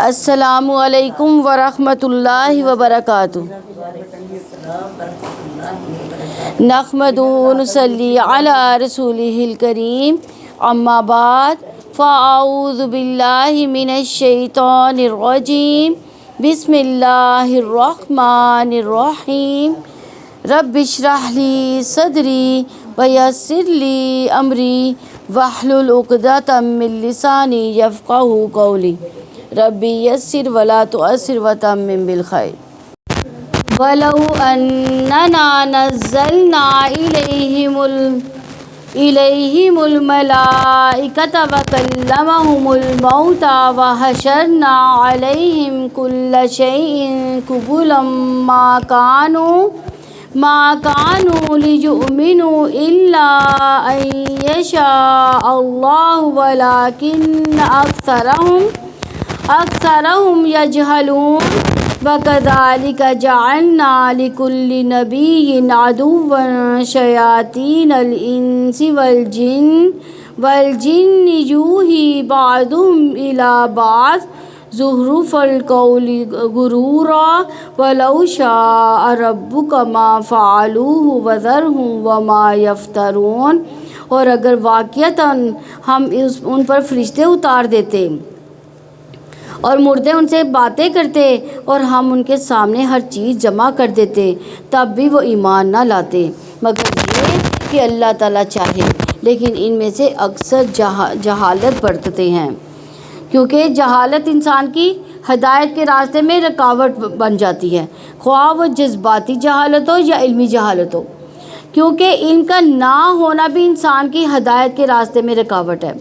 السلام علیکم ورحمۃ اللہ وبرکاتہ۔ نحمدہ و نصلی علی رسولہ الکریم، اما بعد فاعوذ باللہ من الشیطان الرجیم، بسم اللہ الرحمن الرحیم۔ رب اشرح لی صدری ویسر لی امری واحلل عقدۃ من لسانی یفقہوا قولی۔ ربی یسر ولا تعسر وتمم بالخیر۔ وَلَوْ أَنَّنَا نَزَّلْنَا إِلَيْهِمُ الْمَلَائِكَةَ وَكَلَّمَهُمُ الْمَوْتَى وَحَشَرْنَا عَلَيْهِمْ كُلَّ شَيْءٍ قُبُلًا مَا كَانُوا لِيُؤْمِنُوا إِلَّا أَن يَشَاءَ اللَّهُ وَلَكِنَّ أَكْثَرَهُمْ يَجْهَلُونَ۔ وَكَذَلِكَ جَعَلْنَا لِكُلِّ نَبِيٍّ عَدُوًّا شَيَاطِينَ الْإِنسِ وَالْجِنِّ يُوحِي بَعْضُهُمْ إِلَى بَعْضٍ زُخْرُفَ الْقَوْلِ غُرُورًا وَلَوْ شَاءَ رَبُّكَ مَا فَعَلُوهُ وَذَرْهُمْ وَمَا يَفْتَرُونَ۔ اور اگر واقعتاً ہم ان پر فرشتے اتار دیتے اور مردے ان سے باتیں کرتے اور ہم ان کے سامنے ہر چیز جمع کر دیتے، تب بھی وہ ایمان نہ لاتے مگر یہ کہ اللہ تعالیٰ چاہے، لیکن ان میں سے اکثر جہالت برتتے ہیں، کیونکہ جہالت انسان کی ہدایت کے راستے میں رکاوٹ بن جاتی ہے، خواہ وہ جذباتی جہالت ہو یا علمی جہالت ہو، کیونکہ علم کا نہ ہونا بھی انسان کی ہدایت کے راستے میں رکاوٹ ہے،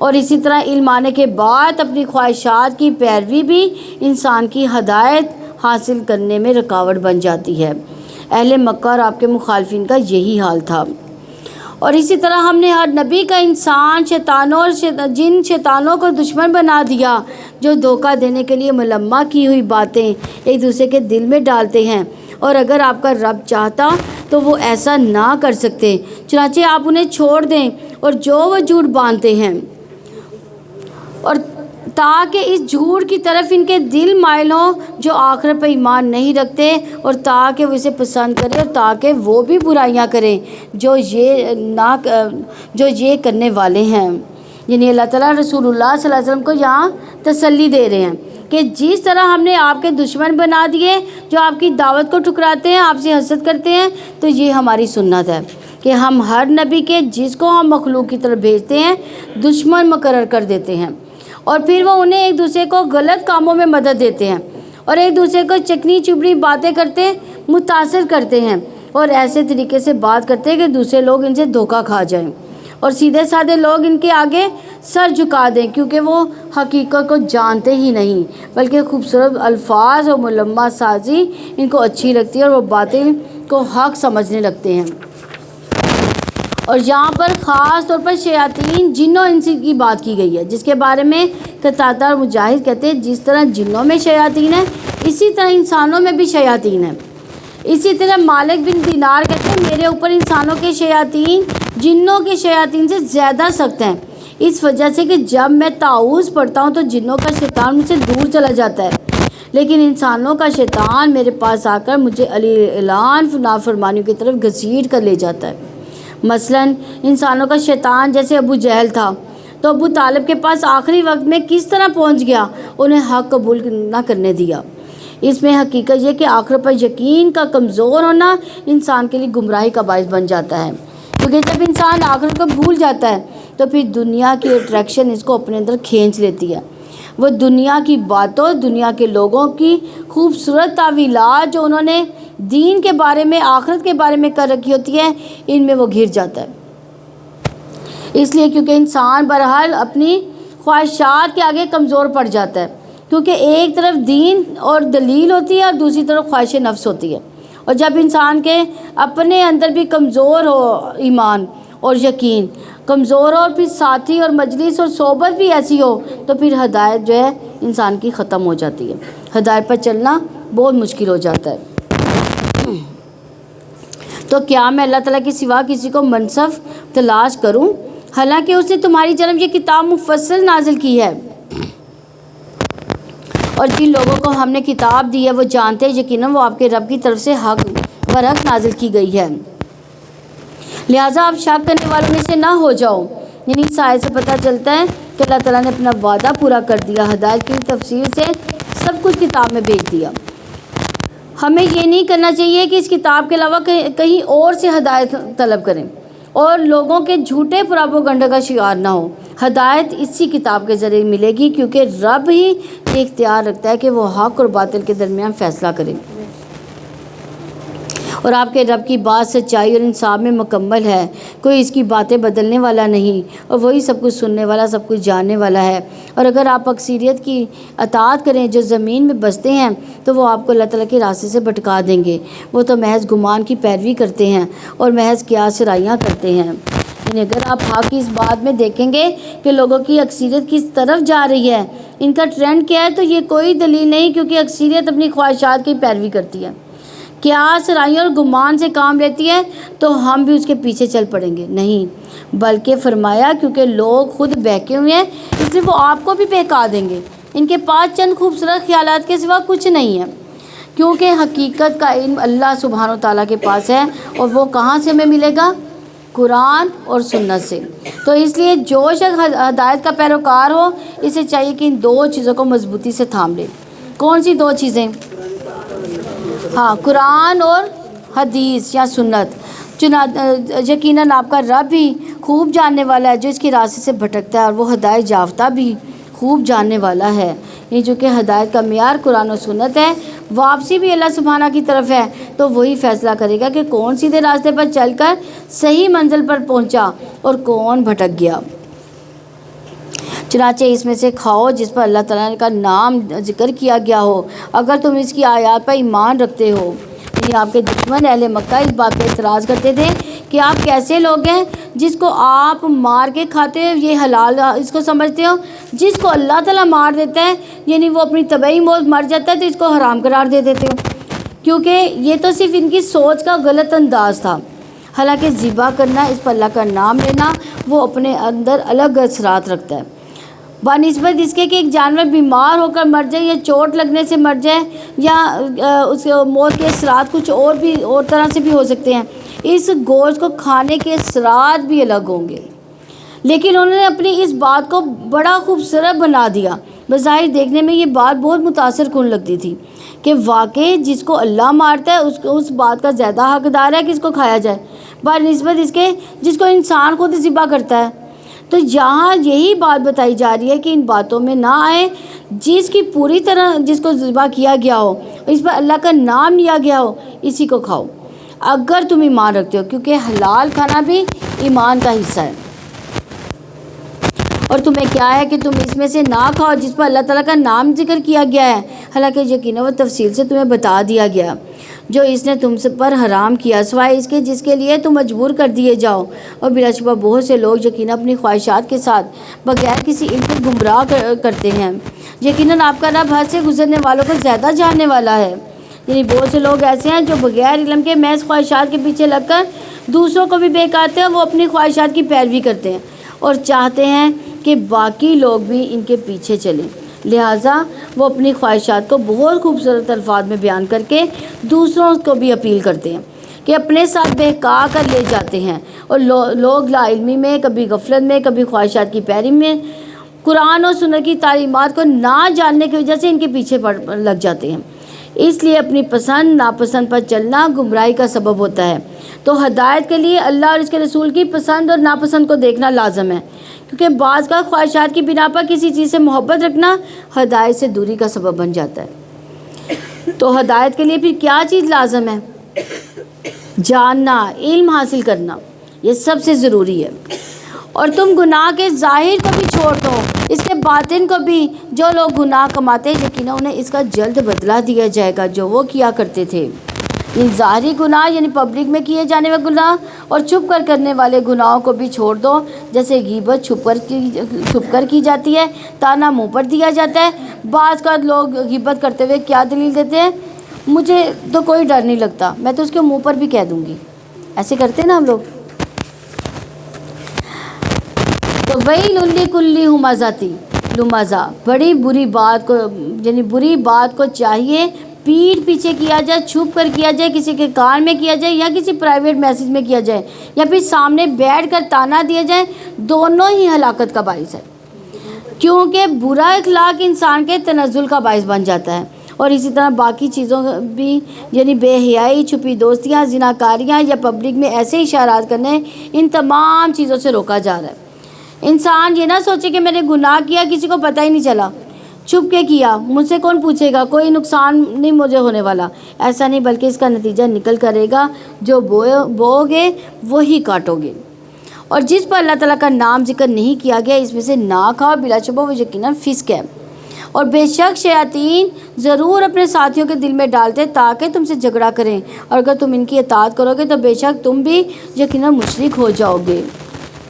اور اسی طرح علم آنے کے بعد اپنی خواہشات کی پیروی بھی انسان کی ہدایت حاصل کرنے میں رکاوٹ بن جاتی ہے۔ اہل مکہ اور آپ کے مخالفین کا یہی حال تھا، اور اسی طرح ہم نے ہر نبی کا انسان شیطانوں اور جن شیطانوں کو دشمن بنا دیا جو دھوکہ دینے کے لیے ملمہ کی ہوئی باتیں ایک دوسرے کے دل میں ڈالتے ہیں، اور اگر آپ کا رب چاہتا تو وہ ایسا نہ کر سکتے، چنانچہ آپ انہیں چھوڑ دیں اور جو وہ جھوٹ باندھتے ہیں، اور تاکہ اس جھوٹ کی طرف ان کے دل مائل ہوں جو آخرت پر ایمان نہیں رکھتے، اور تاکہ وہ اسے پسند کریں، اور تاکہ وہ بھی برائیاں کریں جو یہ کرنے والے ہیں۔ یعنی اللہ تعالیٰ رسول اللہ صلی اللہ علیہ وسلم کو یہاں تسلی دے رہے ہیں کہ جس طرح ہم نے آپ کے دشمن بنا دیے جو آپ کی دعوت کو ٹھکراتے ہیں، آپ سے حسد کرتے ہیں، تو یہ ہماری سنت ہے کہ ہم ہر نبی کے جس کو ہم مخلوق کی طرف بھیجتے ہیں دشمن مقرر کر دیتے ہیں، اور پھر وہ انہیں ایک دوسرے کو غلط کاموں میں مدد دیتے ہیں، اور ایک دوسرے کو چکنی چبری باتیں کرتے متاثر کرتے ہیں، اور ایسے طریقے سے بات کرتے ہیں کہ دوسرے لوگ ان سے دھوکہ کھا جائیں، اور سیدھے سادے لوگ ان کے آگے سر جھکا دیں، کیونکہ وہ حقیقت کو جانتے ہی نہیں، بلکہ خوبصورت الفاظ اور ملمہ سازی ان کو اچھی لگتی ہے، اور وہ باطل کو حق سمجھنے لگتے ہیں۔ اور یہاں پر خاص طور پر شیاطین جن و انس کی بات کی گئی ہے، جس کے بارے میں قتادہ اور مجاہد کہتے ہیں جس طرح جنوں میں شیاطین ہیں اسی طرح انسانوں میں بھی شیاطین ہیں۔ اسی طرح مالک بن دینار کہتے ہیں میرے اوپر انسانوں کے شیاطین جنوں کے شیاطین سے زیادہ سخت ہیں، اس وجہ سے کہ جب میں تعوذ پڑھتا ہوں تو جنوں کا شیطان مجھ سے دور چلا جاتا ہے، لیکن انسانوں کا شیطان میرے پاس آ کر مجھے اعلان نافرمانیوں کی طرف گھسیٹ کر لے جاتا ہے۔ مثلاً انسانوں کا شیطان جیسے ابو جہل تھا، تو ابو طالب کے پاس آخری وقت میں کس طرح پہنچ گیا، انہیں حق قبول نہ کرنے دیا۔ اس میں حقیقت یہ کہ آخرت پر یقین کا کمزور ہونا انسان کے لیے گمراہی کا باعث بن جاتا ہے، کیونکہ جب انسان آخرت کو بھول جاتا ہے تو پھر دنیا کی اٹریکشن اس کو اپنے اندر کھینچ لیتی ہے، وہ دنیا کی باتوں، دنیا کے لوگوں کی خوبصورت تعویلات جو انہوں نے دین کے بارے میں، آخرت کے بارے میں کر رکھی ہوتی ہے، ان میں وہ گر جاتا ہے، اس لیے کیونکہ انسان بہرحال اپنی خواہشات کے آگے کمزور پڑ جاتا ہے، کیونکہ ایک طرف دین اور دلیل ہوتی ہے اور دوسری طرف خواہش نفس ہوتی ہے، اور جب انسان کے اپنے اندر بھی کمزور ہو ایمان اور یقین کمزور ہو، اور پھر ساتھی اور مجلس اور صحبت بھی ایسی ہو، تو پھر ہدایت جو ہے انسان کی ختم ہو جاتی ہے، ہدایت پر چلنا بہت مشکل ہو جاتا ہے۔ تو کیا میں اللہ تعالیٰ کے سوا کسی کو منصف تلاش کروں، حالانکہ اس نے تمہاری جانب یہ کتاب مفصل نازل کی ہے؟ اور جن لوگوں کو ہم نے کتاب دی ہے وہ جانتے ہیں یقیناً وہ آپ کے رب کی طرف سے حق برحق نازل کی گئی ہے، لہٰذا آپ شک کرنے والوں میں سے نہ ہو جاؤ۔ یعنی اس آیت سے پتہ چلتا ہے کہ اللہ تعالیٰ نے اپنا وعدہ پورا کر دیا، ہدایت کی تفسیر سے سب کچھ کتاب میں بھیج دیا۔ ہمیں یہ نہیں کرنا چاہیے کہ اس کتاب کے علاوہ کہیں اور سے ہدایت طلب کریں اور لوگوں کے جھوٹے پراپوگنڈا کا شکار نہ ہو۔ ہدایت اسی کتاب کے ذریعے ملے گی، کیونکہ رب ہی یہ اختیار رکھتا ہے کہ وہ حق اور باطل کے درمیان فیصلہ کرے، اور آپ کے رب کی بات سچائی اور انصاف میں مکمل ہے، کوئی اس کی باتیں بدلنے والا نہیں، اور وہی سب کچھ سننے والا، سب کچھ جاننے والا ہے۔ اور اگر آپ اکثریت کی اطاعت کریں جو زمین میں بستے ہیں تو وہ آپ کو اللہ تعالیٰ کے راستے سے بھٹکا دیں گے، وہ تو محض گمان کی پیروی کرتے ہیں اور محض قیاس سرائیاں کرتے ہیں۔ یعنی اگر آپ حق کی اس بات میں دیکھیں گے کہ لوگوں کی اکثریت کس طرف جا رہی ہے، ان کا ٹرینڈ کیا ہے، تو یہ کوئی دلیل نہیں، کیونکہ اکثریت اپنی خواہشات کی پیروی کرتی ہے، قیاس رائیوں اور گمان سے کام لیتی ہے، تو ہم بھی اس کے پیچھے چل پڑیں گے؟ نہیں، بلکہ فرمایا کیونکہ لوگ خود بہکے ہوئے ہیں اس لیے وہ آپ کو بھی بہکا دیں گے۔ ان کے پاس چند خوبصورت خیالات کے سوا کچھ نہیں ہے، کیونکہ حقیقت کا علم اللہ سبحانہ و تعالیٰ کے پاس ہے، اور وہ کہاں سے ہمیں ملے گا؟ قرآن اور سنت سے۔ تو اس لیے جو شخص ہدایت کا پیروکار ہو اسے چاہیے کہ ان دو چیزوں کو مضبوطی سے تھام لے۔ کون سی دو چیزیں؟ ہاں، قرآن اور حدیث یا سنت۔ یقیناً آپ کا رب بھی خوب جاننے والا ہے جو اس کے راستے سے بھٹکتا ہے، اور وہ ہدایت یافتہ بھی خوب جاننے والا ہے۔ یہ جو کہ ہدایت کا معیار قرآن و سنت ہے، واپسی بھی اللہ سبحانہ کی طرف ہے، تو وہی فیصلہ کرے گا کہ کون سیدھے راستے پر چل کر صحیح منزل پر پہنچا اور کون بھٹک گیا۔ چنانچہ اس میں سے کھاؤ جس پر اللہ تعالیٰ کا نام ذکر کیا گیا ہو، اگر تم اس کی آیات پر ایمان رکھتے ہو۔ یعنی آپ کے دشمن اہل مکہ اس بات پہ اعتراض کرتے تھے کہ آپ کیسے لوگ ہیں جس کو آپ مار کے کھاتے ہو، یہ حلال اس کو سمجھتے ہو، جس کو اللہ تعالیٰ مار دیتا ہے یعنی وہ اپنی طبعی موت مر جاتا ہے تو اس کو حرام قرار دے دیتے ہو، کیونکہ یہ تو صرف ان کی سوچ کا غلط انداز تھا۔ حالانکہ ذبح کرنا، اس پر اللہ کا نام لینا، وہ اپنے اندر الگ اثرات رکھتا ہے، بنسبت اس کے کہ ایک جانور بیمار ہو کر مر جائے یا چوٹ لگنے سے مر جائے یا اس موت کے اثرات کچھ اور طرح سے بھی ہو سکتے ہیں، اس گوشت کو کھانے کے اثرات بھی الگ ہوں گے۔ لیکن انہوں نے اپنی اس بات کو بڑا خوبصورت بنا دیا۔ بظاہر دیکھنے میں یہ بات بہت متاثر کن لگتی تھی کہ واقعی جس کو اللہ مارتا ہے اس بات کا زیادہ حقدار ہے کہ اس کو کھایا جائے بنسبت اس کے جس کو انسان خود ذبح کرتا ہے۔ تو یہاں یہی بات بتائی جا رہی ہے کہ ان باتوں میں نہ آئے، جس کی پوری طرح جس کو ذبح کیا گیا ہو، اس پر اللہ کا نام لیا گیا ہو، اسی کو کھاؤ اگر تم ایمان رکھتے ہو، کیونکہ حلال کھانا بھی ایمان کا حصہ ہے۔ اور تمہیں کیا ہے کہ تم اس میں سے نہ کھاؤ جس پر اللہ تعالیٰ کا نام ذکر کیا گیا ہے، حالانکہ یقیناً وہ تفصیل سے تمہیں بتا دیا گیا جو اس نے تم سے پر حرام کیا، سوائے اس کے جس کے لیے تم مجبور کر دیے جاؤ۔ اور بلا شبہ بہت سے لوگ یقیناً اپنی خواہشات کے ساتھ بغیر کسی علم کے گمراہ کرتے ہیں۔ یقیناً آپ کا رب حد سے گزرنے والوں کو زیادہ جاننے والا ہے۔ یعنی بہت سے لوگ ایسے ہیں جو بغیر علم کے محض خواہشات کے پیچھے لگ کر دوسروں کو بھی بہکاتے ہیں، وہ اپنی خواہشات کی پیروی کرتے ہیں اور چاہتے ہیں کہ باقی لوگ بھی ان کے پیچھے چلیں، لہٰذا وہ اپنی خواہشات کو بہت خوبصورت الفاظ میں بیان کر کے دوسروں کو بھی اپیل کرتے ہیں کہ اپنے ساتھ بہکا کر لے جاتے ہیں، اور لوگ لا علمی میں، کبھی غفلت میں، کبھی خواہشات کی پیروی میں قرآن اور سنت کی تعلیمات کو نہ جاننے کی وجہ سے ان کے پیچھے لگ جاتے ہیں۔ اس لیے اپنی پسند ناپسند پر چلنا گمراہی کا سبب ہوتا ہے۔ تو ہدایت کے لیے اللہ اور اس کے رسول کی پسند اور ناپسند کو دیکھنا لازم ہے، کیونکہ بعض کا خواہشات کی بنا پر کسی چیز سے محبت رکھنا ہدایت سے دوری کا سبب بن جاتا ہے۔ تو ہدایت کے لیے پھر کیا چیز لازم ہے؟ جاننا، علم حاصل کرنا، یہ سب سے ضروری ہے۔ اور تم گناہ کے ظاہر کو بھی چھوڑ دو، اس کے باطن کو بھی۔ جو لوگ گناہ کماتے ہیں یقیناً انہیں اس کا جلد بدلہ دیا جائے گا جو وہ کیا کرتے تھے۔ ان ظاہری گناہ یعنی پبلک میں کیے جانے والے گناہ اور چھپ کر کرنے والے گناہوں کو بھی چھوڑ دو، جیسے غیبت چھپ کر کی جاتی ہے، تانا منہ پر دیا جاتا ہے۔ بعض کا لوگ غیبت کرتے ہوئے کیا دلیل دیتے ہیں؟ مجھے تو کوئی ڈر نہیں لگتا، میں تو اس کے منہ پر بھی کہہ دوں گی۔ ایسے کرتے ہیں نا ہم لوگ۔ تو ویل لکل ہمزہ، لمزہ، بڑی بری بات کو یعنی بری بات کو چاہیے پیٹھ پیچھے کیا جائے، چھپ کر کیا جائے، کسی کے کان میں کیا جائے یا کسی پرائیویٹ میسج میں کیا جائے یا پھر سامنے بیٹھ کر تانا دیا جائے، دونوں ہی ہلاکت کا باعث ہے، کیونکہ برا اخلاق انسان کے تنزل کا باعث بن جاتا ہے۔ اور اسی طرح باقی چیزوں بھی یعنی بے حیائی، چھپی دوستیاں، زناکاریاں یا پبلک میں ایسے اشارات کرنے، ان تمام چیزوں سے روکا جا رہا ہے۔ انسان یہ نہ سوچے کہ میں نے گناہ کیا، کسی کو پتہ ہی نہیں چلا، چھپ کے کیا، مجھ سے کون پوچھے گا، کوئی نقصان نہیں مجھے ہونے والا، ایسا نہیں، بلکہ اس کا نتیجہ نکل کرے گا، جو بو گے وہی کاٹو گے۔ اور جس پر اللہ تعالیٰ کا نام ذکر نہیں کیا گیا اس میں سے نہ کھاؤ، بلا شبہ وہ یقیناً فسق ہے۔ اور بے شک شیاطین ضرور اپنے ساتھیوں کے دل میں ڈالتے تاکہ تم سے جھگڑا کریں، اور اگر تم ان کی اطاعت کرو گے تو بے شک تم بھی یقیناً مشرک ہو جاؤ گے۔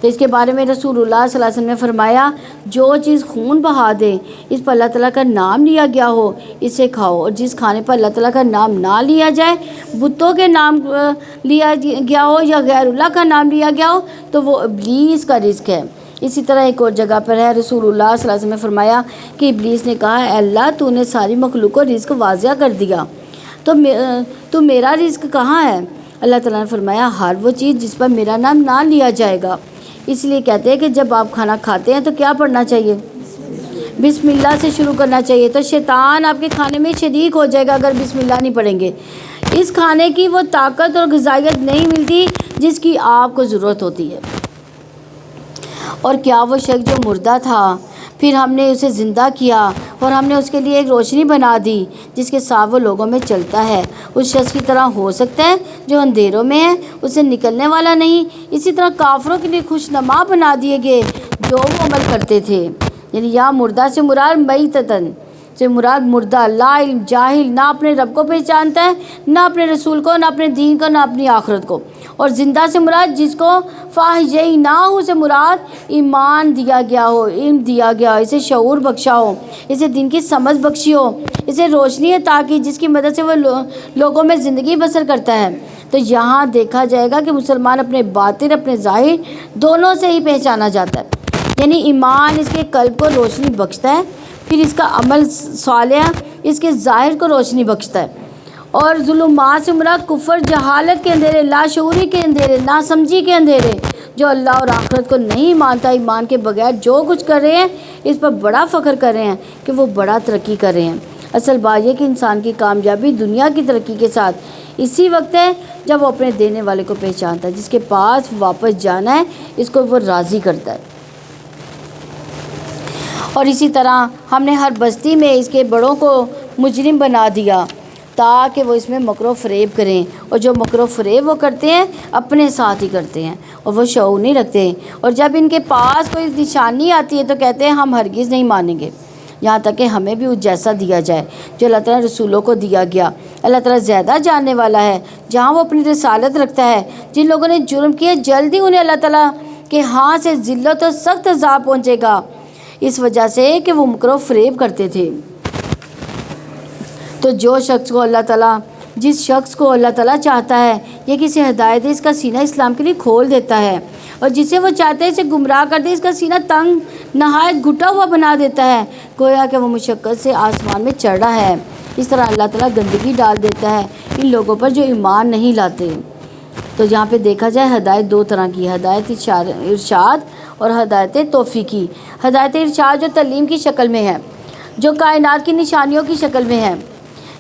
تو اس کے بارے میں رسول اللہ صلی اللہ علیہ وسلم نے فرمایا، جو چیز خون بہا دے، اس پر اللہ تعالیٰ کا نام لیا گیا ہو، اسے کھاؤ، اور جس کھانے پر اللہ تعالیٰ کا نام نہ لیا جائے، بتوں کے نام لیا گیا ہو یا غیر اللہ کا نام لیا گیا ہو، تو وہ ابلیس کا رزق ہے۔ اسی طرح ایک اور جگہ پر ہے، رسول اللہ صلی اللہ علیہ وسلم نے فرمایا کہ ابلیس نے کہا، اے اللہ تو نے ساری مخلوق کو رزق واضح کر دیا، تو میرا رزق کہاں ہے؟ اللہ تعالیٰ نے فرمایا، ہر وہ چیز جس پر میرا نام نہ لیا جائے گا۔ اس لیے کہتے ہیں کہ جب آپ کھانا کھاتے ہیں تو کیا پڑھنا چاہیے؟ بسم اللہ سے شروع کرنا چاہیے۔ تو شیطان آپ کے کھانے میں شریک ہو جائے گا اگر بسم اللہ نہیں پڑھیں گے۔ اس کھانے کی وہ طاقت اور غذائیت نہیں ملتی جس کی آپ کو ضرورت ہوتی ہے۔ اور کیا وہ شخص جو مردہ تھا پھر ہم نے اسے زندہ کیا اور ہم نے اس کے لیے ایک روشنی بنا دی جس کے ساتھ وہ لوگوں میں چلتا ہے، اس شخص کی طرح ہو سکتا ہے جو اندھیروں میں ہے، اسے نکلنے والا نہیں۔ اسی طرح کافروں کے لیے خوشنما بنا دیے گئے جو وہ عمل کرتے تھے۔ یعنی یا مردہ سے مراد میتتن سے مراد مردہ، لا علم، جاہل، نہ اپنے رب کو پہچانتا ہے، نہ اپنے رسول کو، نہ اپنے دین کو، نہ اپنی آخرت کو۔ اور زندہ سے مراد جس کو فاہجئی نہ ہو سے مراد ایمان دیا گیا ہو، علم دیا گیا ہو، اسے شعور بخشا ہو، اسے دین کی سمجھ بخشی ہو، اسے روشنی عطا کی جس کی مدد سے وہ لوگوں میں زندگی بسر کرتا ہے۔ تو یہاں دیکھا جائے گا کہ مسلمان اپنے باطن، اپنے ظاہر دونوں سے ہی پہچانا جاتا ہے۔ یعنی ایمان اس کے قلب کو روشنی بخشتا ہے، پھر اس کا عمل صالح اس کے ظاہر کو روشنی بخشتا ہے۔ اور ظلمات سے مراد کفر، جہالت کے اندھیرے، لاشعوری کے اندھیرے، ناسمجھی کے اندھیرے، جو اللہ اور آخرت کو نہیں مانتا، ایمان کے بغیر جو کچھ کر رہے ہیں اس پر بڑا فخر کر رہے ہیں کہ وہ بڑا ترقی کر رہے ہیں۔ اصل بات یہ کہ انسان کی کامیابی دنیا کی ترقی کے ساتھ اسی وقت ہے جب وہ اپنے دینے والے کو پہچانتا ہے، جس کے پاس واپس جانا ہے، اس کو وہ راضی کرتا ہے۔ اور اسی طرح ہم نے ہر بستی میں اس کے بڑوں کو مجرم بنا دیا تاکہ وہ اس میں مکر و فریب کریں، اور جو مکر و فریب وہ کرتے ہیں اپنے ساتھ ہی کرتے ہیں اور وہ شعور نہیں رکھتے۔ اور جب ان کے پاس کوئی نشانی آتی ہے تو کہتے ہیں ہم ہرگز نہیں مانیں گے یہاں تک کہ ہمیں بھی اس جیسا دیا جائے جو اللہ تعالیٰ رسولوں کو دیا گیا۔ اللہ تعالیٰ زیادہ جاننے والا ہے، جہاں وہ اپنی رسالت رکھتا ہے۔ جن لوگوں نے جرم کیا جلدی انہیں اللہ تعالیٰ کے ہاں سے ذلت اور سخت عذاب پہنچے گا، اس وجہ سے کہ وہ مکر و فریب کرتے تھے۔ تو جس شخص کو اللہ تعالیٰ چاہتا ہے یہ کسی ہدایت دے، اس کا سینہ اسلام کے لیے کھول دیتا ہے، اور جسے وہ چاہتا ہے اسے گمراہ کر دے، اس کا سینہ تنگ نہایت گھٹا ہوا بنا دیتا ہے، گویا کہ وہ مشقت سے آسمان میں چڑھ رہا ہے۔ اس طرح اللہ تعالیٰ گندگی ڈال دیتا ہے ان لوگوں پر جو ایمان نہیں لاتے۔ تو یہاں پہ دیکھا جائے ہدایت دو طرح کی، ہدایت ارشاد اور ہدایت توفیقی۔ ہدایت ارشاد جو تعلیم کی شکل میں ہے، جو کائنات کی نشانیوں کی شکل میں ہے،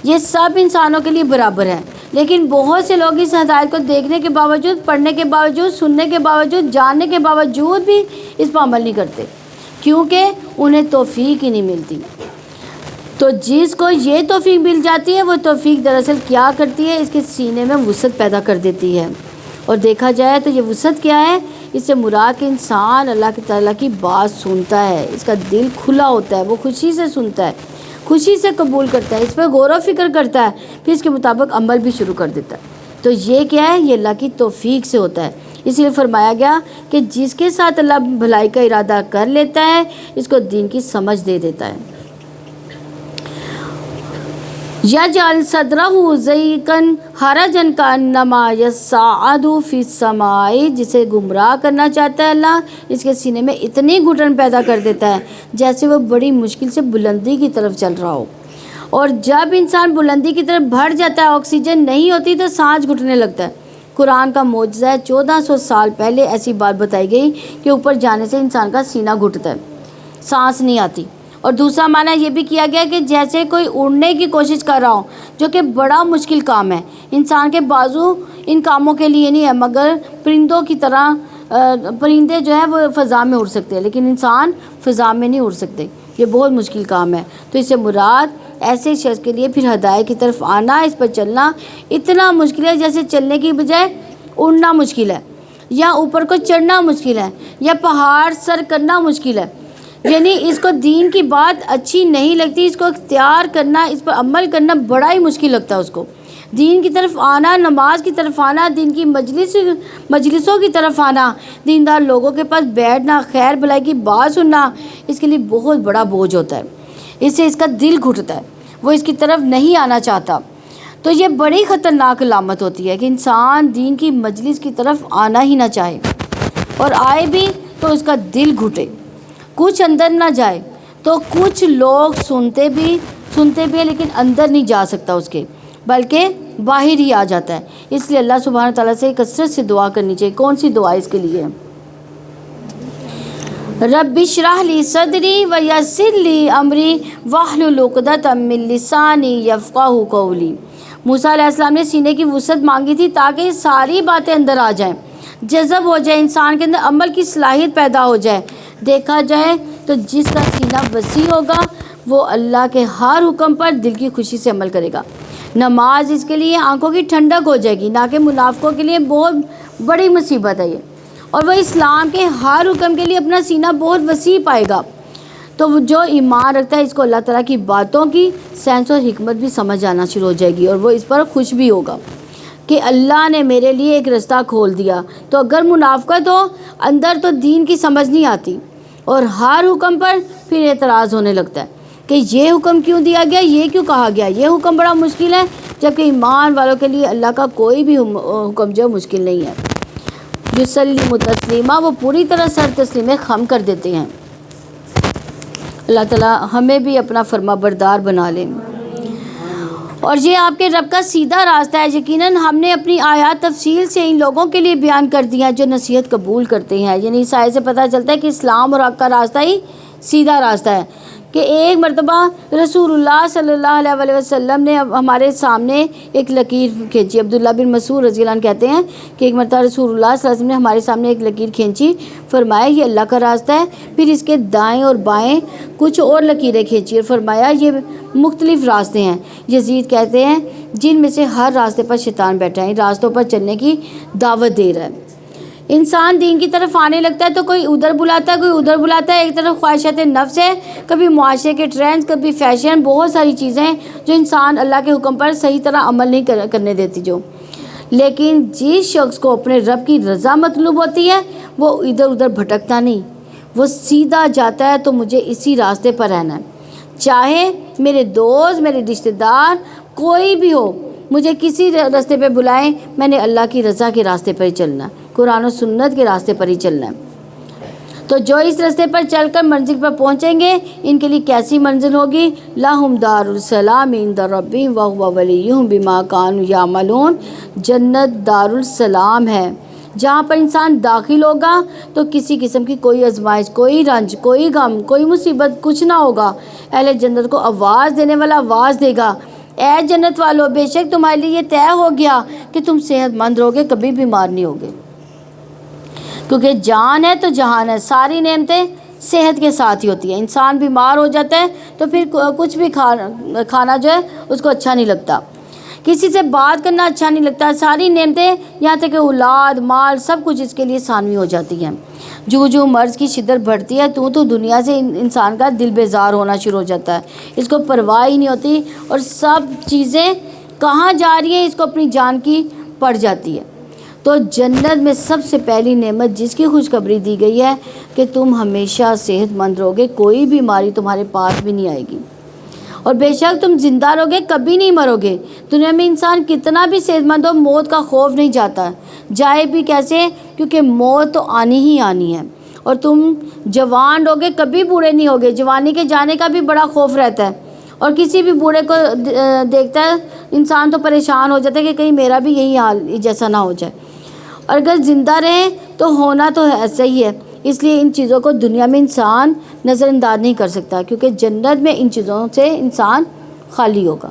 یہ سب انسانوں کے لیے برابر ہے، لیکن بہت سے لوگ اس ہدایت کو دیکھنے کے باوجود، پڑھنے کے باوجود، سننے کے باوجود، جاننے کے باوجود بھی اس پر عمل نہیں کرتے، کیونکہ انہیں توفیق ہی نہیں ملتی۔ تو جس کو یہ توفیق مل جاتی ہے وہ توفیق دراصل کیا کرتی ہے، اس کے سینے میں وسعت پیدا کر دیتی ہے۔ اور دیکھا جائے تو یہ وسعت کیا ہے، اس سے مراد کہ انسان اللہ تعالیٰ کی بات سنتا ہے، اس کا دل کھلا ہوتا ہے، وہ خوشی سے سنتا ہے، خوشی سے قبول کرتا ہے، اس پہ غور و فکر کرتا ہے، پھر اس کے مطابق عمل بھی شروع کر دیتا ہے۔ تو یہ کیا ہے، یہ اللہ کی توفیق سے ہوتا ہے۔ اس لیے فرمایا گیا کہ جس کے ساتھ اللہ بھلائی کا ارادہ کر لیتا ہے اس کو دین کی سمجھ دے دیتا ہے۔ یجعل صدرہ ضیقاً حرجاً کأنما یصعد فی السماء، جسے گمراہ کرنا چاہتا ہے اللہ اس کے سینے میں اتنی گھٹن پیدا کر دیتا ہے جیسے وہ بڑی مشکل سے بلندی کی طرف چل رہا ہو، اور جب انسان بلندی کی طرف بڑھ جاتا ہے آکسیجن نہیں ہوتی تو سانس گھٹنے لگتا ہے۔ قرآن کا معجزہ ہے، 1400 سال پہلے ایسی بات بتائی گئی کہ اوپر جانے سے انسان کا سینہ گھٹتا ہے، سانس نہیں آتی۔ اور دوسرا معنی یہ بھی کیا گیا کہ جیسے کوئی اڑنے کی کوشش کر رہا ہو، جو کہ بڑا مشکل کام ہے، انسان کے بازو ان کاموں کے لیے نہیں ہے، مگر پرندوں کی طرح پرندے جو ہے وہ فضا میں اڑ سکتے ہیں لیکن انسان فضا میں نہیں اڑ سکتے، یہ بہت مشکل کام ہے۔ تو اس سے مراد ایسے شخص کے لیے پھر ہدایت کی طرف آنا، اس پر چلنا اتنا مشکل ہے جیسے چلنے کی بجائے اڑنا مشکل ہے، یا اوپر کو چڑھنا مشکل ہے، یا پہاڑ سر کرنا مشکل ہے۔ یعنی اس کو دین کی بات اچھی نہیں لگتی، اس کو اختیار کرنا، اس پر عمل کرنا بڑا ہی مشکل لگتا ہے اس کو۔ دین کی طرف آنا، نماز کی طرف آنا، دین کی مجلسوں کی طرف آنا، دیندار لوگوں کے پاس بیٹھنا، خیر بھلائی کی بات سننا، اس کے لیے بہت بڑا بوجھ ہوتا ہے، اس سے اس کا دل گھٹتا ہے، وہ اس کی طرف نہیں آنا چاہتا۔ تو یہ بڑی خطرناک علامت ہوتی ہے کہ انسان دین کی مجلس کی طرف آنا ہی نہ چاہے، اور آئے بھی تو اس کا دل گھٹے، کچھ اندر نہ جائے۔ تو کچھ لوگ سنتے بھی ہیں لیکن اندر نہیں جا سکتا اس کے، بلکہ باہر ہی آ جاتا ہے۔ اس لیے اللہ سبحانہ تعالیٰ سے کثرت سے دعا کرنی چاہیے۔ کون سی دعا اس کے لیے؟ رب اشرح لی صدری ویسر لی امری واحلل عقدۃ من لسانی یفقہوا قولی۔ موسیٰ علیہ السلام نے سینے کی وسعت مانگی تھی تاکہ ساری باتیں اندر آ جائیں، جذب ہو جائے، انسان کے اندر عمل کی صلاحیت پیدا ہو جائے۔ دیکھا جائے تو جس کا سینہ وسیع ہوگا وہ اللہ کے ہر حکم پر دل کی خوشی سے عمل کرے گا۔ نماز اس کے لیے آنکھوں کی ٹھنڈک ہو جائے گی، نہ کہ منافقوں کے لیے بہت بڑی مصیبت ہے یہ، اور وہ اسلام کے ہر حکم کے لیے اپنا سینہ بہت وسیع پائے گا۔ تو وہ جو ایمان رکھتا ہے اس کو اللہ تعالیٰ کی باتوں کی سینس اور حکمت بھی سمجھ آنا شروع ہو جائے گی، اور وہ اس پر خوش بھی ہوگا کہ اللہ نے میرے لیے ایک رستہ کھول دیا۔ تو اگر منافقت ہو اندر تو دین کی سمجھ نہیں آتی، اور ہر حکم پر پھر اعتراض ہونے لگتا ہے کہ یہ حکم کیوں دیا گیا، یہ کیوں کہا گیا، یہ حکم بڑا مشکل ہے، جبکہ ایمان والوں کے لیے اللہ کا کوئی بھی حکم جو مشکل نہیں ہے۔ یسلم تسلیما، وہ پوری طرح سر تسلیم خم کر دیتے ہیں۔ اللہ تعالیٰ ہمیں بھی اپنا فرما بردار بنا لیں۔ اور یہ آپ کے رب کا سیدھا راستہ ہے۔ یقیناً ہم نے اپنی آیات تفصیل سے ان لوگوں کے لیے بیان کر دیا جو نصیحت قبول کرتے ہیں۔ یعنی اس آیت سے پتہ چلتا ہے کہ اسلام اور حق کا راستہ ہی سیدھا راستہ ہے۔ کہ ایک مرتبہ رسول اللہ صلی اللہ علیہ وسلم نے ہمارے سامنے ایک لکیر کھینچی۔ عبداللہ بن مسعود رضی اللہ عنہ کہتے ہیں کہ ایک مرتبہ رسول اللہ صلی اللہ علیہ وسلم نے ہمارے سامنے ایک لکیر کھینچی، فرمایا یہ اللہ کا راستہ ہے، پھر اس کے دائیں اور بائیں کچھ اور لکیریں کھینچی اور فرمایا یہ مختلف راستے ہیں۔ یزید کہتے ہیں جن میں سے ہر راستے پر شیطان بیٹھا ہے، راستوں پر چلنے کی دعوت دے رہا ہے۔ انسان دین کی طرف آنے لگتا ہے تو کوئی ادھر بلاتا ہے، کوئی ادھر بلاتا ہے، ایک طرف خواہشات نفس ہے، کبھی معاشرے کے ٹرینڈز، کبھی فیشن، بہت ساری چیزیں ہیں جو انسان اللہ کے حکم پر صحیح طرح عمل نہیں کرنے دیتی جو۔ لیکن جس شخص کو اپنے رب کی رضا مطلوب ہوتی ہے وہ ادھر ادھر بھٹکتا نہیں، وہ سیدھا جاتا ہے تو مجھے اسی راستے پر رہنا ہے، چاہے میرے دوست، میرے رشتہ دار، کوئی بھی ہو، مجھے کسی راستے پہ بلائیں، میں نے اللہ کی رضا کے راستے پر ہی چلنا ہے، قرآن و سنت کے راستے پر ہی چلنا ہے۔ تو جو اس راستے پر چل کر منزل پر پہنچیں گے ان کے لیے کیسی منزل ہوگی؟ لہم دار السلام عند ربہم وہو ولیہم بما کانوا یعملون، جنت دار السلام ہے جہاں پر انسان داخل ہوگا تو کسی قسم کی کوئی آزمائش، کوئی رنج، کوئی غم، کوئی مصیبت کچھ نہ ہوگا۔ اہل جنت کو آواز دینے والا آواز دے گا، اے جنت والو بے شک تمہارے لیے یہ طے ہو گیا کہ تم صحت مند رہوگے، کبھی بیمار نہیں ہوگے، کیونکہ جان ہے تو جہان ہے، ساری نعمتیں صحت کے ساتھ ہی ہوتی ہیں۔ انسان بیمار ہو جاتا ہے تو پھر کچھ بھی کھانا جو ہے اس کو اچھا نہیں لگتا، کسی سے بات کرنا اچھا نہیں لگتا، ساری نعمتیں یہاں تک کہ اولاد، مال، سب کچھ اس کے لیے ثانوی ہو جاتی ہیں۔ جو جو مرض کی شدت بڑھتی ہے تو دنیا سے انسان کا دل بیزار ہونا شروع ہو جاتا ہے، اس کو پرواہ ہی نہیں ہوتی، اور سب چیزیں کہاں جا رہی ہیں اس کو اپنی جان کی پڑ جاتی ہے۔ تو جنت میں سب سے پہلی نعمت جس کی خوشخبری دی گئی ہے کہ تم ہمیشہ صحت مند رہوگے، کوئی بیماری تمہارے پاس بھی نہیں آئے گی، اور بے شک تم زندہ رہو گے، کبھی نہیں مرو گے۔ دنیا میں انسان کتنا بھی صحت مند ہو، موت کا خوف نہیں جاتا، جائے بھی کیسے، کیونکہ موت تو آنی ہی آنی ہے۔ اور تم جوان رہو گے، کبھی بوڑھے نہیں ہوگے۔ جوانی کے جانے کا بھی بڑا خوف رہتا ہے، اور کسی بھی بوڑھے کو دیکھتا ہے انسان تو پریشان ہو جاتا ہے کہ کہیں میرا بھی یہی حال جیسا نہ ہو جائے۔ اور اگر زندہ رہیں تو ہونا تو ایسا ہی ہے، اس لیے ان چیزوں کو دنیا میں انسان نظر انداز نہیں کر سکتا، کیونکہ جنت میں ان چیزوں سے انسان خالی ہوگا،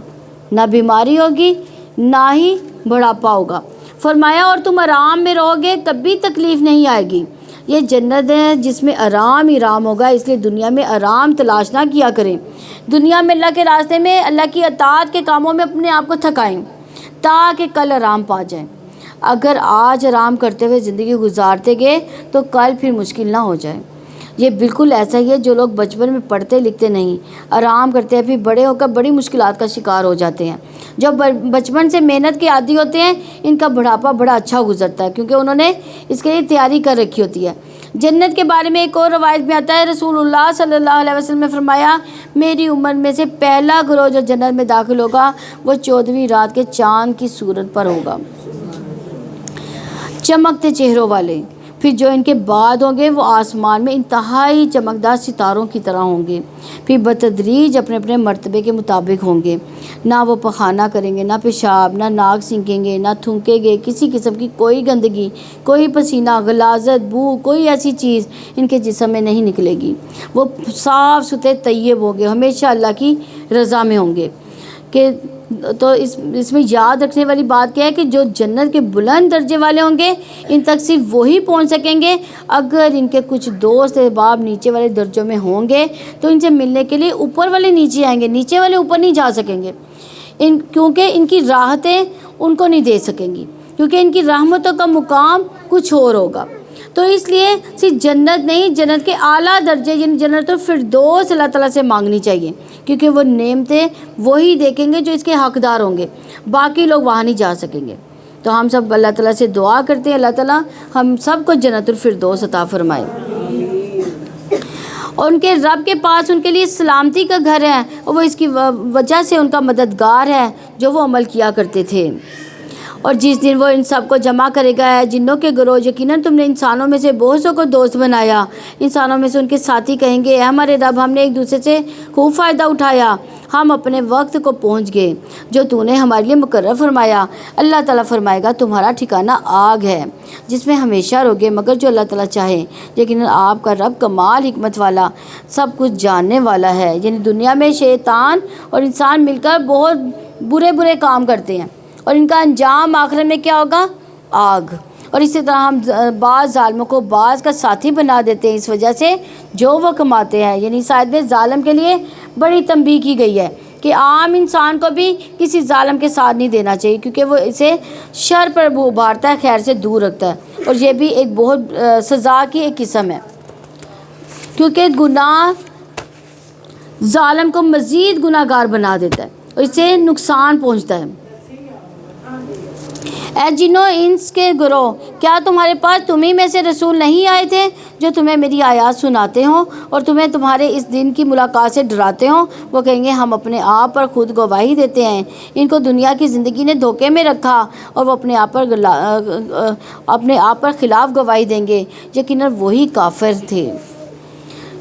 نہ بیماری ہوگی نہ ہی بڑھاپا ہوگا۔ فرمایا اور تم آرام میں رہو گے، کبھی تکلیف نہیں آئے گی۔ یہ جنت ہے جس میں آرام ہی آرام ہوگا، اس لیے دنیا میں آرام تلاش نہ کیا کریں۔ دنیا میں اللہ کے راستے میں، اللہ کی اطاعت کے کاموں میں اپنے آپ کو تھکائیں تاکہ کل آرام پا جائیں۔ اگر آج آرام کرتے ہوئے زندگی گزارتے گئے تو کل پھر مشکل نہ ہو جائے۔ یہ بالکل ایسا ہی ہے جو لوگ بچپن میں پڑھتے لکھتے نہیں، آرام کرتے ہیں، پھر بڑے ہو کر بڑی مشکلات کا شکار ہو جاتے ہیں۔ جو بچپن سے محنت کے عادی ہوتے ہیں ان کا بڑھاپا بڑا اچھا گزرتا ہے، کیونکہ انہوں نے اس کے لیے تیاری کر رکھی ہوتی ہے۔ جنت کے بارے میں ایک اور روایت میں آتا ہے، رسول اللہ صلی اللہ علیہ وسلم نے فرمایا، میری امت میں سے پہلا گروہ جو جنت میں داخل ہوگا وہ 14ویں رات کے چاند کی صورت پر ہوگا، چمکتے چہروں والے۔ پھر جو ان کے بعد ہوں گے وہ آسمان میں انتہائی چمکدار ستاروں کی طرح ہوں گے، پھر بتدریج اپنے اپنے مرتبے کے مطابق ہوں گے۔ نہ وہ پخانہ کریں گے، نہ پیشاب، نہ ناک سینکیں گے، نہ تھونکیں گے، کسی قسم کی کوئی گندگی، کوئی پسینہ، غلاظت، بو، کوئی ایسی چیز ان کے جسم میں نہیں نکلے گی۔ وہ صاف ستھرے طیب ہوں گے، ہمیشہ اللہ کی رضا میں ہوں گے۔ کہ تو اس میں یاد رکھنے والی بات کیا ہے کہ جو جنت کے بلند درجے والے ہوں گے ان تک صرف وہی پہنچ سکیں گے۔ اگر ان کے کچھ دوست احباب نیچے والے درجوں میں ہوں گے تو ان سے ملنے کے لیے اوپر والے نیچے آئیں گے، نیچے والے اوپر نہیں جا سکیں گے، کیونکہ ان کی راحتیں ان کو نہیں دے سکیں گی، کیونکہ ان کی رحمتوں کا مقام کچھ اور ہوگا۔ تو اس لیے صرف جنت نہیں، جنت کے اعلیٰ درجے یعنی جنت الفردوس اللہ تعالیٰ سے مانگنی چاہیے، کیونکہ وہ نعمتیں وہی دیکھیں گے جو اس کے حقدار ہوں گے، باقی لوگ وہاں نہیں جا سکیں گے۔ تو ہم سب اللہ تعالیٰ سے دعا کرتے ہیں اللہ تعالیٰ ہم سب کو جنت الفردوس عطا فرمائے۔ اور ان کے رب کے پاس ان کے لیے سلامتی کا گھر ہے، اور وہ اس کی وجہ سے ان کا مددگار ہے جو وہ عمل کیا کرتے تھے۔ اور جس دن وہ ان سب کو جمع کرے گا، جنوں کے گروہ، یقیناً تم نے انسانوں میں سے بہت سو کو دوست بنایا۔ انسانوں میں سے ان کے ساتھی کہیں گے، اے ہمارے رب، ہم نے ایک دوسرے سے خوب فائدہ اٹھایا، ہم اپنے وقت کو پہنچ گئے جو تو نے ہمارے لیے مقرر فرمایا۔ اللہ تعالیٰ فرمائے گا، تمہارا ٹھکانہ آگ ہے جس میں ہمیشہ رہوگے، مگر جو اللہ تعالیٰ چاہے۔ لیکن آپ کا رب کمال حکمت والا، سب کچھ جاننے والا ہے۔ یعنی دنیا میں شیطان اور انسان مل کر بہت برے کام کرتے ہیں، اور ان کا انجام آخرت میں کیا ہوگا؟ آگ۔ اور اسی طرح ہم بعض ظالموں کو بعض کا ساتھی بنا دیتے ہیں اس وجہ سے جو وہ کماتے ہیں۔ یعنی اس آیت میں ظالم کے لیے بڑی تنبیہ کی گئی ہے کہ عام انسان کو بھی کسی ظالم کے ساتھ نہیں دینا چاہیے، کیونکہ وہ اسے شر پر ابھارتا ہے، خیر سے دور رکھتا ہے، اور یہ بھی ایک بہت سزا کی ایک قسم ہے، کیونکہ گناہ ظالم کو مزید گناہ گار بنا دیتا ہے اور اسے نقصان پہنچتا ہے۔ اے جنوں انس کے گروہ، کیا تمہارے پاس تمہیں میں سے رسول نہیں آئے تھے جو تمہیں میری آیات سناتے ہوں اور تمہیں تمہارے اس دن کی ملاقات سے ڈراتے ہوں؟ وہ کہیں گے، ہم اپنے آپ پر خود گواہی دیتے ہیں، ان کو دنیا کی زندگی نے دھوکے میں رکھا اور وہ اپنے آپ پر خلاف گواہی دیں گے، یقیناً وہی کافر تھے۔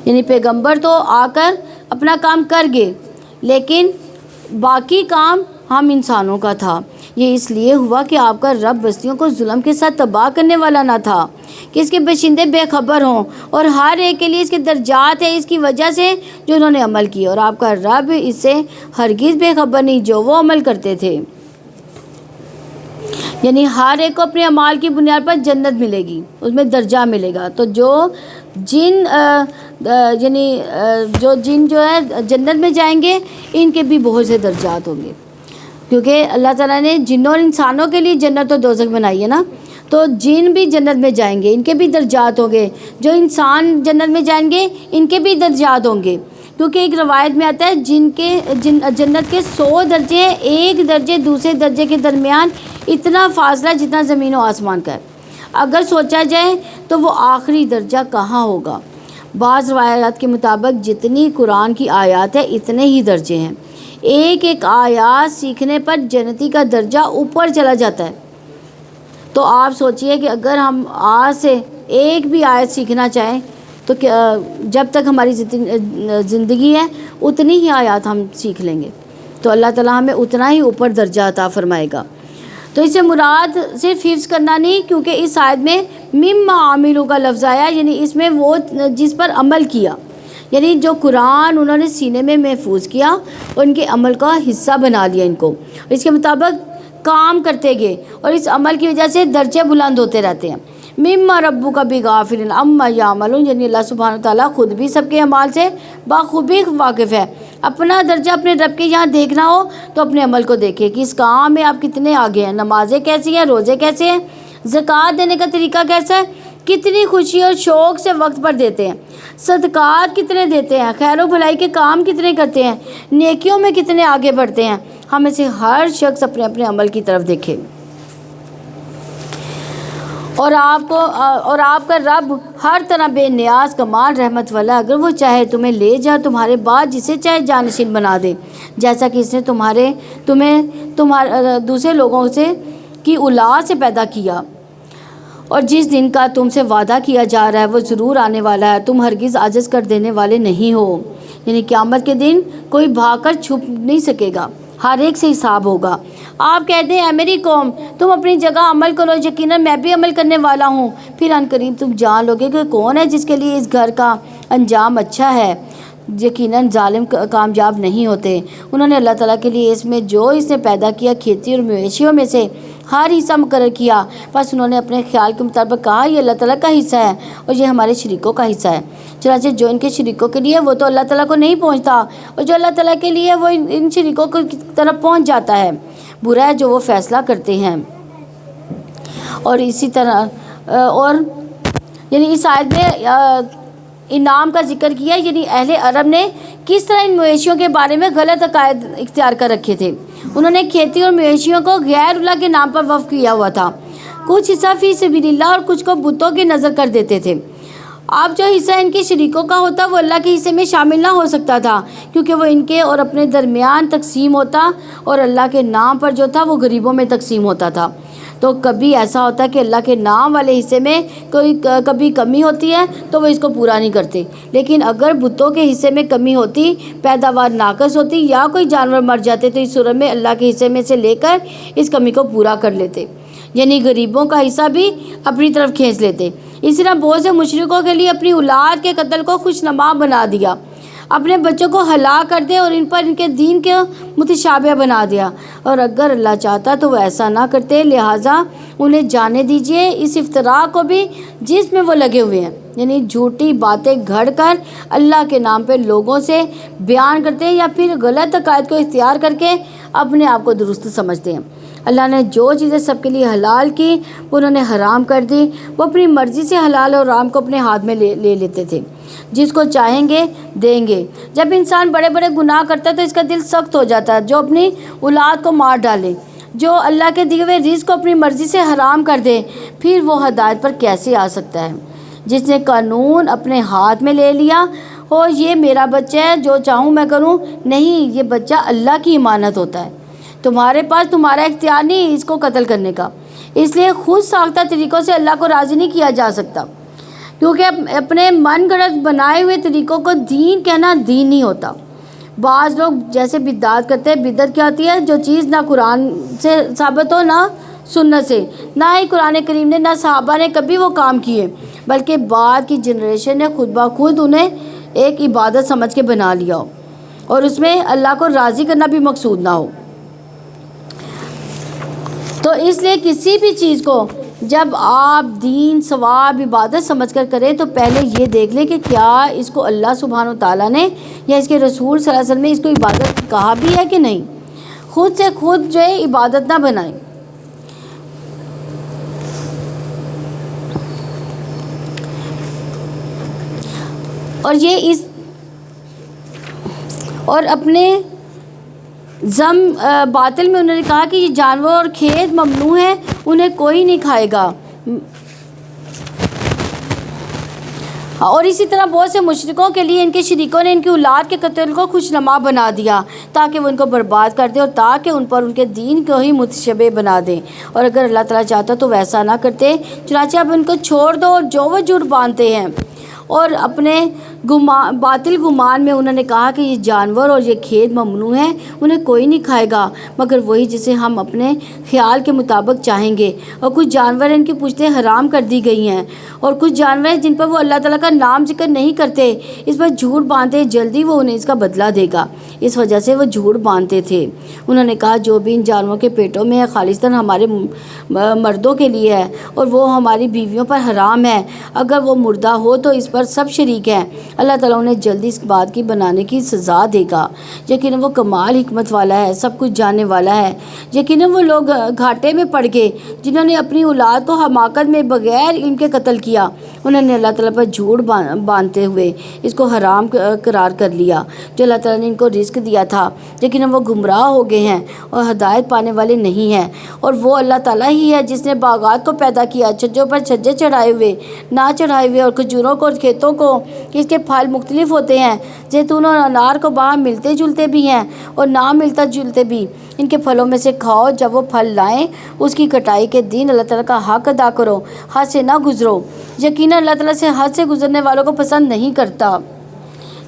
یعنی پیغمبر تو آ کر اپنا کام کر گئے، لیکن باقی کام ہم انسانوں کا تھا۔ یہ اس لیے ہوا کہ آپ کا رب بستیوں کو ظلم کے ساتھ تباہ کرنے والا نہ تھا کہ اس کے باشندے بے خبر ہوں، اور ہر ایک کے لیے اس کے درجات ہیں اس کی وجہ سے جو انہوں نے عمل کیا، اور آپ کا رب اس سے ہرگز بے خبر نہیں جو وہ عمل کرتے تھے۔ یعنی ہر ایک کو اپنے اعمال کی بنیاد پر جنت ملے گی، اس میں درجہ ملے گا۔ تو جو جن جو ہے جنت میں جائیں گے ان کے بھی بہت سے درجات ہوں گے، کیونکہ اللہ تعالیٰ نے جنوں اور انسانوں کے لیے جنت و دوزخ بنائی ہے نا، تو جن بھی جنت میں جائیں گے ان کے بھی درجات ہوں گے، جو انسان جنت میں جائیں گے ان کے بھی درجات ہوں گے، کیونکہ ایک روایت میں آتا ہے جنت کے 100 درجے ہیں، ایک درجے دوسرے درجے کے درمیان اتنا فاصلہ جتنا زمین و آسمان کا ہے۔ اگر سوچا جائے تو وہ آخری درجہ کہاں ہوگا؟ بعض روایات کے مطابق جتنی قرآن کی آیات ہے اتنے ہی درجے ہیں، ایک ایک آیات سیکھنے پر جنتی کا درجہ اوپر چلا جاتا ہے۔ تو آپ سوچئے کہ اگر ہم آج سے ایک بھی آیت سیکھنا چاہیں تو جب تک ہماری زندگی ہے اتنی ہی آیات ہم سیکھ لیں گے، تو اللہ تعالیٰ ہمیں اتنا ہی اوپر درجہ عطا فرمائے گا۔ تو اس سے مراد صرف حفظ کرنا نہیں، کیونکہ اس آیت میں مما عاملوں کا لفظ آیا، یعنی اس میں وہ جس پر عمل کیا، یعنی جو قرآن انہوں نے سینے میں محفوظ کیا، ان کے عمل کا حصہ بنا لیا ان کو، اس کے مطابق کام کرتے گئے، اور اس عمل کی وجہ سے درجے بلند ہوتے رہتے ہیں۔ مما ربک بغافل عما یعملون، یعنی اللہ سبحانہ تعالیٰ خود بھی سب کے اعمال سے بخوبی واقف ہے۔ اپنا درجہ اپنے رب کے یہاں دیکھنا ہو تو اپنے عمل کو دیکھیں کہ اس کام میں آپ کتنے آگے ہیں، نمازیں کیسی ہیں، روزے کیسے ہیں، زکوٰۃ دینے کا طریقہ کیسا ہے، کتنی خوشی اور شوق سے وقت پر دیتے ہیں، صدقات کتنے دیتے ہیں، خیر و بھلائی کے کام کتنے کرتے ہیں، نیکیوں میں کتنے آگے بڑھتے ہیں۔ ہم سے ہر شخص اپنے اپنے عمل کی طرف دیکھے، اور آپ کا رب ہر طرح بے نیاز کمال رحمت والا، اگر وہ چاہے تمہیں لے جا تمہارے بعد جسے چاہے جانشین بنا دے، جیسا کہ اس نے تمہیں دوسرے لوگوں سے کی اولاد سے پیدا کیا، اور جس دن کا تم سے وعدہ کیا جا رہا ہے وہ ضرور آنے والا ہے، تم ہرگز عاجز کر دینے والے نہیں ہو۔ یعنی قیامت کے دن کوئی بھاگ کر چھپ نہیں سکے گا، ہر ایک سے حساب ہوگا۔ آپ کہتے ہیں اے میری قوم تم اپنی جگہ عمل کرو، یقیناً میں بھی عمل کرنے والا ہوں، پھر ان قریب تم جان لوگے کہ کون ہے جس کے لیے اس گھر کا انجام اچھا ہے۔ یقیناً ظالم کامیاب نہیں ہوتے۔ انہوں نے اللہ تعالیٰ کے لیے اس میں جو اس نے پیدا کیا کھیتی اور مویشیوں میں سے ہر حصہ مقرر کیا، بس انہوں نے اپنے خیال کے مطابق کہا یہ اللہ تعالیٰ کا حصہ ہے اور یہ ہمارے شریکوں کا حصہ ہے۔ چنانچہ جو ان کے شریکوں کے لیے وہ تو اللہ تعالیٰ کو نہیں پہنچتا، اور جو اللہ تعالیٰ کے لیے وہ ان شریکوں کی طرف پہنچ جاتا ہے۔ برا ہے جو وہ فیصلہ کرتے ہیں۔ اور اسی طرح اور یعنی اس آیت میں انعام کا ذکر کیا، یعنی اہل عرب نے کس طرح ان مویشیوں کے بارے میں غلط عقائد اختیار کر رکھے تھے۔ انہوں نے کھیتی اور مویشیوں کو غیر اللہ کے نام پر وقف کیا ہوا تھا، کچھ حصہ فی سبیل اللہ اور کچھ کو بتوں کی نظر کر دیتے تھے۔ اب جو حصہ ان کے شریکوں کا ہوتا وہ اللہ کے حصے میں شامل نہ ہو سکتا تھا، کیونکہ وہ ان کے اور اپنے درمیان تقسیم ہوتا، اور اللہ کے نام پر جو تھا وہ غریبوں میں تقسیم ہوتا تھا۔ تو کبھی ایسا ہوتا ہے کہ اللہ کے نام والے حصے میں کبھی کمی ہوتی ہے تو وہ اس کو پورا نہیں کرتے، لیکن اگر بتوں کے حصے میں کمی ہوتی، پیداوار ناقص ہوتی یا کوئی جانور مر جاتے تو اس صورت میں اللہ کے حصے میں سے لے کر اس کمی کو پورا کر لیتے، یعنی غریبوں کا حصہ بھی اپنی طرف کھینچ لیتے۔ اس طرح بہت سے مشرکوں کے لیے اپنی اولاد کے قتل کو خوشنما بنا دیا، اپنے بچوں کو ہلاک کر دے اور ان پر ان کے دین کے متشابہ بنا دیا، اور اگر اللہ چاہتا تو وہ ایسا نہ کرتے، لہٰذا انہیں جانے دیجیے اس افتراء کو بھی جس میں وہ لگے ہوئے ہیں، یعنی جھوٹی باتیں گھڑ کر اللہ کے نام پہ لوگوں سے بیان کرتے ہیں، یا پھر غلط عقائد کو اختیار کر کے اپنے آپ کو درست سمجھتے ہیں۔ اللہ نے جو چیزیں سب کے لیے حلال کی وہ انہوں نے حرام کر دی، وہ اپنی مرضی سے حلال اور حرام کو اپنے ہاتھ میں لے لیتے تھے، جس کو چاہیں گے دیں گے۔ جب انسان بڑے بڑے گناہ کرتا ہے تو اس کا دل سخت ہو جاتا ہے، جو اپنی اولاد کو مار ڈالے، جو اللہ کے دیے ہوئے رزق کو اپنی مرضی سے حرام کر دے، پھر وہ ہدایت پر کیسے آ سکتا ہے؟ جس نے قانون اپنے ہاتھ میں لے لیا ہو یہ میرا بچہ ہے جو چاہوں میں کروں، نہیں، یہ بچہ اللہ کی امانت ہوتا ہے، تمہارے پاس تمہارا اختیار نہیں اس کو قتل کرنے کا۔ اس لیے خود ساختہ طریقوں سے اللہ کو راضی نہیں کیا جا سکتا، کیونکہ اپنے من گھڑت بنائے ہوئے طریقوں کو دین کہنا دین نہیں ہوتا۔ بعض لوگ جیسے بدعت کرتے ہیں۔ بدعت کیا ہوتی ہے؟ جو چیز نہ قرآن سے ثابت ہو، نہ سنت سے، نہ ہی قرآن کریم نے، نہ صحابہ نے کبھی وہ کام کیے، بلکہ بعد کی جنریشن نے خود بخود انہیں ایک عبادت سمجھ کے بنا لیا ہو، اور اس میں اللہ کو راضی کرنا بھی مقصود نہ ہو۔ تو اس لیے کسی بھی چیز کو جب آپ دین، ثواب، عبادت سمجھ کر کریں تو پہلے یہ دیکھ لیں کہ کیا اس کو اللہ سبحانہ و تعالیٰ نے یا اس کے رسول صلی اللہ علیہ وسلم نے اس کو عبادت کہا بھی ہے کہ نہیں۔ خود سے خود جو ہے عبادت نہ بنائیں۔ اور یہ اور اپنے باطل میں انہوں نے کہا کہ یہ جانور اور کھیت ممنوع ہیں، انہیں کوئی نہیں کھائے گا۔ اور اسی طرح بہت سے مشرکوں کے لیے ان کے شریکوں نے ان کی اولاد کے قتل کو خوشنما بنا دیا تاکہ وہ ان کو برباد کر دیں اور تاکہ ان پر ان کے دین کو ہی متشبہ بنا دیں، اور اگر اللہ تعالیٰ چاہتا تو ویسا نہ کرتے۔ چنانچہ اب ان کو چھوڑ دو، اور جو وہ جھوٹ باندھتے ہیں اور اپنے باطل گمان میں انہوں نے کہا کہ یہ جانور اور یہ کھیت ممنوع ہیں، انہیں کوئی نہیں کھائے گا مگر وہی جسے ہم اپنے خیال کے مطابق چاہیں گے، اور کچھ جانور ان کی پشتیں حرام کر دی گئی ہیں، اور کچھ جانور ہیں جن پر وہ اللہ تعالیٰ کا نام ذکر نہیں کرتے، اس پر جھوٹ باندھتے، جلدی وہ انہیں اس کا بدلہ دے گا۔ اس وجہ سے وہ جھوٹ باندھتے تھے۔ انہوں نے کہا جو بھی ان جانوروں کے پیٹوں میں ہے خالصتاً ہمارے مردوں کے لیے ہے، اور وہ ہماری بیویوں پر حرام ہے، اگر وہ مردہ ہو تو اس پر سب شریک ہیں۔ اللہ تعالیٰ انہیں جلدی اس بات کی بنانے کی سزا دے گا، یقیناً وہ کمال حکمت والا ہے، سب کچھ جاننے والا ہے۔ یقیناً وہ لوگ گھاٹے میں پڑ گئے جنہوں نے اپنی اولاد کو حماقت میں بغیر علم کے قتل کیا، انہوں نے اللہ تعالیٰ پر جھوٹ باندھتے ہوئے اس کو حرام قرار کر لیا جو اللہ تعالیٰ نے ان کو رزق دیا تھا، لیکن وہ گمراہ ہو گئے ہیں اور ہدایت پانے والے نہیں ہیں۔ اور وہ اللہ تعالیٰ ہی ہے جس نے باغات کو پیدا کیا، چھجوں پر چھجے چڑھائے ہوئے، نہ چڑھائے ہوئے، اور کھجوروں کو اور کھیتوں کو، اس کے پھل مختلف ہوتے ہیں، زیتون اور انار کو باہم ملتے جلتے بھی ہیں اور نہ ملتا جلتے بھی، ان کے پھلوں میں سے کھاؤ، جب وہ پھل لائیں اس کی کٹائی کے دن اللہ تعالیٰ کا حق ادا کرو، حد سے نہ گزرو، یقیناً اللہ تعالیٰ سے حد سے گزرنے والوں کو پسند نہیں کرتا۔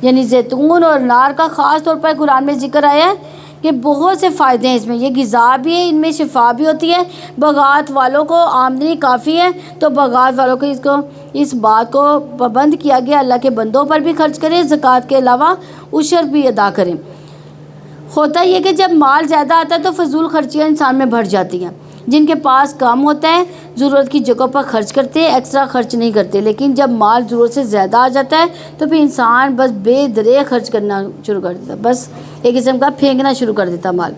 یعنی زیتون اور انار کا خاص طور پر قرآن میں ذکر آیا ہے کہ بہت سے فائدے ہیں اس میں، یہ غذا بھی ہے، ان میں شفا بھی ہوتی ہے، باغات والوں کو آمدنی کافی ہے تو باغات والوں کو اس بات کو پابند کیا گیا اللہ کے بندوں پر بھی خرچ کریں، زکوٰۃ کے علاوہ عشر بھی ادا کریں۔ ہوتا یہ کہ جب مال زیادہ آتا ہے تو فضول خرچیاں انسان میں بڑھ جاتی ہیں، جن کے پاس کم ہوتا ہے ضرورت کی جگہ پر خرچ کرتے ہیں، ایکسٹرا خرچ نہیں کرتے، لیکن جب مال ضرورت سے زیادہ آ جاتا ہے تو پھر انسان بس بے درے خرچ کرنا شروع کر دیتا، بس ایک قسم کا پھینکنا شروع کر دیتا مال۔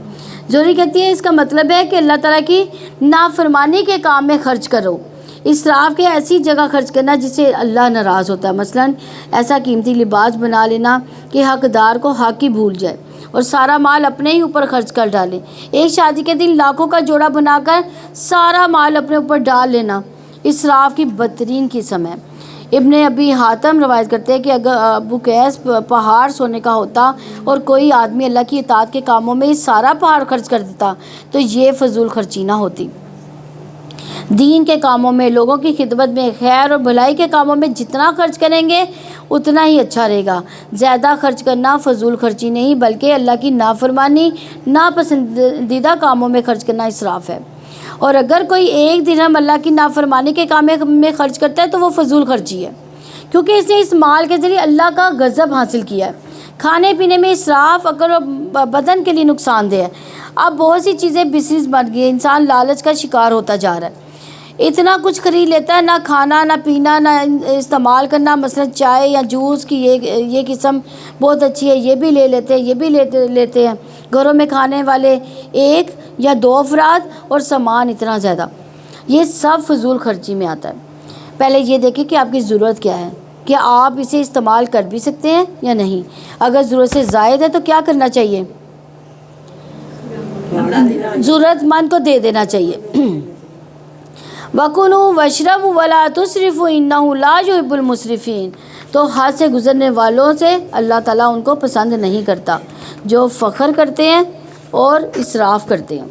زوری کہتی ہے اس کا مطلب ہے کہ اللہ تعالیٰ کی نافرمانی کے کام میں خرچ کرو، اسراف کے ایسی جگہ خرچ کرنا جس سے اللہ ناراض ہوتا ہے، مثلاً ایسا قیمتی لباس بنا لینا کہ حقدار کو حق ہی بھول جائے اور سارا مال اپنے ہی اوپر خرچ کر ڈالیں، ایک شادی کے دن لاکھوں کا جوڑا بنا کر سارا مال اپنے اوپر ڈال لینا اسراف کی بدترین قسم ہے۔ ابن ابی حاتم روایت کرتے ہیں کہ اگر ابو قیس پہاڑ سونے کا ہوتا اور کوئی آدمی اللہ کی اطاعت کے کاموں میں سارا پہاڑ خرچ کر دیتا تو یہ فضول خرچی نہ ہوتی۔ دین کے کاموں میں، لوگوں کی خدمت میں، خیر اور بھلائی کے کاموں میں جتنا خرچ کریں گے اتنا ہی اچھا رہے گا۔ زیادہ خرچ کرنا فضول خرچی نہیں بلکہ اللہ کی نافرمانی، ناپسندیدہ کاموں میں خرچ کرنا اسراف ہے، اور اگر کوئی ایک درہم اللہ کی نافرمانی کے کام میں خرچ کرتا ہے تو وہ فضول خرچی ہے، کیونکہ اس نے اس مال کے ذریعے اللہ کا غضب حاصل کیا ہے۔ کھانے پینے میں اسراف عقل اور بدن کے لیے نقصان دہ ہے۔ اب بہت سی چیزیں بزنس بن گئی، انسان لالچ کا شکار ہوتا جا رہا ہے، اتنا کچھ خرید لیتا ہے، نہ کھانا نہ پینا نہ استعمال کرنا، مثلا چائے یا جوس کی یہ قسم بہت اچھی ہے، یہ بھی لے لیتے ہیں، یہ بھی لیتے ہیں، گھروں میں کھانے والے ایک یا دو افراد اور سامان اتنا زیادہ، یہ سب فضول خرچی میں آتا ہے۔ پہلے یہ دیکھیں کہ آپ کی ضرورت کیا ہے، کہ آپ اسے استعمال کر بھی سکتے ہیں یا نہیں، اگر ضرورت سے زائد ہے تو کیا کرنا چاہیے؟ ضرورت مند کو دے دینا چاہیے۔ وَكُلُوا وَاشْرَبُوا وَلَا تُسْرِفُوا إِنَّهُ لَا يُحِبُّ الْمُسْرِفِينَ، تو حد سے گزرنے والوں سے اللہ تعالیٰ ان کو پسند نہیں کرتا جو فخر کرتے ہیں اور اسراف کرتے ہیں۔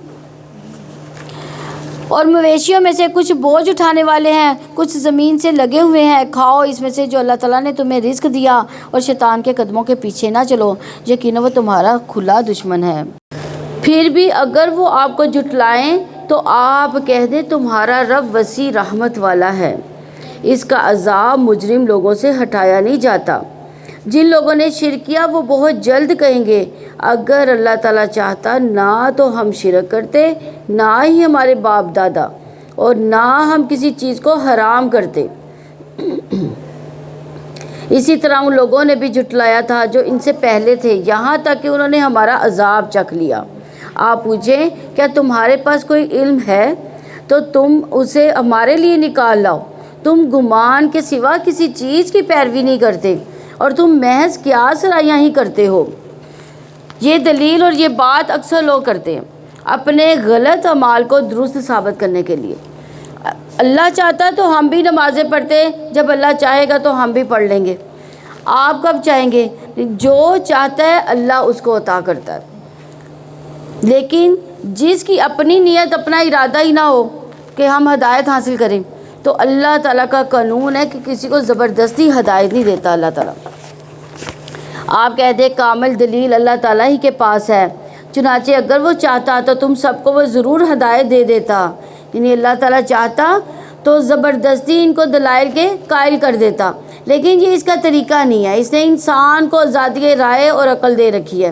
اور مویشیوں میں سے کچھ بوجھ اٹھانے والے ہیں، کچھ زمین سے لگے ہوئے ہیں، کھاؤ اس میں سے جو اللہ تعالیٰ نے تمہیں رزق دیا، اور شیطان کے قدموں کے پیچھے نہ چلو، یقیناً وہ تمہارا کھلا دشمن ہے۔ پھر بھی اگر وہ آپ کو جھٹلائیں تو آپ کہہ دیں تمہارا رب وسیع رحمت والا ہے، اس کا عذاب مجرم لوگوں سے ہٹایا نہیں جاتا۔ جن لوگوں نے شرک کیا وہ بہت جلد کہیں گے اگر اللہ تعالیٰ چاہتا نہ تو ہم شرک کرتے، نہ ہی ہمارے باپ دادا، اور نہ ہم کسی چیز کو حرام کرتے۔ اسی طرح ان لوگوں نے بھی جھٹلایا تھا جو ان سے پہلے تھے، یہاں تک کہ انہوں نے ہمارا عذاب چکھ لیا۔ آپ پوچھیں کیا تمہارے پاس کوئی علم ہے تو تم اسے ہمارے لیے نکال لاؤ، تم گمان کے سوا کسی چیز کی پیروی نہیں کرتے اور تم محض قیاس رائیاں ہی کرتے ہو۔ یہ دلیل اور یہ بات اکثر لوگ کرتے ہیں اپنے غلط اعمال کو درست ثابت کرنے کے لیے۔ اللہ چاہتا تو ہم بھی نمازیں پڑھتے، جب اللہ چاہے گا تو ہم بھی پڑھ لیں گے۔ آپ کب چاہیں گے؟ جو چاہتا ہے اللہ اس کو عطا کرتا ہے، لیکن جس کی اپنی نیت، اپنا ارادہ ہی نہ ہو کہ ہم ہدایت حاصل کریں، تو اللہ تعالیٰ کا قانون ہے کہ کسی کو زبردستی ہدایت نہیں دیتا اللہ تعالیٰ۔ آپ کہتے ہیں کامل دلیل اللہ تعالیٰ ہی کے پاس ہے، چنانچہ اگر وہ چاہتا تو تم سب کو وہ ضرور ہدایت دے دیتا، یعنی اللہ تعالیٰ چاہتا تو زبردستی ان کو دلائل کے قائل کر دیتا، لیکن یہ اس کا طریقہ نہیں ہے۔ اس نے انسان کو آزادی رائے اور عقل دے رکھی ہے،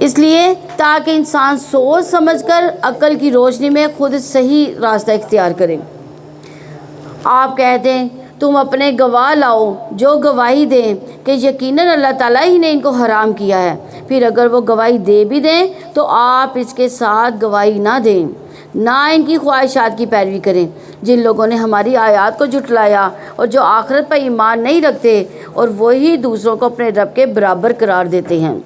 اس لیے تاکہ انسان سوچ سمجھ کر عقل کی روشنی میں خود صحیح راستہ اختیار کرے۔ آپ کہتے ہیں تم اپنے گواہ لاؤ جو گواہی دیں کہ یقیناً اللہ تعالیٰ ہی نے ان کو حرام کیا ہے، پھر اگر وہ گواہی دے بھی دیں تو آپ اس کے ساتھ گواہی نہ دیں، نہ ان کی خواہشات کی پیروی کریں۔ جن لوگوں نے ہماری آیات کو جھٹلایا اور جو آخرت پر ایمان نہیں رکھتے، اور وہی دوسروں کو اپنے رب کے برابر قرار دیتے ہیں۔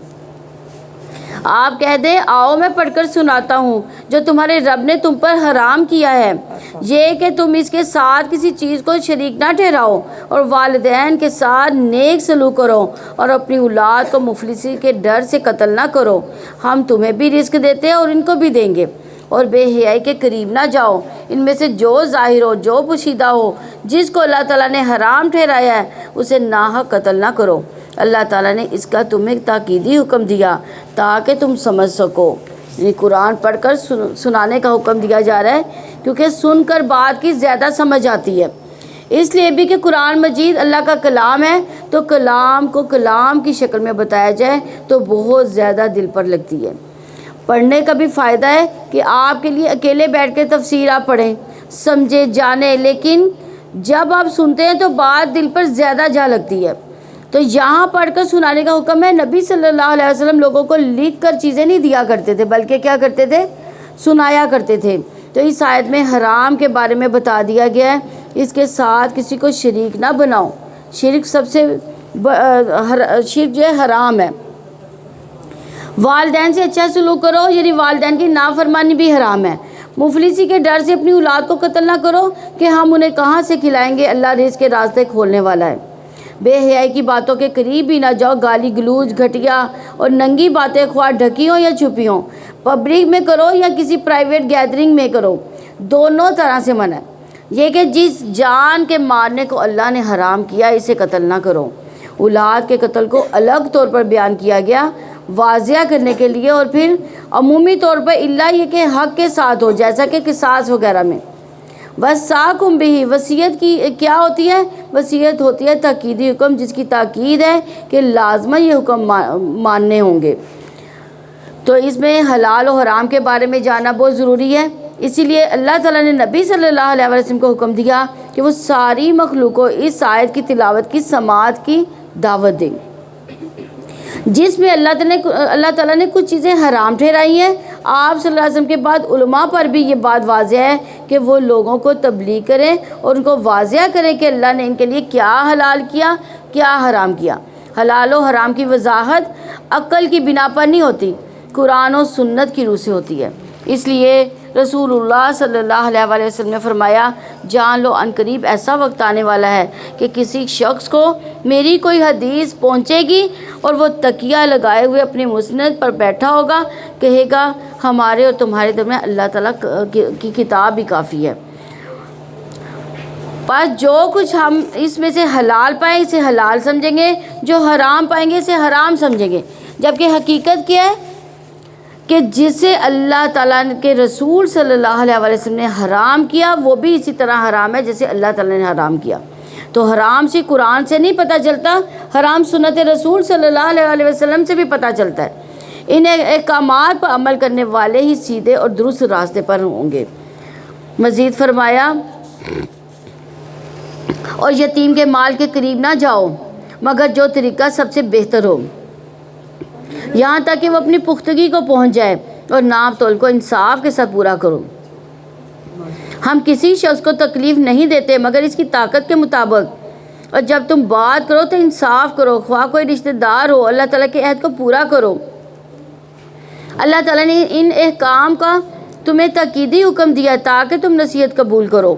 آپ کہہ دیں آؤ میں پڑھ کر سناتا ہوں جو تمہارے رب نے تم پر حرام کیا ہے، یہ کہ تم اس کے ساتھ کسی چیز کو شریک نہ ٹھہراؤ، اور والدین کے ساتھ نیک سلوک کرو، اور اپنی اولاد کو مفلسی کے ڈر سے قتل نہ کرو۔ ہم تمہیں بھی رزق دیتے ہیں اور ان کو بھی دیں گے۔ اور بے حیائی کے قریب نہ جاؤ، ان میں سے جو ظاہر ہو، جو پوشیدہ ہو، جس کو اللہ تعالیٰ نے حرام ٹھہرایا ہے، اسے ناحق قتل نہ کرو۔ اللہ تعالیٰ نے اس کا تمہیں تاکیدی حکم دیا تاکہ تم سمجھ سکو، یعنی قرآن پڑھ کر سنانے کا حکم دیا جا رہا ہے، کیونکہ سن کر بات کی زیادہ سمجھ آتی ہے۔ اس لیے بھی کہ قرآن مجید اللہ کا کلام ہے، تو کلام کو کلام کی شکل میں بتایا جائے تو بہت زیادہ دل پر لگتی ہے۔ پڑھنے کا بھی فائدہ ہے کہ آپ کے لیے اکیلے بیٹھ کے تفسیر آپ پڑھیں، سمجھے، جانیں، لیکن جب آپ سنتے ہیں تو بات دل پر زیادہ جا لگتی ہے۔ تو یہاں پڑھ کر سنانے کا حکم ہے۔ نبی صلی اللہ علیہ وسلم لوگوں کو لکھ کر چیزیں نہیں دیا کرتے تھے، بلکہ کیا کرتے تھے؟ سنایا کرتے تھے۔ تو اس آیت میں حرام کے بارے میں بتا دیا گیا ہے، اس کے ساتھ کسی کو شریک نہ بناؤ۔ شرک سب سے شرک جو ہے حرام ہے۔ والدین سے اچھا سلوک کرو، یعنی والدین کی نافرمانی بھی حرام ہے۔ مفلسی کے ڈر سے اپنی اولاد کو قتل نہ کرو کہ ہم انہیں کہاں سے کھلائیں گے، اللہ رزق کے راستے کھولنے والا ہے۔ بے حیائی کی باتوں کے قریب بھی نہ جاؤ، گالی گلوچ، گھٹیا اور ننگی باتیں خواہ ڈھکی ہوں یا چھپی ہوں، پبلک میں کرو یا کسی پرائیویٹ گیدرنگ میں کرو، دونوں طرح سے منع ہے۔ یہ کہ جس جان کے مارنے کو اللہ نے حرام کیا اسے قتل نہ کرو۔ اولاد کے قتل کو الگ طور پر بیان کیا گیا واضح کرنے کے لیے، اور پھر عمومی طور پر الا یہ کہ حق کے ساتھ ہو، جیسا کہ قصاص وغیرہ میں۔ وصاکم بہ، وصیت کی کیا ہوتی ہے؟ وصیت ہوتی ہے تاکیدی حکم، جس کی تاکید ہے کہ لازمہ یہ حکم ماننے ہوں گے۔ تو اس میں حلال و حرام کے بارے میں جاننا بہت ضروری ہے، اسی لیے اللہ تعالیٰ نے نبی صلی اللہ علیہ وسلم کو حکم دیا کہ وہ ساری مخلوق کو اس آیت کی تلاوت کی سماعت کی دعوت دیں، جس میں اللہ تعالیٰ نے کچھ چیزیں حرام ٹھہرائی ہیں۔ آپ صلی اللہ علیہ وسلم کے بعد علماء پر بھی یہ بات واضح ہے کہ وہ لوگوں کو تبلیغ کریں اور ان کو واضح کریں کہ اللہ نے ان کے لیے کیا حلال کیا، کیا حرام کیا۔ حلال و حرام کی وضاحت عقل کی بنا پر نہیں ہوتی، قرآن و سنت کی روح سے ہوتی ہے۔ اس لیے رسول اللہ صلی اللہ علیہ وآلہ وسلم نے فرمایا، جان لو ان قریب ایسا وقت آنے والا ہے کہ کسی شخص کو میری کوئی حدیث پہنچے گی اور وہ تکیہ لگائے ہوئے اپنی مسند پر بیٹھا ہوگا، کہے گا ہمارے اور تمہارے درمیان اللہ تعالیٰ کی کتاب ہی کافی ہے۔ بس جو کچھ ہم اس میں سے حلال پائیں اسے حلال سمجھیں گے، جو حرام پائیں گے اسے حرام سمجھیں گے، جبکہ حقیقت کیا ہے کہ جسے اللہ تعالیٰ کے رسول صلی اللہ علیہ وسلم نے حرام کیا وہ بھی اسی طرح حرام ہے جیسے اللہ تعالیٰ نے حرام کیا۔ تو حرام سے قرآن سے نہیں پتہ چلتا، حرام سنت رسول صلی اللہ علیہ وسلم سے بھی پتہ چلتا ہے۔ ان احکامات پر عمل کرنے والے ہی سیدھے اور درست راستے پر ہوں گے۔ مزید فرمایا، اور یتیم کے مال کے قریب نہ جاؤ مگر جو طریقہ سب سے بہتر ہو، یہاں تک کہ وہ اپنی پختگی کو پہنچ جائے، اور ناپ تول کو انصاف کے ساتھ پورا کرو۔ ہم کسی شخص کو تکلیف نہیں دیتے مگر اس کی طاقت کے مطابق، اور جب تم بات کرو تو انصاف کرو، خواہ کوئی رشتہ دار ہو، اللہ تعالیٰ کے عہد کو پورا کرو۔ اللہ تعالیٰ نے ان احکام کا تمہیں تاکیدی حکم دیا تاکہ تم نصیحت قبول کرو۔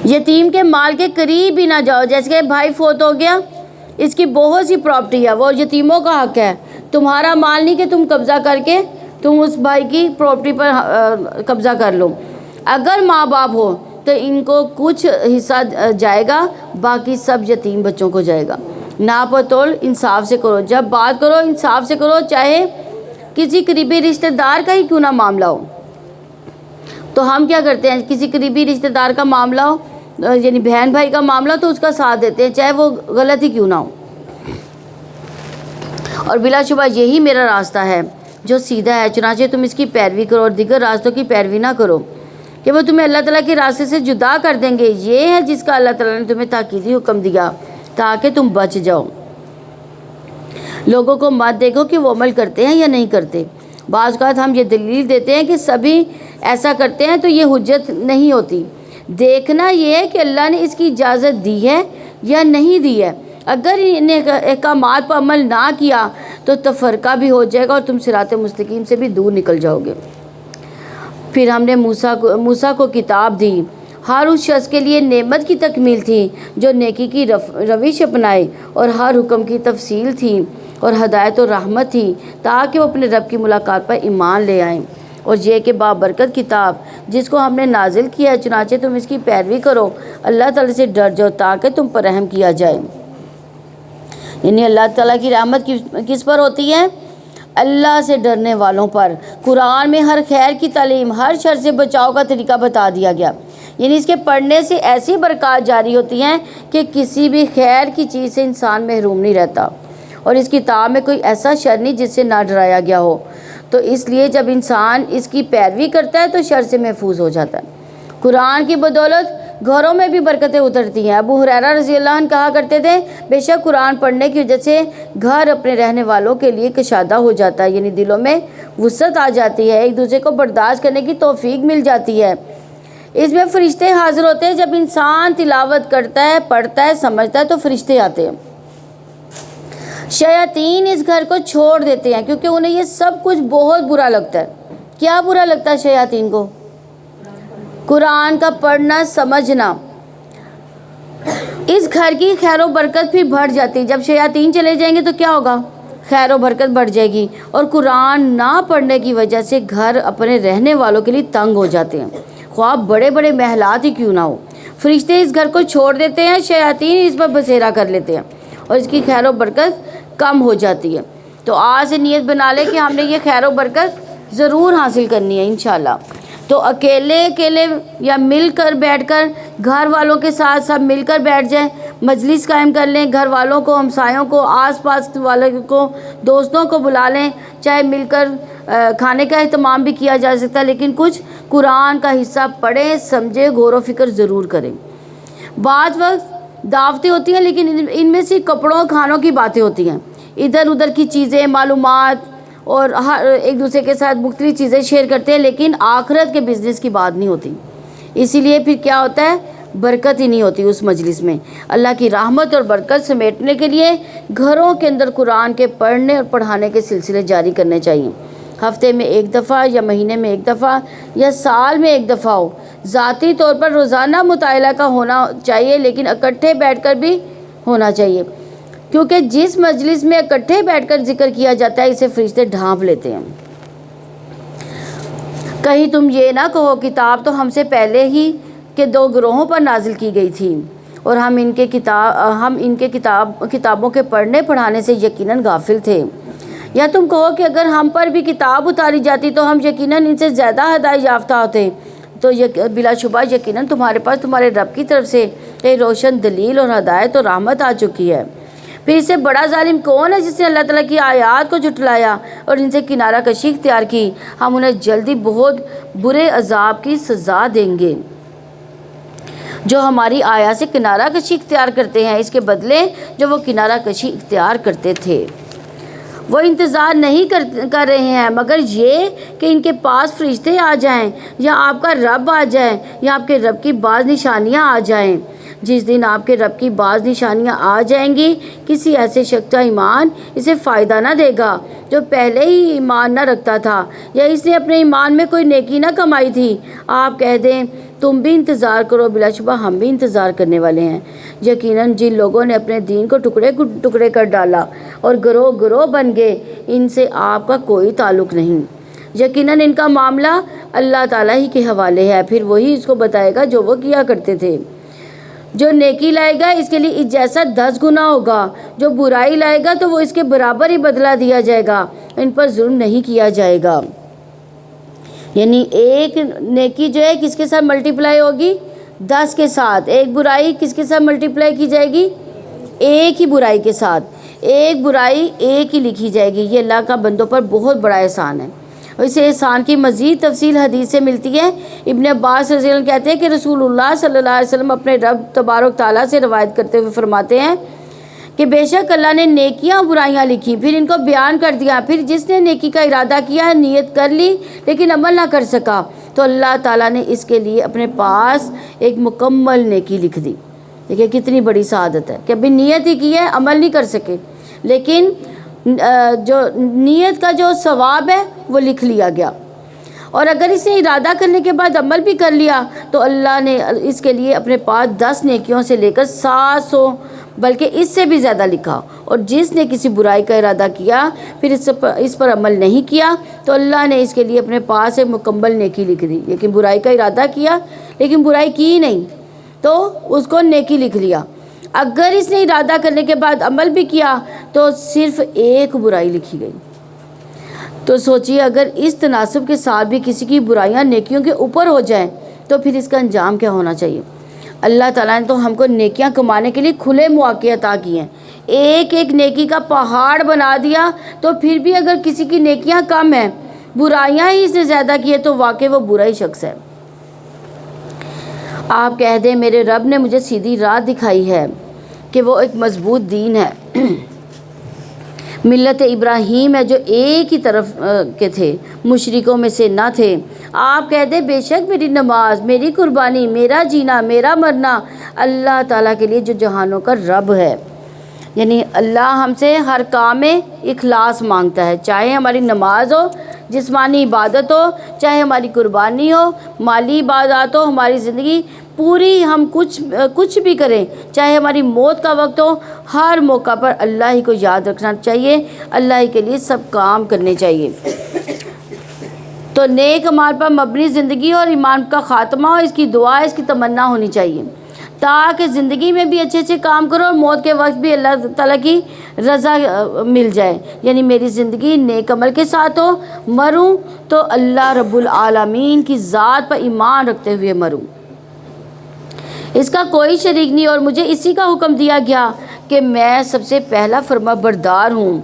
یتیم کے مال کے قریب بھی نہ جاؤ، جیسے کہ بھائی فوت ہو گیا، اس کی بہت سی پراپرٹی ہے، وہ یتیموں کا حق ہے، تمہارا مال نہیں کہ تم قبضہ کر کے تم اس بھائی کی پراپرٹی پر قبضہ کر لو۔ اگر ماں باپ ہو تو ان کو کچھ حصہ جائے گا، باقی سب یتیم بچوں کو جائے گا۔ ناپ و تول انصاف سے کرو، جب بات کرو انصاف سے کرو، چاہے کسی قریبی رشتہ دار کا ہی کیوں نہ معاملہ ہو۔ تو ہم کیا کرتے ہیں، کسی قریبی رشتہ دار کا معاملہ ہو، یعنی بہن بھائی کا معاملہ، تو اس کا ساتھ دیتے ہیں چاہے وہ غلط ہی کیوں نہ ہو۔ اور بلا شبہ یہی میرا راستہ ہے جو سیدھا ہے، چنانچہ تم اس کی پیروی کرو اور دیگر راستوں کی پیروی نہ کرو کہ وہ تمہیں اللہ تعالیٰ کے راستے سے جدا کر دیں گے۔ یہ ہے جس کا اللہ تعالیٰ نے تمہیں تاکیدی حکم دیا تاکہ تم بچ جاؤ۔ لوگوں کو مت دیکھو کہ وہ عمل کرتے ہیں یا نہیں کرتے۔ بعض اوقات ہم یہ دلیل دیتے ہیں کہ سبھی ایسا کرتے ہیں تو یہ حجت نہیں ہوتی۔ دیکھنا یہ ہے کہ اللہ نے اس کی اجازت دی ہے یا نہیں دی ہے۔ اگر ان احکامات پر عمل نہ کیا تو تفرقہ بھی ہو جائے گا اور تم صراط مستقیم سے بھی دور نکل جاؤ گے۔ پھر ہم نے موسیٰ کو کتاب دی، ہر اس شخص کے لیے نعمت کی تکمیل تھی جو نیکی کی روش اپنائے، اور ہر حکم کی تفصیل تھی اور ہدایت و رحمت تھی تاکہ وہ اپنے رب کی ملاقات پر ایمان لے آئیں۔ اور یہ کہ بابرکت کتاب جس کو ہم نے نازل کیا ہے، چنانچہ تم اس کی پیروی کرو، اللہ تعالیٰ سے ڈر جاؤ تاکہ تم پر رحم کیا جائے۔ یعنی اللہ تعالیٰ کی رحمت کس پر ہوتی ہے؟ اللہ سے ڈرنے والوں پر۔ قرآن میں ہر خیر کی تعلیم، ہر شر سے بچاؤ کا طریقہ بتا دیا گیا، یعنی اس کے پڑھنے سے ایسی برکات جاری ہوتی ہیں کہ کسی بھی خیر کی چیز سے انسان محروم نہیں رہتا، اور اس کتاب میں کوئی ایسا شر نہیں جس سے نہ ڈرایا گیا ہو۔ تو اس لیے جب انسان اس کی پیروی کرتا ہے تو شر سے محفوظ ہو جاتا ہے۔ قرآن کی بدولت گھروں میں بھی برکتیں اترتی ہیں۔ ابو ہریرہ رضی اللہ عنہ کہا کرتے تھے، بے شک قرآن پڑھنے کی وجہ سے گھر اپنے رہنے والوں کے لیے کشادہ ہو جاتا ہے، یعنی دلوں میں وسعت آ جاتی ہے، ایک دوسرے کو برداشت کرنے کی توفیق مل جاتی ہے۔ اس میں فرشتے حاضر ہوتے ہیں، جب انسان تلاوت کرتا ہے، پڑھتا ہے، سمجھتا ہے تو فرشتے آتے ہیں۔ شیاطین اس گھر کو چھوڑ دیتے ہیں کیونکہ انہیں یہ سب کچھ بہت برا لگتا ہے۔ کیا برا لگتا ہے شیاطین کو؟ قرآن کا پڑھنا، سمجھنا۔ اس گھر کی خیر و برکت پھر بڑھ جاتی ہے۔ جب شیاطین چلے جائیں گے تو کیا ہوگا؟ خیر و برکت بڑھ جائے گی، اور قرآن نہ پڑھنے کی وجہ سے گھر اپنے رہنے والوں کے لیے تنگ ہو جاتے ہیں، خواہ بڑے بڑے محلات ہی کیوں نہ ہو۔ فرشتے اس گھر کو چھوڑ دیتے ہیں، شیاطین اس پر بسیرا کر لیتے ہیں، اور اس کی خیر و برکت کم ہو جاتی ہے۔ تو آج سے نیت بنا لے کہ ہم نے یہ خیر و برکت ضرور حاصل کرنی ہے انشاءاللہ۔ تو اکیلے یا مل کر بیٹھ کر، گھر والوں کے ساتھ سب مل کر بیٹھ جائیں، مجلس قائم کر لیں، گھر والوں کو، ہمسایوں کو، آس پاس والوں کو، دوستوں کو بلا لیں، چاہے مل کر کھانے کا اہتمام بھی کیا جا سکتا ہے، لیکن کچھ قرآن کا حصہ پڑھیں، سمجھیں، غور و فکر ضرور کریں۔ بعض وقت دعوتیں ہوتی ہیں لیکن ان میں سے کپڑوں کھانوں کی باتیں ہوتی ہیں، ادھر ادھر کی چیزیں، معلومات، اور ہر ایک دوسرے کے ساتھ مختلف چیزیں شیئر کرتے ہیں، لیکن آخرت کے بزنس کی بات نہیں ہوتی۔ اسی لیے پھر کیا ہوتا ہے؟ برکت ہی نہیں ہوتی اس مجلس میں۔ اللہ کی رحمت اور برکت سمیٹنے کے لیے گھروں کے اندر قرآن کے پڑھنے اور پڑھانے کے سلسلے جاری کرنے چاہیے۔ ہفتے میں ایک دفعہ یا مہینے میں ایک دفعہ یا سال میں ایک دفعہ ہو، ذاتی طور پر روزانہ مطالعہ کا ہونا چاہیے، لیکن اکٹھے بیٹھ کر بھی ہونا چاہیے، کیونکہ جس مجلس میں اکٹھے بیٹھ کر ذکر کیا جاتا ہے اسے فرشتے ڈھانپ لیتے ہیں۔ کہیں تم یہ نہ کہو کتاب تو ہم سے پہلے ہی کے 2 گروہوں پر نازل کی گئی تھی، اور ہم ان کے کتابوں کے پڑھنے پڑھانے سے یقیناً غافل تھے۔ یا تم کہو کہ اگر ہم پر بھی کتاب اتاری جاتی تو ہم یقیناً ان سے زیادہ ہدایت یافتہ ہوتے، تو بلا شبہ یقیناً تمہارے پاس تمہارے رب کی طرف سے ایک روشن دلیل اور ہدایت اور رحمت آ چکی ہے۔ پھر اس سے بڑا ظالم کون ہے جس نے اللہ تعالیٰ کی آیات کو جھٹلایا اور ان سے کنارہ کشی اختیار کی؟ ہم انہیں جلدی بہت برے عذاب کی سزا دیں گے جو ہماری آیات سے کنارہ کشی اختیار کرتے ہیں، اس کے بدلے جو وہ کنارہ کشی اختیار کرتے تھے۔ وہ انتظار نہیں کر رہے ہیں مگر یہ کہ ان کے پاس فرشتے آ جائیں، یا آپ کا رب آ جائے، یا آپ کے رب کی بعض نشانیاں آ جائیں جس دن آپ کے رب کی بعض نشانیاں آ جائیں گی، کسی ایسے شخص کا ایمان اسے فائدہ نہ دے گا جو پہلے ہی ایمان نہ رکھتا تھا یا اس نے اپنے ایمان میں کوئی نیکی نہ کمائی تھی۔ آپ کہہ دیں تم بھی انتظار کرو، بلا شبہ ہم بھی انتظار کرنے والے ہیں۔ یقیناً جن لوگوں نے اپنے دین کو ٹکڑے کر ڈالا اور گروہ گروہ بن گئے، ان سے آپ کا کوئی تعلق نہیں۔ یقیناً ان کا معاملہ اللہ تعالیٰ ہی کے حوالے ہے، پھر وہی اس کو بتائے گا جو وہ کیا کرتے تھے۔ جو نیکی لائے گا اس کے لیے جیسا 10 گنا ہوگا، جو برائی لائے گا تو وہ اس کے برابر ہی بدلہ دیا جائے گا، ان پر ظلم نہیں کیا جائے گا۔ یعنی ایک نیکی جو ہے کس کے ساتھ ملٹیپلائی ہوگی؟ 10 کے ساتھ۔ ایک برائی کس کے ساتھ ملٹیپلائی کی جائے گی؟ ایک ہی برائی کے ساتھ۔ ایک برائی ایک ہی لکھی جائے گی۔ یہ اللہ کا بندوں پر بہت بڑا احسان ہے، اور اس احسان کی مزید تفصیل حدیث سے ملتی ہے۔ ابن عباس رضی اللہ عنہ کہتے ہیں کہ رسول اللہ صلی اللہ علیہ وسلم اپنے رب تبارک تعالیٰ سے روایت کرتے ہوئے فرماتے ہیں کہ بے شک اللہ نے نیکیاں برائیاں لکھی، پھر ان کو بیان کر دیا، پھر جس نے نیکی کا ارادہ کیا، نیت کر لی لیکن عمل نہ کر سکا، تو اللہ تعالیٰ نے اس کے لیے اپنے پاس ایک مکمل نیکی لکھ دی۔ دیکھیے کتنی بڑی سعادت ہے کہ ابھی نیت ہی کی ہے، عمل نہیں کر سکے، لیکن جو نیت کا جو ثواب ہے وہ لکھ لیا گیا۔ اور اگر اس نے ارادہ کرنے کے بعد عمل بھی کر لیا تو اللہ نے اس کے لیے اپنے پاس 10 نیکیوں سے لے کر 700 بلکہ اس سے بھی زیادہ لکھا۔ اور جس نے کسی برائی کا ارادہ کیا پھر اس پر عمل نہیں کیا تو اللہ نے اس کے لیے اپنے پاس ایک مکمل نیکی لکھ دی۔ لیکن برائی کا ارادہ کیا لیکن برائی کی نہیں تو اس کو نیکی لکھ لیا۔ اگر اس نے ارادہ کرنے کے بعد عمل بھی کیا تو صرف ایک برائی لکھی گئی۔ تو سوچیے اگر اس تناسب کے ساتھ بھی کسی کی برائیاں نیکیوں کے اوپر ہو جائیں تو پھر اس کا انجام کیا ہونا چاہیے۔ اللہ تعالیٰ نے تو ہم کو نیکیاں کمانے کے لیے کھلے مواقع عطا کیے ہیں، ایک ایک نیکی کا پہاڑ بنا دیا، تو پھر بھی اگر کسی کی نیکیاں کم ہیں، برائیاں ہی اس نے زیادہ کی ہے تو واقعی وہ برا ہی شخص ہے۔ آپ کہہ دیں میرے رب نے مجھے سیدھی راہ دکھائی ہے کہ وہ ایک مضبوط دین ہے، ملت ابراہیم ہے جو ایک ہی طرف کے تھے، مشرکوں میں سے نہ تھے۔ آپ کہہ دیں بے شک میری نماز، میری قربانی، میرا جینا، میرا مرنا اللہ تعالیٰ کے لیے جو جہانوں کا رب ہے۔ یعنی اللہ ہم سے ہر کام میں اخلاص مانگتا ہے، چاہے ہماری نماز ہو، جسمانی عبادت ہو، چاہے ہماری قربانی ہو، مالی عبادات ہو، ہماری زندگی پوری ہم کچھ بھی کریں، چاہے ہماری موت کا وقت ہو، ہر موقع پر اللہ ہی کو یاد رکھنا چاہیے، اللہ ہی کے لیے سب کام کرنے چاہیے۔ تو نیک اعمال پر مبنی زندگی اور ایمان کا خاتمہ اور اس کی دعا، اس کی تمنا ہونی چاہیے تاکہ زندگی میں بھی اچھے اچھے کام کرو اور موت کے وقت بھی اللہ تعالیٰ کی رضا مل جائے۔ یعنی میری زندگی نیک عمل کے ساتھ ہو، مروں تو اللہ رب العالمین کی ذات پر ایمان رکھتے ہوئے مروں، اس کا کوئی شریک نہیں، اور مجھے اسی کا حکم دیا گیا کہ میں سب سے پہلا فرما بردار ہوں۔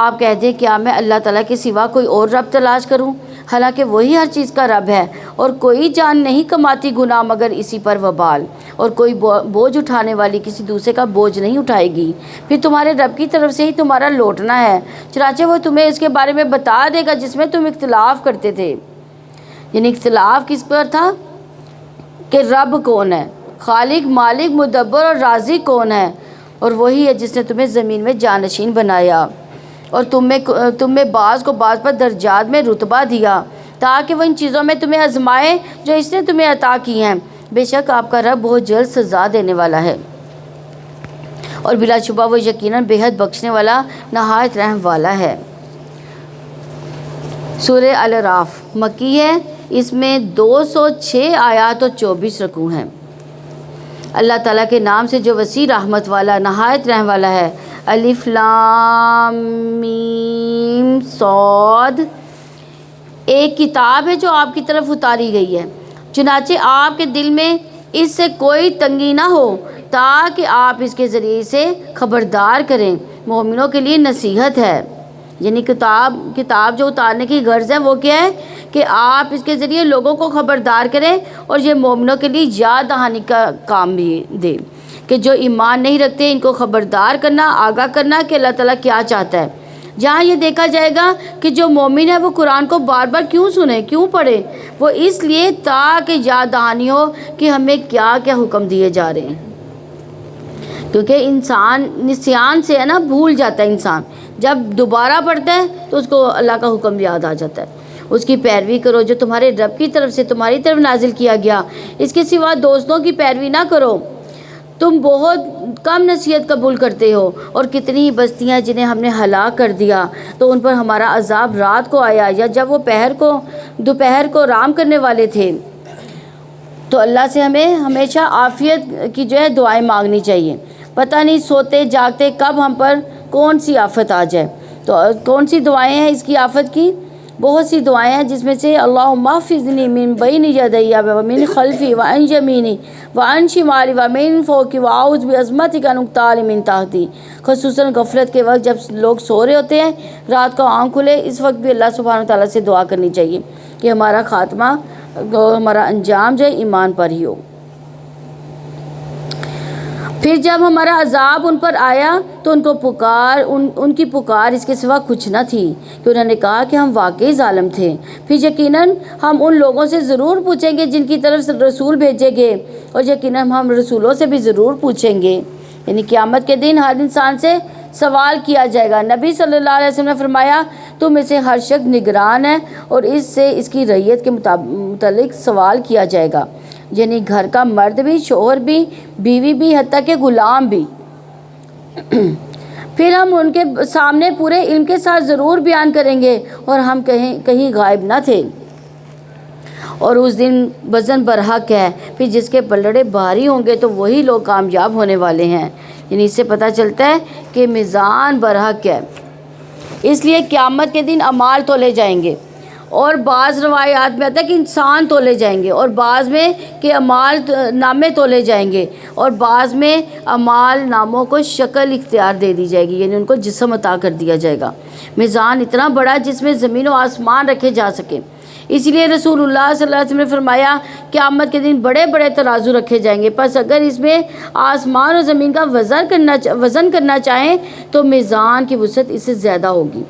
آپ کہہ دیں کیا میں اللہ تعالیٰ کے سوا کوئی اور رب تلاش کروں، حالانکہ وہی ہر چیز کا رب ہے، اور کوئی جان نہیں کماتی گناہ مگر اسی پر وبال، اور کوئی بوجھ اٹھانے والی کسی دوسرے کا بوجھ نہیں اٹھائے گی، پھر تمہارے رب کی طرف سے ہی تمہارا لوٹنا ہے، چنانچہ وہ تمہیں اس کے بارے میں بتا دے گا جس میں تم اختلاف کرتے تھے۔ یعنی اختلاف کس پر تھا کہ رب کون ہے، خالق، مالک، مدبر اور رازق کون ہے، اور وہی ہے جس نے تمہیں زمین میں جانشین بنایا اور تم میں بعض کو بعض پر درجات میں رتبہ دیا تاکہ وہ ان چیزوں میں تمہیں آزمائے جو اس نے تمہیں عطا کی ہیں۔ بے شک آپ کا رب بہت جلد سزا دینے والا ہے، اور بلا شبہ وہ یقیناً بے حد بخشنے والا، نہایت رحم والا ہے۔ سورہ الاعراف مکی ہے، اس میں 206 آیات اور 24 رکوع ہیں۔ اللہ تعالیٰ کے نام سے جو وسیع رحمت والا، نہایت رحم والا ہے۔ الف لام میم صاد، ایک کتاب ہے جو آپ کی طرف اتاری گئی ہے، چنانچہ آپ کے دل میں اس سے کوئی تنگی نہ ہو تاکہ آپ اس کے ذریعے سے خبردار کریں، مومنوں کے لیے نصیحت ہے۔ یعنی کتاب جو اتارنے کی غرض ہے وہ کیا ہے کہ آپ اس کے ذریعے لوگوں کو خبردار کریں، اور یہ مومنوں کے لیے یاد دہانی کا کام بھی دے کہ جو ایمان نہیں رکھتے ان کو خبردار کرنا، آگاہ کرنا کہ اللہ تعالیٰ کیا چاہتا ہے۔ جہاں یہ دیکھا جائے گا کہ جو مومن ہے وہ قرآن کو بار بار کیوں سنے، کیوں پڑھے، وہ اس لیے تاکہ یاد دہانی ہو کہ ہمیں کیا کیا حکم دیے جا رہے ہیں۔ کیونکہ انسان نسیان سے ہے نا بھول جاتا ہے انسان، جب دوبارہ پڑھتا ہے تو اس کو اللہ کا حکم یاد آ جاتا ہے۔ اس کی پیروی کرو جو تمہارے رب کی طرف سے تمہاری طرف نازل کیا گیا، اس کے سوا دوستوں کی پیروی نہ کرو۔ تم بہت کم نصیحت قبول کرتے ہو، اور کتنی ہی بستیاں جنہیں ہم نے ہلاک کر دیا تو ان پر ہمارا عذاب رات کو آیا یا جب وہ دوپہر کو رام کرنے والے تھے۔ تو اللہ سے ہمیں ہمیشہ عافیت کی جو ہے دعائیں مانگنی چاہیے۔ پتہ نہیں سوتے جاگتے کب ہم پر کون سی آفت آ جائے۔ تو کون سی دعائیں ہیں اس کی آفت کی؟ بہت سی دعائیں ہیں، جس میں سے اللہم احفظنی من بین یدی ومن خلفی وعن یمینی وعن شمالی ومن فوقی واعوذ بعظمتک ان اغتال من تحتی۔ خصوصاً غفلت کے وقت جب لوگ سو رہے ہوتے ہیں، رات کو آنکھ کھلے، اس وقت بھی اللہ سبحانہ تعالیٰ سے دعا کرنی چاہیے کہ ہمارا خاتمہ، ہمارا انجام جو ہے ایمان پر ہی ہو۔ پھر جب ہمارا عذاب ان پر آیا تو ان کی پکار اس کے سوا کچھ نہ تھی کہ انہوں نے کہا کہ ہم واقعی ظالم تھے۔ پھر یقیناً ہم ان لوگوں سے ضرور پوچھیں گے جن کی طرف رسول بھیجے گے، اور یقیناً ہم رسولوں سے بھی ضرور پوچھیں گے۔ یعنی قیامت کے دن ہر انسان سے سوال کیا جائے گا۔ نبی صلی اللہ علیہ وسلم نے فرمایا تم میں سے ہر شخص نگران ہے، اور اس سے اس کی رعیت کے متعلق سوال کیا جائے گا، یعنی گھر کا مرد بھی، شوہر بھی، بیوی بھی، حتیٰ کہ غلام بھی۔ پھر ہم ان کے سامنے پورے علم کے ساتھ ضرور بیان کریں گے، اور ہم کہیں غائب نہ تھے۔ اور اس دن وزن برحق ہے، پھر جس کے پلڑے بھاری ہوں گے تو وہی لوگ کامیاب ہونے والے ہیں۔ یعنی اس سے پتہ چلتا ہے کہ میزان برحق ہے، اس لیے قیامت کے دن اعمال تولے جائیں گے، اور بعض روایات میں آتا ہے کہ انسان تولے جائیں گے، اور بعض میں کہ اعمال نامے تولے جائیں گے، اور بعض میں اعمال ناموں کو شکل اختیار دے دی جائے گی، یعنی ان کو جسم عطا کر دیا جائے گا۔ میزان اتنا بڑا جس میں زمین و آسمان رکھے جا سکیں۔ اس لیے رسول اللہ صلی اللہ علیہ وسلم نے فرمایا قیامت کے دن بڑے بڑے ترازو رکھے جائیں گے، پس اگر اس میں آسمان اور زمین کا وزن کرنا چاہیں تو میزان کی وسعت اس سے زیادہ ہوگی۔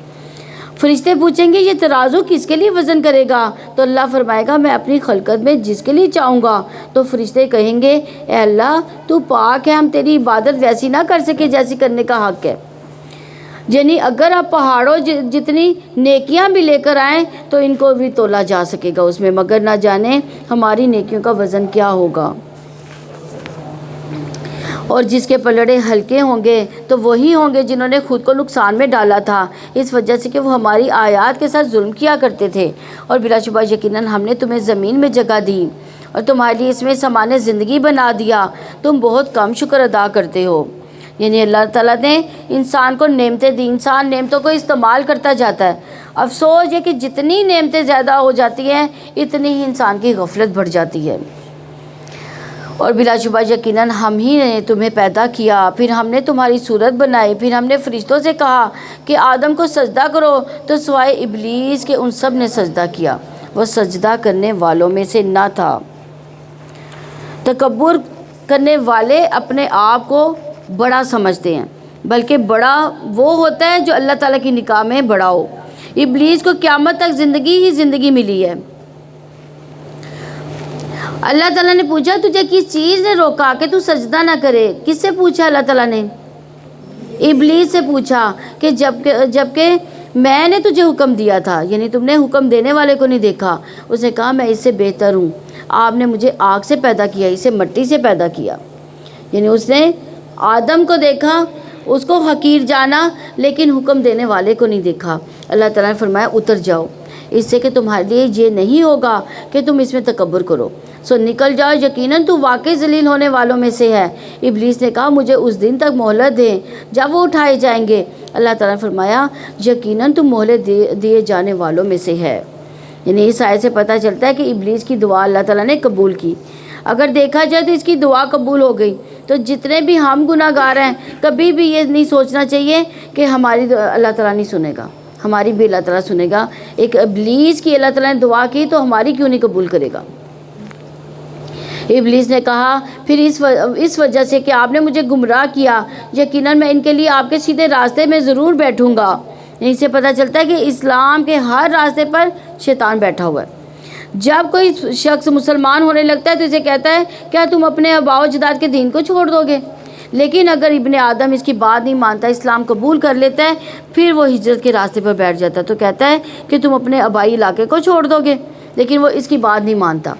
فرشتے پوچھیں گے یہ ترازو کس کے لیے وزن کرے گا؟ تو اللہ فرمائے گا میں اپنی خلقت میں جس کے لیے چاہوں گا۔ تو فرشتے کہیں گے اے اللہ تو پاک ہے، ہم تیری عبادت ویسی نہ کر سکے جیسی کرنے کا حق ہے۔ یعنی اگر آپ پہاڑوں جتنی نیکیاں بھی لے کر آئیں تو ان کو بھی تولا جا سکے گا اس میں، مگر نہ جانے ہماری نیکیوں کا وزن کیا ہوگا۔ اور جس کے پلڑے ہلکے ہوں گے تو وہی ہوں گے جنہوں نے خود کو نقصان میں ڈالا تھا، اس وجہ سے کہ وہ ہماری آیات کے ساتھ ظلم کیا کرتے تھے۔ اور بلا شبہ یقیناً ہم نے تمہیں زمین میں جگہ دی اور تمہارے لیے اس میں سامان زندگی بنا دیا، تم بہت کم شکر ادا کرتے ہو۔ یعنی اللہ تعالیٰ نے انسان کو نعمتیں دی، انسان نعمتوں کو استعمال کرتا جاتا ہے۔ افسوس یہ کہ جتنی نعمتیں زیادہ ہو جاتی ہیں اتنی ہی انسان کی غفلت بڑھ جاتی ہے۔ اور بلا شبہ یقیناً ہم ہی نے تمہیں پیدا کیا، پھر ہم نے تمہاری صورت بنائی، پھر ہم نے فرشتوں سے کہا کہ آدم کو سجدہ کرو تو سوائے ابلیس کے ان سب نے سجدہ کیا، وہ سجدہ کرنے والوں میں سے نہ تھا۔ تکبر کرنے والے اپنے آپ کو بڑا سمجھتے ہیں، بلکہ بڑا وہ ہوتا ہے جو اللہ تعالیٰ کی نگاہ میں بڑا ہو۔ ابلیس کو قیامت تک زندگی ہی زندگی ملی ہے۔ اللہ تعالیٰ نے پوچھا تجھے کس چیز نے روکا کہ تو سجدہ نہ کرے؟ کس سے پوچھا اللہ تعالیٰ نے؟ ابلیس سے پوچھا کہ جبکہ میں نے تجھے حکم دیا تھا، یعنی تم نے حکم دینے والے کو نہیں دیکھا۔ اس نے کہا میں اس سے بہتر ہوں، آپ نے مجھے آگ سے پیدا کیا، اسے مٹی سے پیدا کیا۔ یعنی اس نے آدم کو دیکھا، اس کو حقیر جانا، لیکن حکم دینے والے کو نہیں دیکھا۔ اللہ تعالیٰ نے فرمایا اتر جاؤ، اس سے کہ تمہارے لیے یہ نہیں ہوگا کہ تم اس میں تکبر کرو، سو نکل جاؤ، یقیناً تو واقعی ذلیل ہونے والوں میں سے ہے۔ ابلیس نے کہا مجھے اس دن تک مہلت دیں جب وہ اٹھائے جائیں گے۔ اللہ تعالیٰ نے فرمایا یقیناً تم مہلت دیے جانے والوں میں سے ہے۔ یعنی اس آیت سے پتہ چلتا ہے کہ ابلیس کی دعا اللہ تعالیٰ نے قبول کی۔ اگر دیکھا جائے تو اس کی دعا قبول ہو گئی۔ تو جتنے بھی ہم گناہ گار ہیں کبھی بھی یہ نہیں سوچنا چاہیے کہ ہماری اللہ تعالیٰ نہیں سنے گا، ہماری بھی اللہ تعالیٰ سنے گا۔ ایک ابلیس کی اللہ تعالیٰ نے دعا کی تو ہماری کیوں نہیں قبول کرے گا؟ ابلیس نے کہا پھر اس وجہ سے کہ آپ نے مجھے گمراہ کیا، یقیناً میں ان کے لیے آپ کے سیدھے راستے میں ضرور بیٹھوں گا۔ اس سے پتہ چلتا ہے کہ اسلام کے ہر راستے پر شیطان بیٹھا ہوا ہے۔ جب کوئی شخص مسلمان ہونے لگتا ہے تو اسے کہتا ہے کیا تم اپنے آباء و اجداد کے دین کو چھوڑ دو گے؟ لیکن اگر ابن آدم اس کی بات نہیں مانتا، اسلام قبول کر لیتا ہے، پھر وہ ہجرت کے راستے پر بیٹھ جاتا ہے، تو کہتا ہے کہ تم اپنے آبائی علاقے کو چھوڑ دو گے، لیکن وہ اس کی بات نہیں مانتا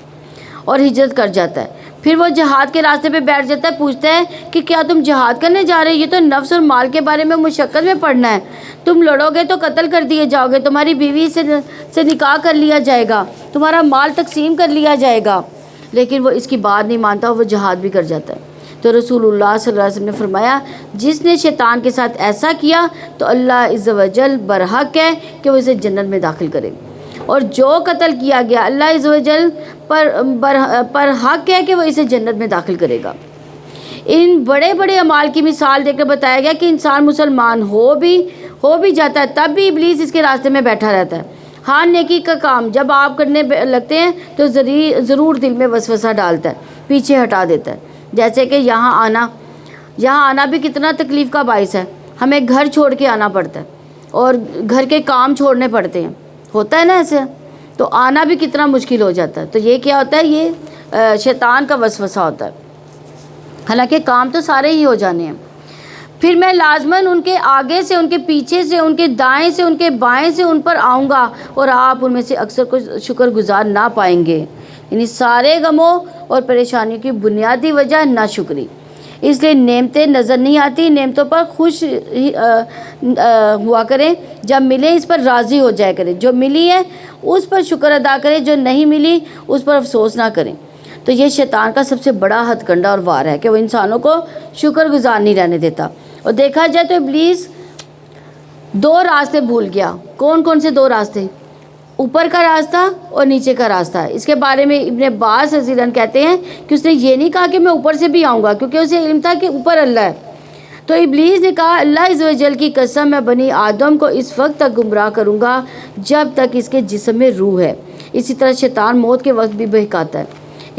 اور ہجرت کر جاتا ہے۔ پھر وہ جہاد کے راستے پہ بیٹھ جاتا ہے، پوچھتا ہے کہ کیا تم جہاد کرنے جا رہے ہو؟ یہ تو نفس اور مال کے بارے میں مشقت میں پڑھنا ہے، تم لڑو گے تو قتل کر دیے جاؤ گے، تمہاری بیوی سے نکاح کر لیا جائے گا، تمہارا مال تقسیم کر لیا جائے گا، لیکن وہ اس کی بات نہیں مانتا اور وہ جہاد بھی کر جاتا ہے۔ تو رسول اللہ صلی اللہ علیہ وسلم نے فرمایا جس نے شیطان کے ساتھ ایسا کیا تو اللہ عز و جل برحق ہے کہ وہ اسے جنت میں داخل کرے، اور جو قتل کیا گیا اللہ عز و جل پر حق ہے کہ وہ اسے جنت میں داخل کرے گا۔ ان بڑے بڑے اعمال کی مثال دے کر بتایا گیا کہ انسان مسلمان ہو بھی جاتا ہے تب بھی ابلیس اس کے راستے میں بیٹھا رہتا ہے۔ ہاں نیکی کا کام جب آپ کرنے لگتے ہیں تو ضرور دل میں وسوسہ ڈالتا ہے، پیچھے ہٹا دیتا ہے، جیسے کہ یہاں آنا بھی کتنا تکلیف کا باعث ہے، ہمیں گھر چھوڑ کے آنا پڑتا ہے اور گھر کے کام چھوڑنے پڑتے ہیں، ہوتا ہے نا ایسے، تو آنا بھی کتنا مشکل ہو جاتا ہے۔ تو یہ کیا ہوتا ہے؟ یہ شیطان کا وسوسہ ہوتا ہے، حالانکہ کام تو سارے ہی ہو جانے ہیں۔ پھر میں لازماً ان کے آگے سے، ان کے پیچھے سے، ان کے دائیں سے، ان کے بائیں سے ان پر آؤں گا، اور آپ ان میں سے اکثر کو شکر گزار نہ پائیں گے۔ یعنی سارے غموں اور پریشانیوں کی بنیادی وجہ ناشکری، اس لیے نعمتیں نظر نہیں آتی، نعمتوں پر خوش ہوا کریں، جب ملے اس پر راضی ہو جائے کریں، جو ملی ہے اس پر شکر ادا کریں، جو نہیں ملی اس پر افسوس نہ کریں۔ تو یہ شیطان کا سب سے بڑا ہتھ کنڈا اور وار ہے کہ وہ انسانوں کو شکر گزار نہیں رہنے دیتا۔ اور دیکھا جائے تو ابلیس دو راستے بھول گیا۔ کون کون سے دو راستے؟ اوپر کا راستہ اور نیچے کا راستہ۔ اس کے بارے میں ابن عباس رضی اللہ عنہ کہتے ہیں کہ اس نے یہ نہیں کہا کہ میں اوپر سے بھی آؤں گا، کیونکہ اسے علم تھا کہ اوپر اللہ ہے۔ تو ابلیس نے کہا اللہ عز و جل کی قسم میں بنی آدم کو اس وقت تک گمراہ کروں گا جب تک اس کے جسم میں روح ہے۔ اسی طرح شیطان موت کے وقت بھی بہکاتا ہے،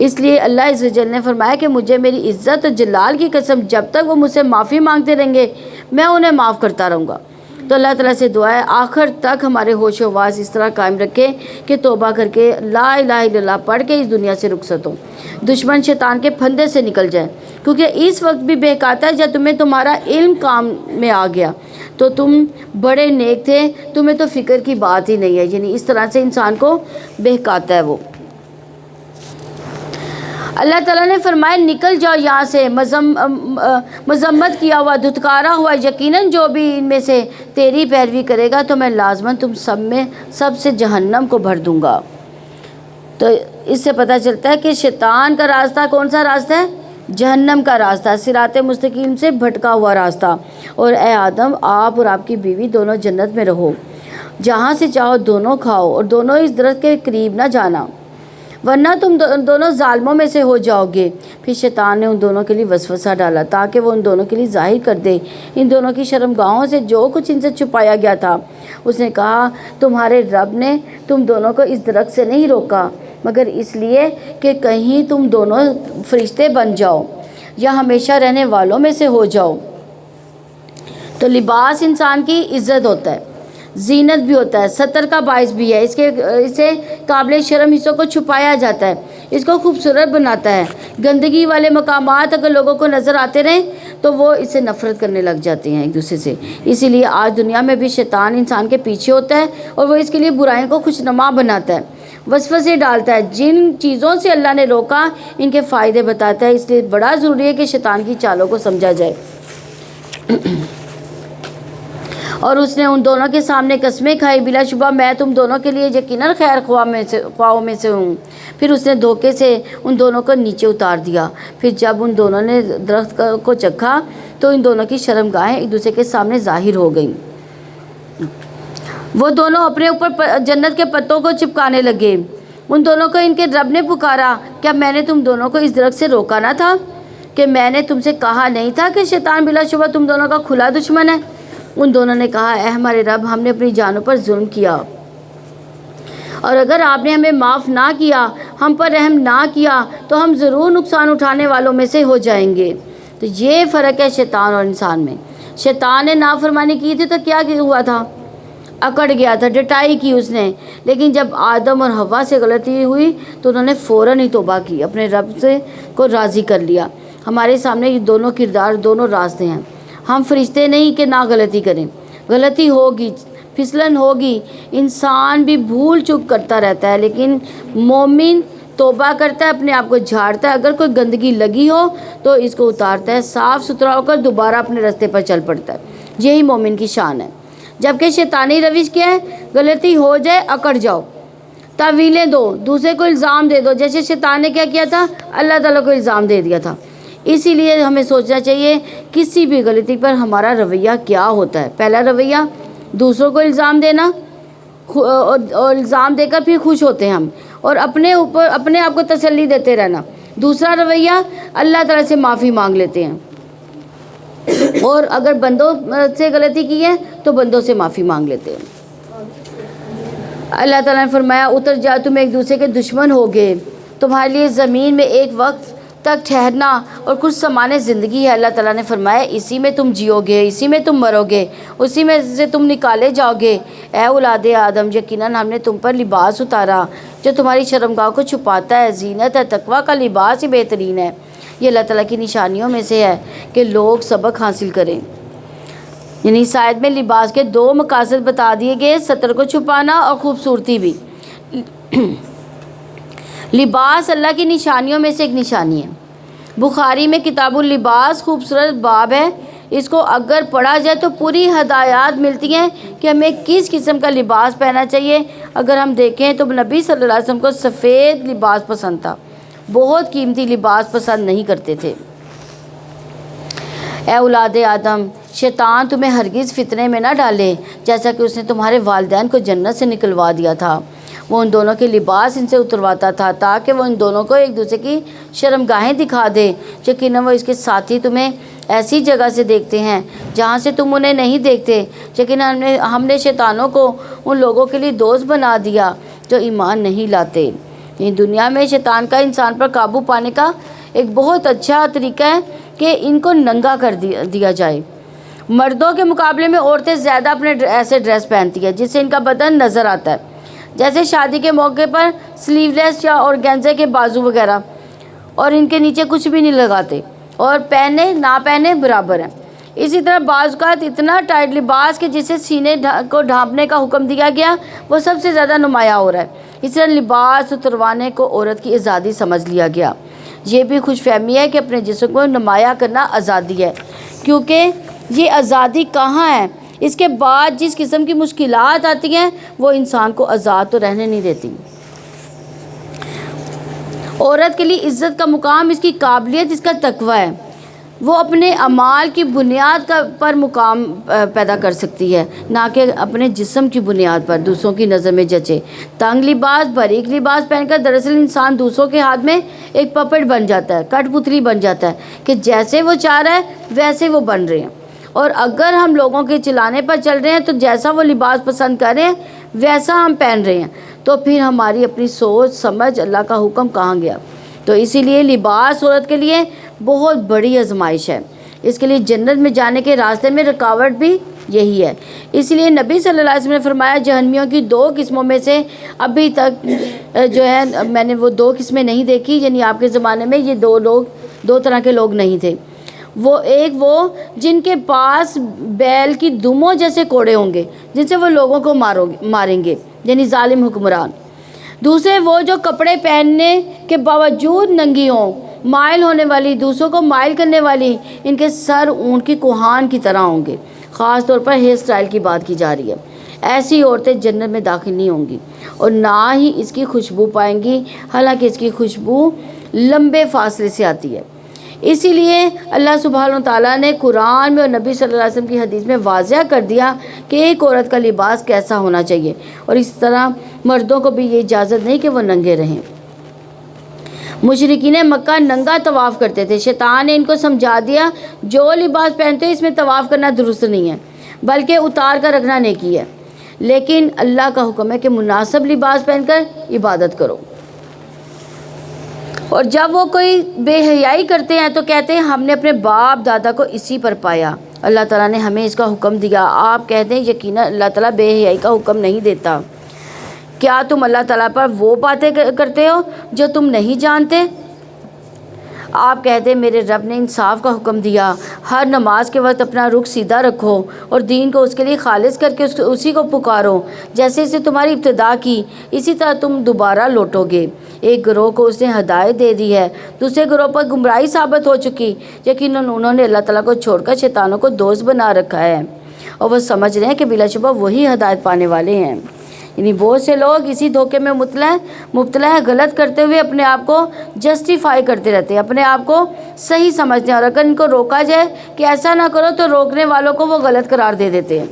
اس لیے اللہ عز و جل نے فرمایا کہ مجھے میری عزت اور جلال کی قسم جب تک وہ مجھ سے معافی مانگتے رہیں گے میں انہیں معاف کرتا رہوں گا۔ تو اللہ تعالیٰ سے دعا ہے آخر تک ہمارے ہوش و حواس اس طرح قائم رکھے کہ توبہ کر کے لا الہ الا اللہ پڑھ کے اس دنیا سے رخصت ہوں، دشمن شیطان کے پھندے سے نکل جائے، کیونکہ اس وقت بھی بہکاتا ہے جب تمہیں تمہارا علم کام میں آ گیا تو تم بڑے نیک تھے، تمہیں تو فکر کی بات ہی نہیں ہے۔ یعنی اس طرح سے انسان کو بہکاتا ہے وہ۔ اللہ تعالیٰ نے فرمایا نکل جاؤ یہاں سے، مذمت کیا ہوا، دھتکارا ہوا، یقیناً جو بھی ان میں سے تیری پیروی کرے گا تو میں لازماً تم سب سے جہنم کو بھر دوں گا۔ تو اس سے پتہ چلتا ہے کہ شیطان کا راستہ کون سا راستہ ہے؟ جہنم کا راستہ، صراط مستقیم سے بھٹکا ہوا راستہ۔ اور اے آدم آپ اور آپ کی بیوی دونوں جنت میں رہو، جہاں سے چاہو دونوں کھاؤ اور دونوں اس درخت کے قریب نہ جانا ورنہ تم دونوں ظالموں میں سے ہو جاؤ گے۔ پھر شیطان نے ان دونوں کے لیے وسوسہ ڈالا تاکہ وہ ان دونوں کے لیے ظاہر کر دے ان دونوں کی شرمگاہوں سے جو کچھ ان سے چھپایا گیا تھا۔ اس نے کہا تمہارے رب نے تم دونوں کو اس درخت سے نہیں روکا مگر اس لیے کہ کہیں تم دونوں فرشتے بن جاؤ یا ہمیشہ رہنے والوں میں سے ہو جاؤ۔ تو لباس انسان کی عزت ہوتا ہے، زینت بھی ہوتا ہے، ستر کا باعث بھی ہے، اسے قابل شرم حصوں کو چھپایا جاتا ہے، اس کو خوبصورت بناتا ہے۔ گندگی والے مقامات اگر لوگوں کو نظر آتے رہیں تو وہ اس سے نفرت کرنے لگ جاتے ہیں ایک دوسرے سے۔ اسی لیے آج دنیا میں بھی شیطان انسان کے پیچھے ہوتا ہے اور وہ اس کے لیے برائیوں کو خوشنما بناتا ہے، وسوسے ڈالتا ہے، جن چیزوں سے اللہ نے روکا ان کے فائدے بتاتا ہے۔ اس لیے بڑا ضروری ہے کہ شیطان کی چالوں کو سمجھا جائے۔ اور اس نے ان دونوں کے سامنے قسمیں کھائی، بلا شبہ میں تم دونوں کے لیے یقیناً خیر خواہوں میں سے ہوں۔ پھر اس نے دھوکے سے ان دونوں کو نیچے اتار دیا۔ پھر جب ان دونوں نے درخت کو چکھا تو ان دونوں کی شرمگاہیں ایک دوسرے کے سامنے ظاہر ہو گئیں۔ وہ دونوں اپنے اوپر جنت کے پتوں کو چپکانے لگے۔ ان دونوں کو ان کے رب نے پکارا کیا میں نے تم دونوں کو اس درخت سے روکا نہ تھا؟ کہ میں نے تم سے کہا نہیں تھا کہ شیطان بلا شبہ تم دونوں کا کھلا دشمن ہے؟ ان دونوں نے کہا اے ہمارے رب ہم نے اپنی جانوں پر ظلم کیا اور اگر آپ نے ہمیں معاف نہ کیا، ہم پر رحم نہ کیا تو ہم ضرور نقصان اٹھانے والوں میں سے ہو جائیں گے۔ تو یہ فرق ہے شیطان اور انسان میں۔ شیطان نے نافرمانی کی تھی تو کیا ہوا تھا؟ اکڑ گیا تھا، ڈٹائی کی اس نے، لیکن جب آدم اور حوا سے غلطی ہوئی تو انہوں نے فوراً ہی توبہ کی، اپنے رب سے کو راضی کر لیا۔ ہمارے سامنے یہ دونوں کردار، دونوں راستے ہیں. ہم فرشتے نہیں کہ نہ غلطی کریں. غلطی ہوگی، پھسلن ہوگی، انسان بھی بھول چک کرتا رہتا ہے، لیکن مومن توبہ کرتا ہے، اپنے آپ کو جھاڑتا ہے. اگر کوئی گندگی لگی ہو تو اس کو اتارتا ہے، صاف ستھرا ہو کر دوبارہ اپنے راستے پر چل پڑتا ہے. یہی مومن کی شان ہے. جبکہ شیطانی روش کیا ہے؟ غلطی ہو جائے اکڑ جاؤ، تعویلیں دو، دوسرے کو الزام دے دو. جیسے شیطان نے کیا کیا تھا؟ اللہ تعالیٰ کو الزام دے دیا تھا. اسی لیے ہمیں سوچنا چاہیے کسی بھی غلطی پر ہمارا رویہ کیا ہوتا ہے. پہلا رویہ دوسروں کو الزام دینا، اور الزام دے کر پھر خوش ہوتے ہیں ہم، اور اپنے آپ کو تسلی دیتے رہنا. دوسرا رویہ اللہ تعالیٰ سے معافی مانگ لیتے ہیں، اور اگر بندوں سے غلطی کی ہے تو بندوں سے معافی مانگ لیتے ہیں. اللہ تعالیٰ نے فرمایا اتر جا، تم ایک دوسرے کے دشمن ہوگے. تمہارے لیے زمین میں ایک وقت تک ٹھہرنا اور کچھ سامان زندگی ہے. اللہ تعالیٰ نے فرمایا اسی میں تم جیو گے، اسی میں تم مرو گے، اسی میں سے تم نکالے جاؤ گے. اے اولاد آدم، یقیناً ہم نے تم پر لباس اتارا جو تمہاری شرمگاہ کو چھپاتا ہے. زینت ہے، تقویٰ کا لباس ہی بہترین ہے. یہ اللہ تعالیٰ کی نشانیوں میں سے ہے کہ لوگ سبق حاصل کریں. یعنی اس آیت میں لباس کے دو مقاصد بتا دیے گئے، ستر کو چھپانا اور خوبصورتی بھی. لباس اللہ کی نشانیوں میں سے ایک نشانی ہے. بخاری میں کتاب اللباس خوبصورت باب ہے. اس کو اگر پڑھا جائے تو پوری ہدایات ملتی ہیں کہ ہمیں کس قسم کا لباس پہننا چاہیے. اگر ہم دیکھیں تو نبی صلی اللہ علیہ وسلم کو سفید لباس پسند تھا، بہت قیمتی لباس پسند نہیں کرتے تھے. اے اولاد آدم، شیطان تمہیں ہرگز فتنے میں نہ ڈالے جیسا کہ اس نے تمہارے والدین کو جنت سے نکلوا دیا تھا. وہ ان دونوں کے لباس ان سے اترواتا تھا تاکہ وہ ان دونوں کو ایک دوسرے کی شرمگاہیں دکھا دے. یقیناً وہ اس کے ساتھی تمہیں ایسی جگہ سے دیکھتے ہیں جہاں سے تم انہیں نہیں دیکھتے. یقیناً ہم نے شیطانوں کو ان لوگوں کے لیے دوست بنا دیا جو ایمان نہیں لاتے. دنیا میں شیطان کا انسان پر قابو پانے کا ایک بہت اچھا طریقہ ہے کہ ان کو ننگا کر دیا جائے. مردوں کے مقابلے میں عورتیں زیادہ اپنے ایسے ڈریس پہنتی ہیں جس سے ان کا بدن نظر آتا ہے، جیسے شادی کے موقع پر سلیو لیس یا اورگینزے کے بازو وغیرہ، اور ان کے نیچے کچھ بھی نہیں لگاتے، اور پہنے نہ پہنے برابر ہیں. اسی طرح بعض اوقات اتنا ٹائٹ لباس کہ جسے سینے کو ڈھانپنے کا حکم دیا گیا وہ سب سے زیادہ نمایاں ہو رہا ہے. اس طرح لباس اتروانے کو عورت کی آزادی سمجھ لیا گیا. یہ بھی خوش فہمی ہے کہ اپنے جسم کو نمایاں کرنا آزادی ہے، کیونکہ یہ آزادی کہاں ہے؟ اس کے بعد جس قسم کی مشکلات آتی ہیں وہ انسان کو آزاد تو رہنے نہیں دیتی. عورت کے لیے عزت کا مقام اس کی قابلیت، اس کا تقویٰ ہے. وہ اپنے اعمال کی بنیاد پر مقام پیدا کر سکتی ہے، نہ کہ اپنے جسم کی بنیاد پر دوسروں کی نظر میں جچے. تنگ لباس، باریک لباس پہن کر دراصل انسان دوسروں کے ہاتھ میں ایک پپٹ بن جاتا ہے، کٹ پتلی بن جاتا ہے کہ جیسے وہ چاہ رہا ہے ویسے وہ بن رہے ہیں. اور اگر ہم لوگوں کے چلانے پر چل رہے ہیں تو جیسا وہ لباس پسند کر رہے ہیں ویسا ہم پہن رہے ہیں، تو پھر ہماری اپنی سوچ سمجھ اللہ کا حکم کہاں گیا؟ تو اسی لیے لباس عورت کے لیے بہت بڑی آزمائش ہے. اس کے لیے جنت میں جانے کے راستے میں رکاوٹ بھی یہی ہے. اسی لیے نبی صلی اللہ علیہ وسلم نے فرمایا جہنمیوں کی دو قسموں میں سے ابھی تک جو ہے میں نے وہ دو قسمیں نہیں دیکھی، یعنی آپ کے زمانے میں یہ دو طرح کے لوگ نہیں تھے. وہ جن کے پاس بیل کی دموں جیسے کوڑے ہوں گے جن سے وہ لوگوں کو ماریں گے، یعنی ظالم حکمران. دوسرے وہ جو کپڑے پہننے کے باوجود ننگی ہوں، مائل ہونے والی، دوسروں کو مائل کرنے والی. ان کے سر اونٹ کی کوہان کی طرح ہوں گے. خاص طور پر ہیئر سٹائل کی بات کی جا رہی ہے. ایسی عورتیں جنت میں داخل نہیں ہوں گی اور نہ ہی اس کی خوشبو پائیں گی، حالانکہ اس کی خوشبو لمبے فاصلے سے آتی ہے. اسی لیے اللہ سبحانہ وتعالیٰ نے قرآن میں اور نبی صلی اللہ علیہ وسلم کی حدیث میں واضح کر دیا کہ ایک عورت کا لباس کیسا ہونا چاہیے، اور اس طرح مردوں کو بھی یہ اجازت نہیں کہ وہ ننگے رہیں. مشرکین مکہ ننگا طواف کرتے تھے. شیطان نے ان کو سمجھا دیا جو لباس پہنتے ہو اس میں طواف کرنا درست نہیں ہے، بلکہ اتار کر رکھنا نیکی ہے. لیکن اللہ کا حکم ہے کہ مناسب لباس پہن کر عبادت کرو. اور جب وہ کوئی بے حیائی کرتے ہیں تو کہتے ہیں ہم نے اپنے باپ دادا کو اسی پر پایا. اللہ تعالیٰ نے ہمیں اس کا حکم دیا. آپ کہتے ہیں یقیناً اللہ تعالیٰ بے حیائی کا حکم نہیں دیتا. کیا تم اللہ تعالیٰ پر وہ باتیں کرتے ہو جو تم نہیں جانتے؟ آپ کہتے ہیں میرے رب نے انصاف کا حکم دیا، ہر نماز کے وقت اپنا رخ سیدھا رکھو اور دین کو اس کے لیے خالص کر کے اسی کو پکارو، جیسے اسے تمہاری ابتدا کی اسی طرح تم دوبارہ لوٹو گے۔ ایک گروہ کو اس نے ہدایت دے دی ہے، دوسرے گروہ پر گمراہی ثابت ہو چکی، یقیناً انہوں نے اللہ تعالیٰ کو چھوڑ کر شیطانوں کو دوست بنا رکھا ہے اور وہ سمجھ رہے ہیں کہ بلا شبہ وہی ہدایت پانے والے ہیں۔ یعنی بہت سے لوگ اسی دھوکے میں مبتلا ہے، غلط کرتے ہوئے اپنے آپ کو جسٹیفائی کرتے رہتے ہیں، اپنے آپ کو صحیح سمجھتے ہیں، اور اگر ان کو روکا جائے کہ ایسا نہ کرو تو روکنے والوں کو وہ غلط قرار دے دیتے ہیں۔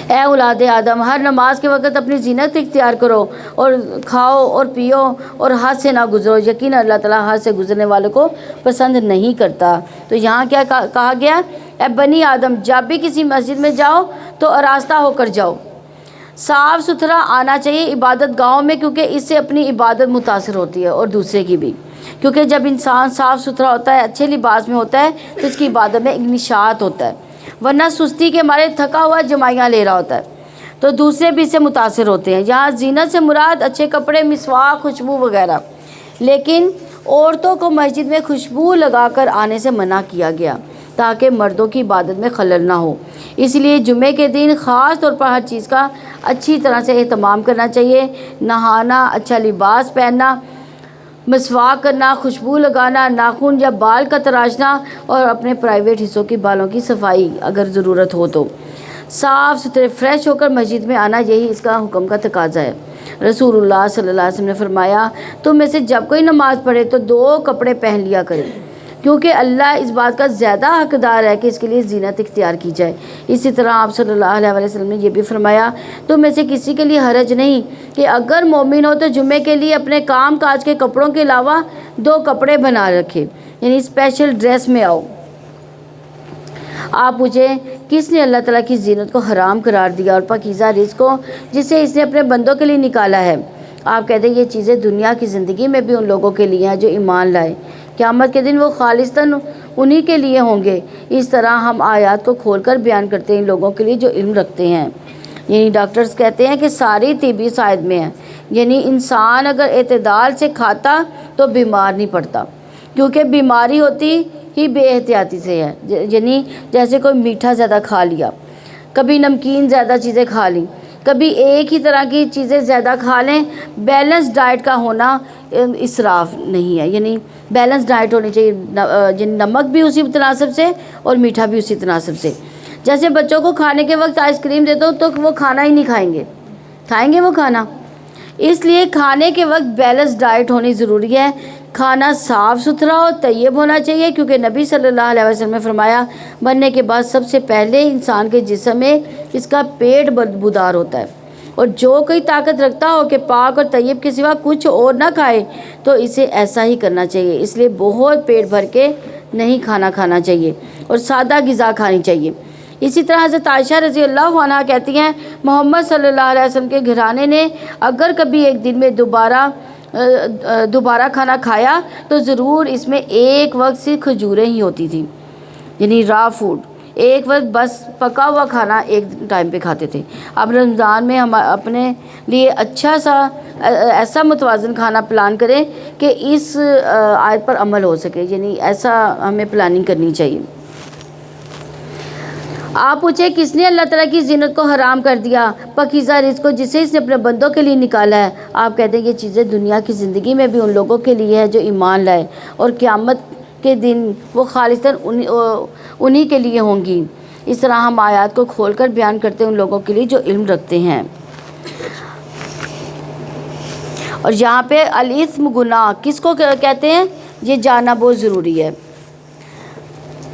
اے اولاد آدم، ہر نماز کے وقت اپنی زینت اختیار کرو اور کھاؤ اور پیو اور حد سے نہ گزرو، یقیناً اللہ تعالیٰ حد سے گزرنے والوں کو پسند نہیں کرتا۔ تو یہاں کیا کہا گیا؟ اے بنی آدم، جب بھی کسی مسجد میں جاؤ تو آراستہ ہو کر جاؤ، صاف ستھرا آنا چاہیے عبادت گاہوں میں، کیونکہ اس سے اپنی عبادت متاثر ہوتی ہے اور دوسرے کی بھی، کیونکہ جب انسان صاف ستھرا ہوتا ہے، اچھے لباس میں ہوتا ہے تو اس کی عبادت میں ایک نشاط ہوتا ہے، ورنہ سستی کے مارے تھکا ہوا جمائیاں لے رہا ہوتا ہے تو دوسرے بھی اس سے متاثر ہوتے ہیں۔ یہاں زینت سے مراد اچھے کپڑے، مسواک، خوشبو وغیرہ، لیکن عورتوں کو مسجد میں خوشبو لگا کر آنے سے منع کیا گیا تاکہ مردوں کی عبادت میں خلل نہ ہو۔ اس لیے جمعے کے دن خاص طور پر ہر چیز کا اچھی طرح سے اہتمام کرنا چاہیے، نہانا، اچھا لباس پہننا، مسواک کرنا، خوشبو لگانا، ناخن یا بال کا تراشنا اور اپنے پرائیویٹ حصوں کی بالوں کی صفائی اگر ضرورت ہو تو صاف ستھرے فریش ہو کر مسجد میں آنا، یہی اس کا حکم کا تقاضا ہے۔ رسول اللہ صلی اللہ علیہ وسلم نے فرمایا، تم میں سے جب کوئی نماز پڑھے تو 2 کپڑے پہن لیا کرے، کیونکہ اللہ اس بات کا زیادہ حقدار ہے کہ اس کے لیے زینت اختیار کی جائے۔ اسی طرح آپ صلی اللہ علیہ وسلم نے یہ بھی فرمایا، تم میں سے کسی کے لیے حرج نہیں کہ اگر مومن ہو تو جمعے کے لیے اپنے کام کاج کے کپڑوں کے علاوہ 2 کپڑے بنا رکھے، یعنی اسپیشل ڈریس میں آؤ۔ آپ پوچھیں کس نے اللہ تعالیٰ کی زینت کو حرام قرار دیا اور پاکیزہ رزق کو جسے اس نے اپنے بندوں کے لیے نکالا ہے؟ آپ کہتے ہیں یہ چیزیں دنیا کی زندگی میں بھی ان لوگوں کے لیے ہیں جو ایمان لائے، قیامت کے دن وہ خالصتاً انہی کے لیے ہوں گے۔ اس طرح ہم آیات کو کھول کر بیان کرتے ہیں ان لوگوں کے لیے جو علم رکھتے ہیں۔ یعنی ڈاکٹرز کہتے ہیں کہ ساری طبی سائد میں ہیں، یعنی انسان اگر اعتدال سے کھاتا تو بیمار نہیں پڑتا، کیونکہ بیماری ہوتی ہی بے احتیاطی سے ہے، یعنی جیسے کوئی میٹھا زیادہ کھا لیا، کبھی نمکین زیادہ چیزیں کھا لیں، کبھی ایک ہی طرح کی چیزیں زیادہ کھا لیں۔ بیلنس ڈائٹ کا ہونا اسراف نہیں ہے، یعنی بیلنس ڈائٹ ہونی چاہیے، نمک بھی اسی تناسب سے اور میٹھا بھی اسی تناسب سے۔ جیسے بچوں کو کھانے کے وقت آئس کریم دے دو تو وہ کھانا ہی نہیں کھائیں گے وہ کھانا، اس لیے کھانے کے وقت بیلنس ڈائٹ ہونی ضروری ہے۔ کھانا صاف ستھرا اور طیب ہونا چاہیے، کیونکہ نبی صلی اللہ علیہ وسلم نے فرمایا، مرنے کے بعد سب سے پہلے انسان کے جسم میں اس کا پیٹ بدبودار ہوتا ہے، اور جو کوئی طاقت رکھتا ہو کہ پاک اور طیب کے سوا کچھ اور نہ کھائے تو اسے ایسا ہی کرنا چاہیے۔ اس لیے بہت پیٹ بھر کے نہیں کھانا چاہیے اور سادہ غذا کھانی چاہیے۔ اسی طرح حضرت عائشہ رضی اللہ عنہا کہتی ہیں، محمد صلی اللہ علیہ وسلم کے گھرانے نے اگر کبھی ایک دن میں دوبارہ کھانا کھایا تو ضرور اس میں ایک وقت سے کھجوریں ہی ہوتی تھیں، یعنی را فوڈ، ایک وقت بس پکا ہوا کھانا ایک ٹائم پہ کھاتے تھے۔ اب رمضان میں ہم اپنے لیے اچھا سا ایسا متوازن کھانا پلان کریں کہ اس آیت پر عمل ہو سکے، یعنی ایسا ہمیں پلاننگ کرنی چاہیے۔ آپ پوچھیں کس نے اللہ تعالیٰ کی زینت کو حرام کر دیا؟ پاکیزہ رزق کو جسے اس نے اپنے بندوں کے لیے نکالا ہے۔ آپ کہتے ہیں یہ چیزیں دنیا کی زندگی میں بھی ان لوگوں کے لیے ہے جو ایمان لائے، اور قیامت کے دن وہ خالصاً انہی کے لیے ہوں گی۔ اس طرح ہم آیات کو کھول کر بیان کرتے ہیں ان لوگوں کے لیے جو علم رکھتے ہیں۔ اور یہاں پہ الاثم گناہ کس کو کہتے ہیں یہ جاننا بہت ضروری ہے۔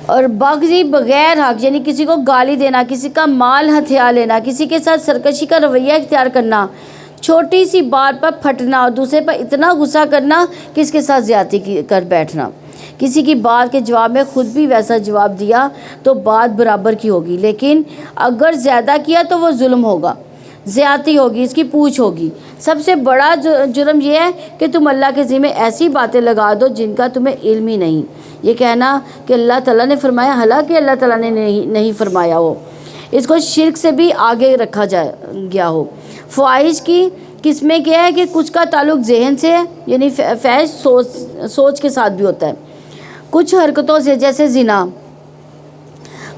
اور بغضی بغیر حق، یعنی کسی کو گالی دینا، کسی کا مال ہتھیا لینا، کسی کے ساتھ سرکشی کا رویہ اختیار کرنا، چھوٹی سی بات پر پھٹنا اور دوسرے پر اتنا غصہ کرنا کہ اس کے ساتھ زیادتی کر بیٹھنا، کسی کی بات کے جواب میں خود بھی ویسا جواب دیا تو بات برابر کی ہوگی، لیکن اگر زیادہ کیا تو وہ ظلم ہوگا، زیادتی ہوگی، اس کی پوچھ ہوگی۔ سب سے بڑا جرم یہ ہے کہ تم اللہ کے ذمہ ایسی باتیں لگا دو جن کا تمہیں علم ہی نہیں۔ یہ کہنا کہ اللہ تعالیٰ نے فرمایا، حالانکہ اللہ تعالیٰ نے نہیں فرمایا ہو، اس کو شرک سے بھی آگے رکھا گیا ہو۔ فواہش کی کس میں کیا ہے کہ کچھ کا تعلق ذہن سے ہے، یعنی فحش سوچ کے ساتھ بھی ہوتا ہے، کچھ حرکتوں سے جیسے زنا،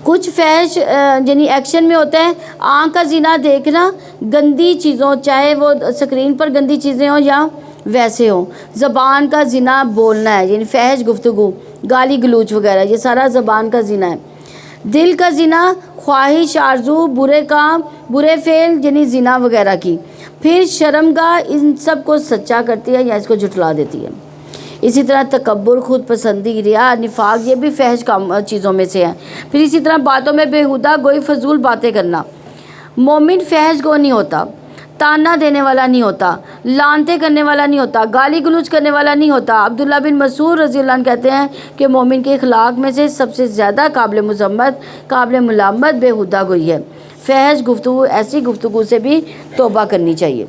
کچھ فحش یعنی ایکشن میں ہوتا ہے آنکھ کا زنا دیکھنا گندی چیزوں، چاہے وہ اسکرین پر گندی چیزیں ہوں یا ویسے ہوں، زبان کا زنا بولنا ہے یعنی فحش گفتگو، گالی گلوچ وغیرہ، یہ سارا زبان کا زنا ہے۔ دل کا زنا خواہش، آرزو، برے کام، برے فعل یعنی زنا وغیرہ کی۔ پھر شرمگاہ ان سب کو سچا کرتی ہے یا اس کو جھٹلا دیتی ہے۔ اسی طرح تکبر، خود پسندی، ریا، نفاق، یہ بھی فحش چیزوں میں سے ہے۔ پھر اسی طرح باتوں میں بیہودہ گوئی، فضول باتیں کرنا۔ مومن فحش گو نہیں ہوتا، تانا دینے والا نہیں ہوتا، لعنتیں کرنے والا نہیں ہوتا، گالی گلوچ کرنے والا نہیں ہوتا۔ عبداللہ بن مسعود رضی اللہ عنہ کہتے ہیں کہ مومن کے اخلاق میں سے سب سے زیادہ قابل مذمت، قابل ملامت بیہودہ گوئی ہے۔ فحش گفتگو، ایسی گفتگو سے بھی توبہ کرنی چاہیے۔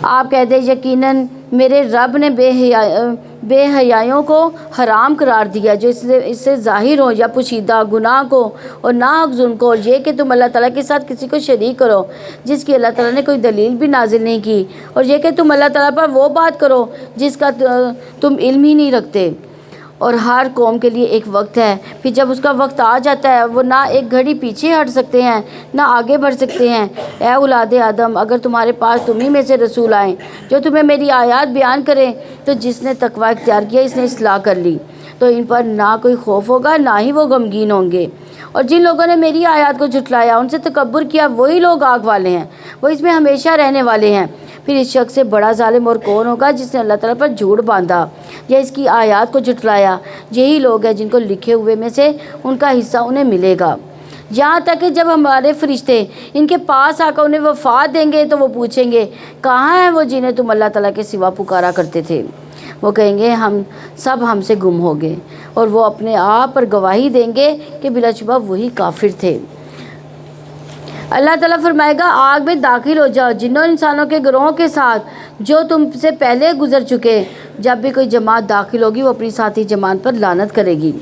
آپ کہتے ہیں یقیناً میرے رب نے بے حیائیوں کو حرام قرار دیا، جو اس سے ظاہر ہو یا پوشیدہ، گناہ کو اور ناحق ظلم کو، اور یہ کہ تم اللہ تعالیٰ کے ساتھ کسی کو شریک کرو جس کی اللہ تعالیٰ نے کوئی دلیل بھی نازل نہیں کی، اور یہ کہ تم اللہ تعالیٰ پر وہ بات کرو جس کا تم علم ہی نہیں رکھتے۔ اور ہر قوم کے لیے ایک وقت ہے، پھر جب اس کا وقت آ جاتا ہے وہ نہ ایک گھڑی پیچھے ہٹ سکتے ہیں نہ آگے بڑھ سکتے ہیں۔ اے اولاد آدم، اگر تمہارے پاس تمہیں میں سے رسول آئیں جو تمہیں میری آیات بیان کریں، تو جس نے تقوی اختیار کیا اس نے اصلاح کر لی، تو ان پر نہ کوئی خوف ہوگا نہ ہی وہ غمگین ہوں گے۔ اور جن لوگوں نے میری آیات کو جھٹلایا، ان سے تکبر کیا، وہی لوگ آگ والے ہیں، وہ اس میں ہمیشہ رہنے والے ہیں۔ پھر اس شخص سے بڑا ظالم اور کون ہوگا جس نے اللہ تعالیٰ پر جھوٹ باندھا یا اس کی آیات کو جھٹلایا؟ یہی لوگ ہیں جن کو لکھے ہوئے میں سے ان کا حصہ انہیں ملے گا، یہاں تک کہ جب ہمارے فرشتے ان کے پاس آ کر انہیں وفات دیں گے تو وہ پوچھیں گے کہاں ہیں وہ جنہیں تم اللہ تعالیٰ کے سوا پکارا کرتے تھے؟ وہ کہیں گے ہم سب ہم سے گم ہو گئے، اور وہ اپنے آپ پر گواہی دیں گے کہ بلا شبہ وہی کافر تھے۔ اللہ تعالیٰ فرمائے گا آگ میں داخل ہو جاؤ جنوں انسانوں کے گروہوں کے ساتھ جو تم سے پہلے گزر چکے۔ جب بھی کوئی جماعت داخل ہوگی وہ اپنی ساتھی جماعت پر لعنت کرے گی،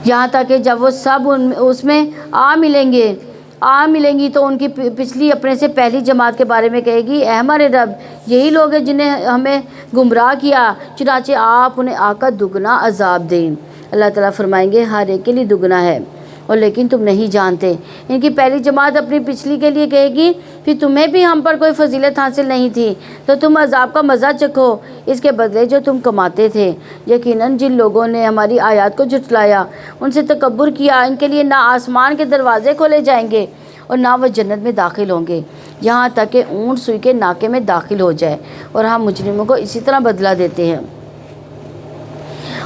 یہاں تک کہ جب وہ سب اس میں آ ملیں گی تو ان کی پچھلی اپنے سے پہلی جماعت کے بارے میں کہے گی اے ہمارے رب، یہی لوگ ہیں جنہیں ہمیں گمراہ کیا، چنانچہ آپ انہیں آ کر دگنا عذاب دیں۔ اللہ تعالیٰ فرمائیں گے ہر ایک کے لیے دگنا ہے، اور لیکن تم نہیں جانتے۔ ان کی پہلی جماعت اپنی پچھلی کے لیے کہے گی پھر تمہیں بھی ہم پر کوئی فضیلت حاصل نہیں تھی، تو تم عذاب کا مزہ چکھو اس کے بدلے جو تم کماتے تھے۔ یقیناً جن لوگوں نے ہماری آیات کو جھٹلایا، ان سے تکبر کیا، ان کے لیے نہ آسمان کے دروازے کھولے جائیں گے اور نہ وہ جنت میں داخل ہوں گے، یہاں تک کہ اونٹ سوئی کے ناکے میں داخل ہو جائے، اور ہم مجرموں کو اسی طرح بدلہ دیتے ہیں۔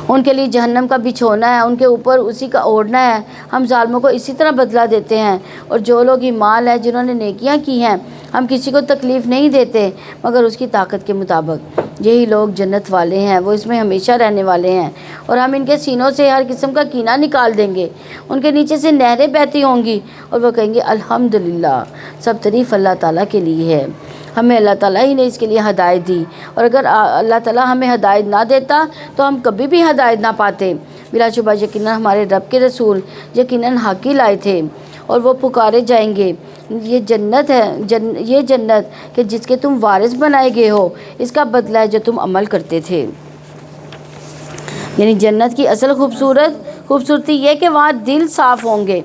ان کے لیے جہنم کا بچھونا ہے، ان کے اوپر اسی کا اوڑھنا ہے، ہم ظالموں کو اسی طرح بدلہ دیتے ہیں۔ اور جو لوگ ایمان لائے جنہوں نے نیکیاں کی ہیں، ہم کسی کو تکلیف نہیں دیتے مگر اس کی طاقت کے مطابق، یہی لوگ جنت والے ہیں، وہ اس میں ہمیشہ رہنے والے ہیں۔ اور ہم ان کے سینوں سے ہر قسم کا کینہ نکال دیں گے، ان کے نیچے سے نہریں بہتی ہوں گی، اور وہ کہیں گے الحمدللہ، سب تعریف اللہ تعالیٰ کے لیے ہے، ہمیں اللہ تعالیٰ ہی نے اس کے لیے ہدایت دی، اور اگر اللہ تعالیٰ ہمیں ہدایت نہ دیتا تو ہم کبھی بھی ہدایت نہ پاتے۔ بلا شبہ یقیناً ہمارے رب کے رسول یقیناً حق ہی لائے تھے، اور وہ پکارے جائیں گے یہ جنت ہے، یہ جنت کہ جس کے تم وارث بنائے گئے ہو، اس کا بدلہ ہے جو تم عمل کرتے تھے۔ یعنی جنت کی اصل خوبصورتی یہ کہ وہاں دل صاف ہوں گے،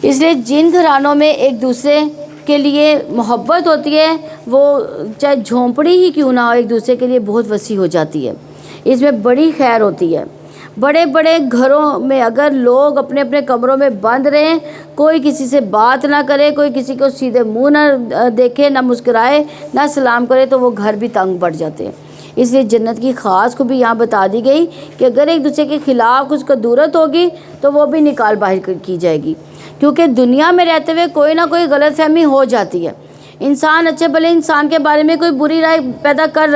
اس لیے جن گھرانوں میں ایک دوسرے کے لیے محبت ہوتی ہے وہ چاہے جھونپڑی ہی کیوں نہ ہو، ایک دوسرے کے لیے بہت وسیع ہو جاتی ہے، اس میں بڑی خیر ہوتی ہے۔ بڑے بڑے گھروں میں اگر لوگ اپنے اپنے کمروں میں بند رہیں، کوئی کسی سے بات نہ کرے، کوئی کسی کو سیدھے منہ نہ دیکھے، نہ مسکرائے، نہ سلام کرے، تو وہ گھر بھی تنگ پڑ جاتے ہیں۔ اس لیے جنت کی خاص کو بھی یہاں بتا دی گئی کہ اگر ایک دوسرے کے خلاف کچھ قدورت ہوگی تو وہ بھی نکال باہر کی جائے گی، کیونکہ دنیا میں رہتے ہوئے کوئی نہ کوئی غلط فہمی ہو جاتی ہے۔ انسان اچھے بھلے انسان کے بارے میں کوئی بری رائے پیدا کر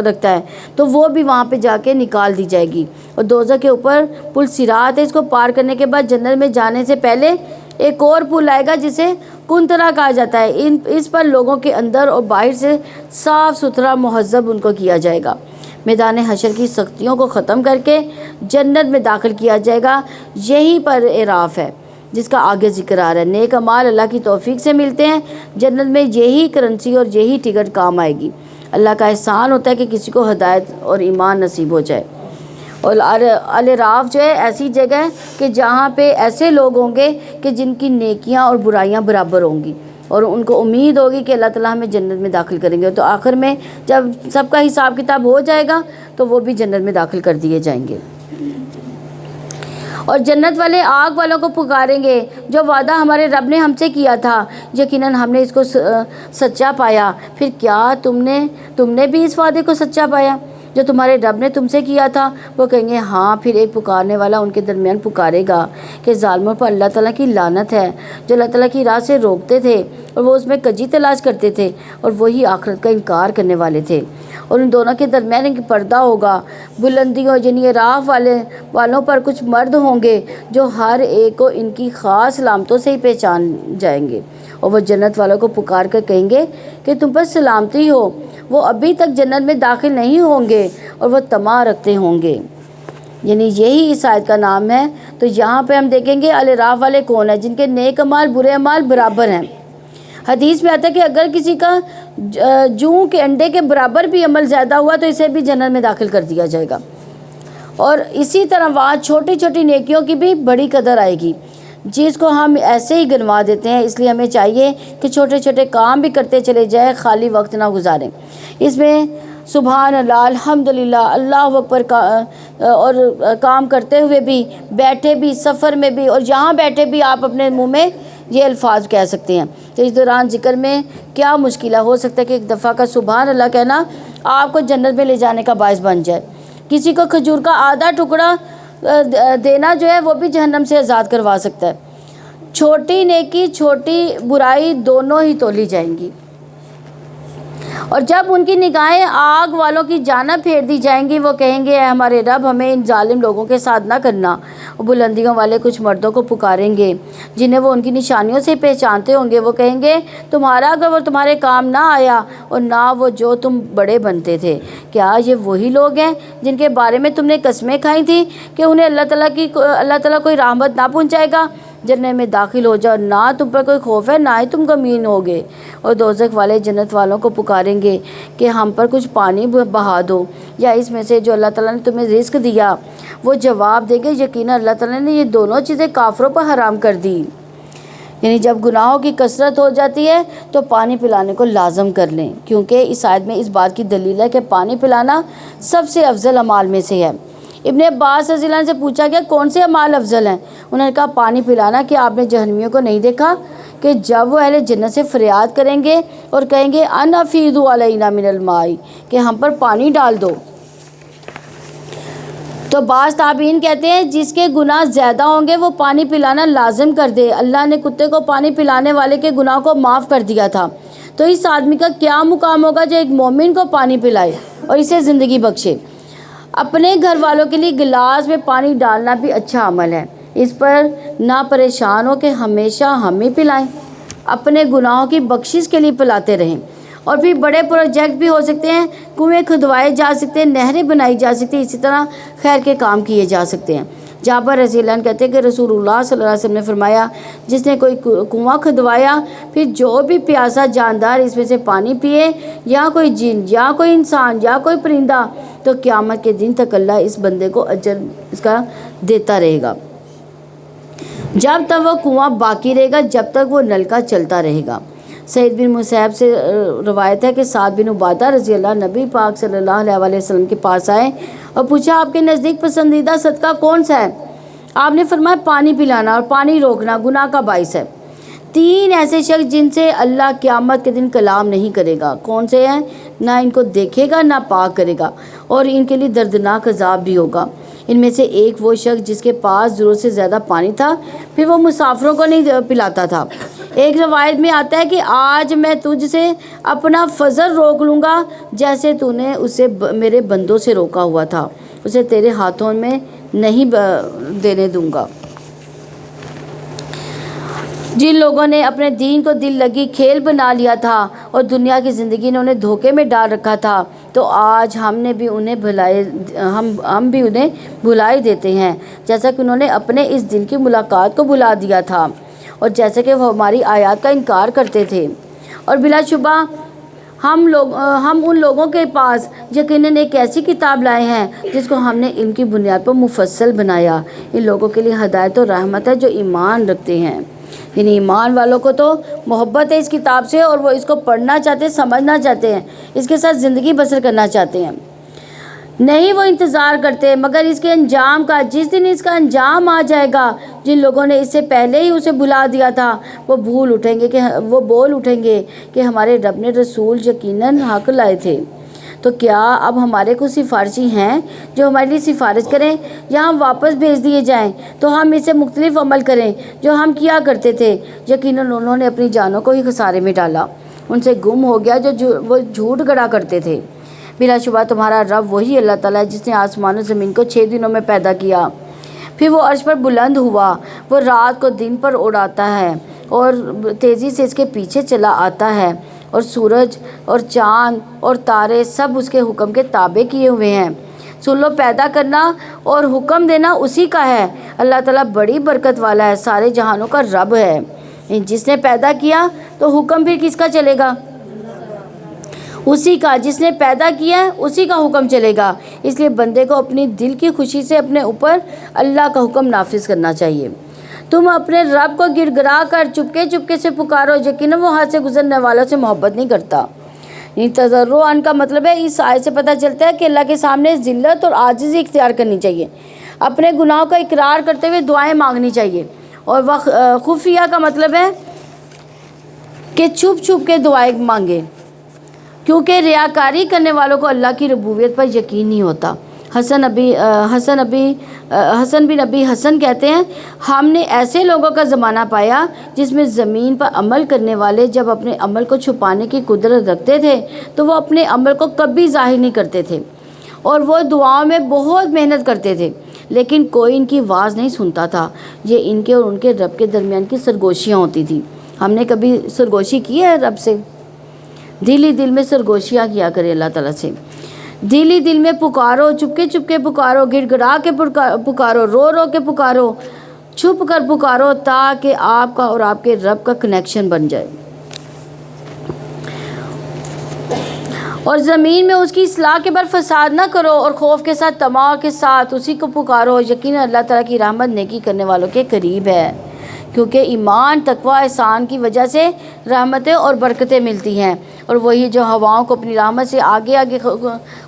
رکھتا ہے تو وہ بھی وہاں پہ جا کے نکال دی جائے گی۔ اور دوزخ کے اوپر پل صراط ہے، اس کو پار کرنے کے بعد جنت میں جانے سے پہلے ایک اور پل آئے گا جسے کنترا کہا جاتا ہے، اس پر لوگوں کے اندر اور باہر سے صاف ستھرا مہذب ان کو کیا جائے گا۔ میدان حشر کی سختیوں کو ختم کر کے جنت میں داخل کیا جائے گا، یہیں پر اعراف ہے، جس کا آگے ذکر آ رہا ہے۔ نیک اعمال اللہ کی توفیق سے ملتے ہیں، جنت میں یہی کرنسی اور یہی ٹکٹ کام آئے گی۔ اللہ کا احسان ہوتا ہے کہ کسی کو ہدایت اور ایمان نصیب ہو جائے۔ اور الاعراف جو ہے ایسی جگہ ہے کہ جہاں پہ ایسے لوگ ہوں گے کہ جن کی نیکیاں اور برائیاں برابر ہوں گی، اور ان کو امید ہوگی کہ اللہ تعالیٰ ہمیں جنت میں داخل کریں گے۔ تو آخر میں جب سب کا حساب کتاب ہو جائے گا تو وہ بھی جنت میں داخل کر دیے جائیں گے۔ اور جنت والے آگ والوں کو پکاریں گے، جو وعدہ ہمارے رب نے ہم سے کیا تھا، یقیناً ہم نے اس کو سچا پایا۔ پھر کیا تم نے بھی اس وعدے کو سچا پایا جو تمہارے رب نے تم سے کیا تھا؟ وہ کہیں گے ہاں۔ پھر ایک پکارنے والا ان کے درمیان پکارے گا کہ ظالموں پر اللہ تعالیٰ کی لعنت ہے، جو اللہ تعالیٰ کی راہ سے روکتے تھے اور وہ اس میں کجی تلاش کرتے تھے، اور وہی آخرت کا انکار کرنے والے تھے۔ اور ان دونوں کے درمیان ایک پردہ ہوگا، بلندیوں یعنی راہ والوں پر کچھ مرد ہوں گے جو ہر ایک کو ان کی خاص علامتوں سے ہی پہچان جائیں گے، اور وہ جنت والوں کو پکار کر کہیں گے کہ تم پر سلامتی ہو۔ وہ ابھی تک جنت میں داخل نہیں ہوں گے اور وہ طمع رکھتے ہوں گے، یعنی یہی اس آیت کا نام ہے۔ تو یہاں پہ ہم دیکھیں گے الاعراف والے کون ہیں؟ جن کے نیک اعمال برے اعمال برابر ہیں۔ حدیث میں آتا ہے کہ اگر کسی کا جوں کے انڈے کے برابر بھی عمل زیادہ ہوا تو اسے بھی جنت میں داخل کر دیا جائے گا۔ اور اسی طرح وہاں چھوٹی چھوٹی نیکیوں کی بھی بڑی قدر آئے گی، جس کو ہم ایسے ہی گنوا دیتے ہیں۔ اس لیے ہمیں چاہیے کہ چھوٹے چھوٹے کام بھی کرتے چلے جائیں، خالی وقت نہ گزاریں۔ اس میں سبحان اللہ، الحمدللہ، اللہ اکبر اور کام کرتے ہوئے بھی، بیٹھے بھی، سفر میں بھی، اور جہاں بیٹھے بھی آپ اپنے منہ میں یہ الفاظ کہہ سکتے ہیں۔ تو اس دوران ذکر میں کیا مشکل ہو سکتا ہے کہ ایک دفعہ کا سبحان اللہ کہنا آپ کو جنت میں لے جانے کا باعث بن جائے۔ کسی کو کھجور کا آدھا ٹکڑا دینا جو ہے وہ بھی جہنم سے آزاد کروا سکتا ہے۔ چھوٹی نیکی چھوٹی برائی دونوں ہی تولی جائیں گی، اور جب ان کی نگاہیں آگ والوں کی جانب پھیر دی جائیں گی، وہ کہیں گے اے ہمارے رب، ہمیں ان ظالم لوگوں کے ساتھ نہ کرنا۔ بلندیوں والے کچھ مردوں کو پکاریں گے جنہیں وہ ان کی نشانیوں سے پہچانتے ہوں گے۔ وہ کہیں گے تمہارا اگر وہ تمہارے کام نہ آیا اور نہ وہ جو تم بڑے بنتے تھے، کیا یہ وہی لوگ ہیں جن کے بارے میں تم نے قسمیں کھائی تھیں کہ انہیں اللہ تعالیٰ کوئی رحمت نہ پہنچائے گا؟ جنت میں داخل ہو جاؤ، نہ تم پر کوئی خوف ہے، نہ ہی تم غمگین ہوگے۔ اور دوزخ والے جنت والوں کو پکاریں گے کہ ہم پر کچھ پانی بہا دو، یا اس میں سے جو اللہ تعالیٰ نے تمہیں رزق دیا۔ وہ جواب دیں گے یقیناً اللہ تعالیٰ نے یہ دونوں چیزیں کافروں پر حرام کر دی۔ یعنی جب گناہوں کی کثرت ہو جاتی ہے تو پانی پلانے کو لازم کر لیں، کیونکہ اس آیت میں اس بات کی دلیل ہے کہ پانی پلانا سب سے افضل اعمال میں سے ہے۔ ابن عباس رضی اللہ عنہ سے پوچھا گیا کون سے اعمال افضل ہیں؟ انہوں نے کہا پانی پلانا۔ کہ آپ نے جہنمیوں کو نہیں دیکھا کہ جب وہ اہل جنت سے فریاد کریں گے اور کہیں گے ان افیضوا علینا من الماء، کہ ہم پر پانی ڈال دو، تو بعض تابعین کہتے ہیں جس کے گناہ زیادہ ہوں گے وہ پانی پلانا لازم کر دے۔ اللہ نے کتے کو پانی پلانے والے کے گناہ کو معاف کر دیا تھا، تو اس آدمی کا کیا مقام ہوگا جو ایک مومن کو پانی پلائے اور اسے زندگی بخشے۔ اپنے گھر والوں کے لیے گلاس میں پانی ڈالنا بھی اچھا عمل ہے، اس پر نہ پریشان ہو کہ ہمیشہ ہم ہی پلائیں، اپنے گناہوں کی بخشش کے لیے پلاتے رہیں۔ اور پھر بڑے پروجیکٹ بھی ہو سکتے ہیں، کنویں کھدوائے جا سکتے ہیں، نہریں بنائی جا سکتی ہیں، اسی طرح خیر کے کام کیے جا سکتے ہیں۔ جابر رضی اللہ عنہ کہتے ہیں کہ رسول اللہ صلی اللہ علیہ وسلم نے فرمایا جس نے کوئی کنواں کھدوایا پھر جو بھی پیاسا جاندار اس میں سے پانی پیے، یا کوئی جن یا کوئی انسان یا کوئی پرندہ، تو قیامت کے دن تک اللہ اس بندے کو اجر اس کا دیتا رہے گا، جب تک وہ کنواں باقی رہے گا، جب تک وہ نلکا چلتا رہے گا۔ سعید بن مسیب سے روایت ہے کہ سعد بن عبادہ رضی اللہ نبی پاک صلی اللہ علیہ وسلم کے پاس آئے اور پوچھا آپ کے نزدیک پسندیدہ صدقہ کون سا ہے؟ آپ نے فرمایا پانی پلانا اور پانی روکنا گناہ کا باعث ہے۔ 3 ایسے شخص جن سے اللہ قیامت کے دن کلام نہیں کرے گا، کون سے ہیں؟ نہ ان کو دیکھے گا نہ پاک کرے گا، اور ان کے لیے دردناک عذاب بھی ہوگا۔ ان میں سے ایک وہ شخص جس کے پاس ضرورت سے زیادہ پانی تھا، پھر وہ مسافروں کو نہیں پلاتا تھا۔ ایک روایت میں آتا ہے کہ آج میں تجھ سے اپنا فضل روک لوں گا جیسے تو نے اسے میرے بندوں سے روکا ہوا تھا، اسے تیرے ہاتھوں میں نہیں دینے دوں گا۔ جن لوگوں نے اپنے دین کو دل لگی کھیل بنا لیا تھا اور دنیا کی زندگی نے انہیں دھوکے میں ڈال رکھا تھا، تو آج ہم بھی انہیں بھلا ہی دیتے ہیں، جیسا کہ انہوں نے اپنے اس دل کی ملاقات کو بھلا دیا تھا اور جیسا کہ وہ ہماری آیات کا انکار کرتے تھے۔ اور بلا شبہ ہم ان لوگوں کے پاس یقیناً ایک ایسی کتاب لائے ہیں جس کو ہم نے علم کی بنیاد پر مفصل بنایا۔ ان لوگوں کے لیے ہدایت و رحمت ہے جو ایمان رکھتے ہیں، یعنی ایمان والوں کو تو محبت ہے اس کتاب سے، اور وہ اس کو پڑھنا چاہتے ہیں، سمجھنا چاہتے ہیں، اس کے ساتھ زندگی بسر کرنا چاہتے ہیں۔ نہیں وہ انتظار کرتے مگر اس کے انجام کا، جس دن اس کا انجام آ جائے گا۔ جن لوگوں نے اس سے پہلے ہی اسے بھلا دیا تھا وہ بول اٹھیں گے کہ ہمارے رب نے رسول یقیناً حق لائے تھے۔ تو کیا اب ہمارے کچھ سفارشی ہیں جو ہمارے لیے سفارش کریں، یا ہم واپس بھیج دیے جائیں تو ہم اس سے مختلف عمل کریں جو ہم کیا کرتے تھے؟ یقیناً انہوں نے اپنی جانوں کو ہی خسارے میں ڈالا، ان سے گم ہو گیا جو وہ جھوٹ گڑا کرتے تھے۔ بلا شبہ تمہارا رب وہی اللہ تعالیٰ ہے جس نے آسمان و زمین کو 6 دنوں میں پیدا کیا، پھر وہ عرش پر بلند ہوا۔ وہ رات کو دن پر اڑاتا ہے اور تیزی سے اس کے پیچھے چلا آتا ہے، اور سورج اور چاند اور تارے سب اس کے حکم کے تابع کیے ہوئے ہیں۔ سن لو، پیدا کرنا اور حکم دینا اسی کا ہے۔ اللہ تعالیٰ بڑی برکت والا ہے، سارے جہانوں کا رب ہے۔ جس نے پیدا کیا تو حکم پھر کس کا چلے گا؟ اسی کا۔ جس نے پیدا کیا ہے اسی کا حکم چلے گا۔ اس لیے بندے کو اپنی دل کی خوشی سے اپنے اوپر اللہ کا حکم نافذ کرنا چاہیے۔ تم اپنے رب کو گڑ گڑا کر چپکے چپکے سے پکارو، یقیناً وہ حد سے گزرنے والوں سے محبت نہیں کرتا۔ تضرعاً کا مطلب ہے، اس آیت سے پتہ چلتا ہے کہ اللہ کے سامنے ذلت اور عاجزی اختیار کرنی چاہیے، اپنے گناہوں کا اقرار کرتے ہوئے دعائیں مانگنی چاہیے۔ اور خفیہ کا مطلب ہے کہ چھپ چھپ کے دعائیں مانگے، کیونکہ ریاکاری کرنے والوں کو اللہ کی ربوبیت پر یقین نہیں ہوتا۔ حسن بن ابی حسن کہتے ہیں، ہم نے ایسے لوگوں کا زمانہ پایا جس میں زمین پر عمل کرنے والے جب اپنے عمل کو چھپانے کی قدرت رکھتے تھے تو وہ اپنے عمل کو کبھی ظاہر نہیں کرتے تھے، اور وہ دعاؤں میں بہت محنت کرتے تھے، لیکن کوئی ان کی آواز نہیں سنتا تھا۔ یہ ان کے اور ان کے رب کے درمیان کی سرگوشیاں ہوتی تھیں۔ ہم نے کبھی سرگوشی کی ہے رب سے؟ دل ہی دل میں سرگوشیاں کیا کرے اللہ تعالیٰ سے۔ دل ہی دل میں پکارو، چپکے چپکے پکارو، گڑ گڑا کے پکارو، رو رو کے پکارو، چھپ کر پکارو، تاکہ آپ کا اور آپ کے رب کا کنیکشن بن جائے، اور زمین میں اس کی اصلاح کے بعد فساد نہ کرو، اور خوف کے ساتھ طمع کے ساتھ اسی کو پکارو۔ یقیناً اللہ تعالیٰ کی رحمت نیکی کرنے والوں کے قریب ہے، کیونکہ ایمان، تقوی، احسان کی وجہ سے رحمتیں اور برکتیں ملتی ہیں، اور وہی جو ہواؤں کو اپنی رحمت سے آگے آگے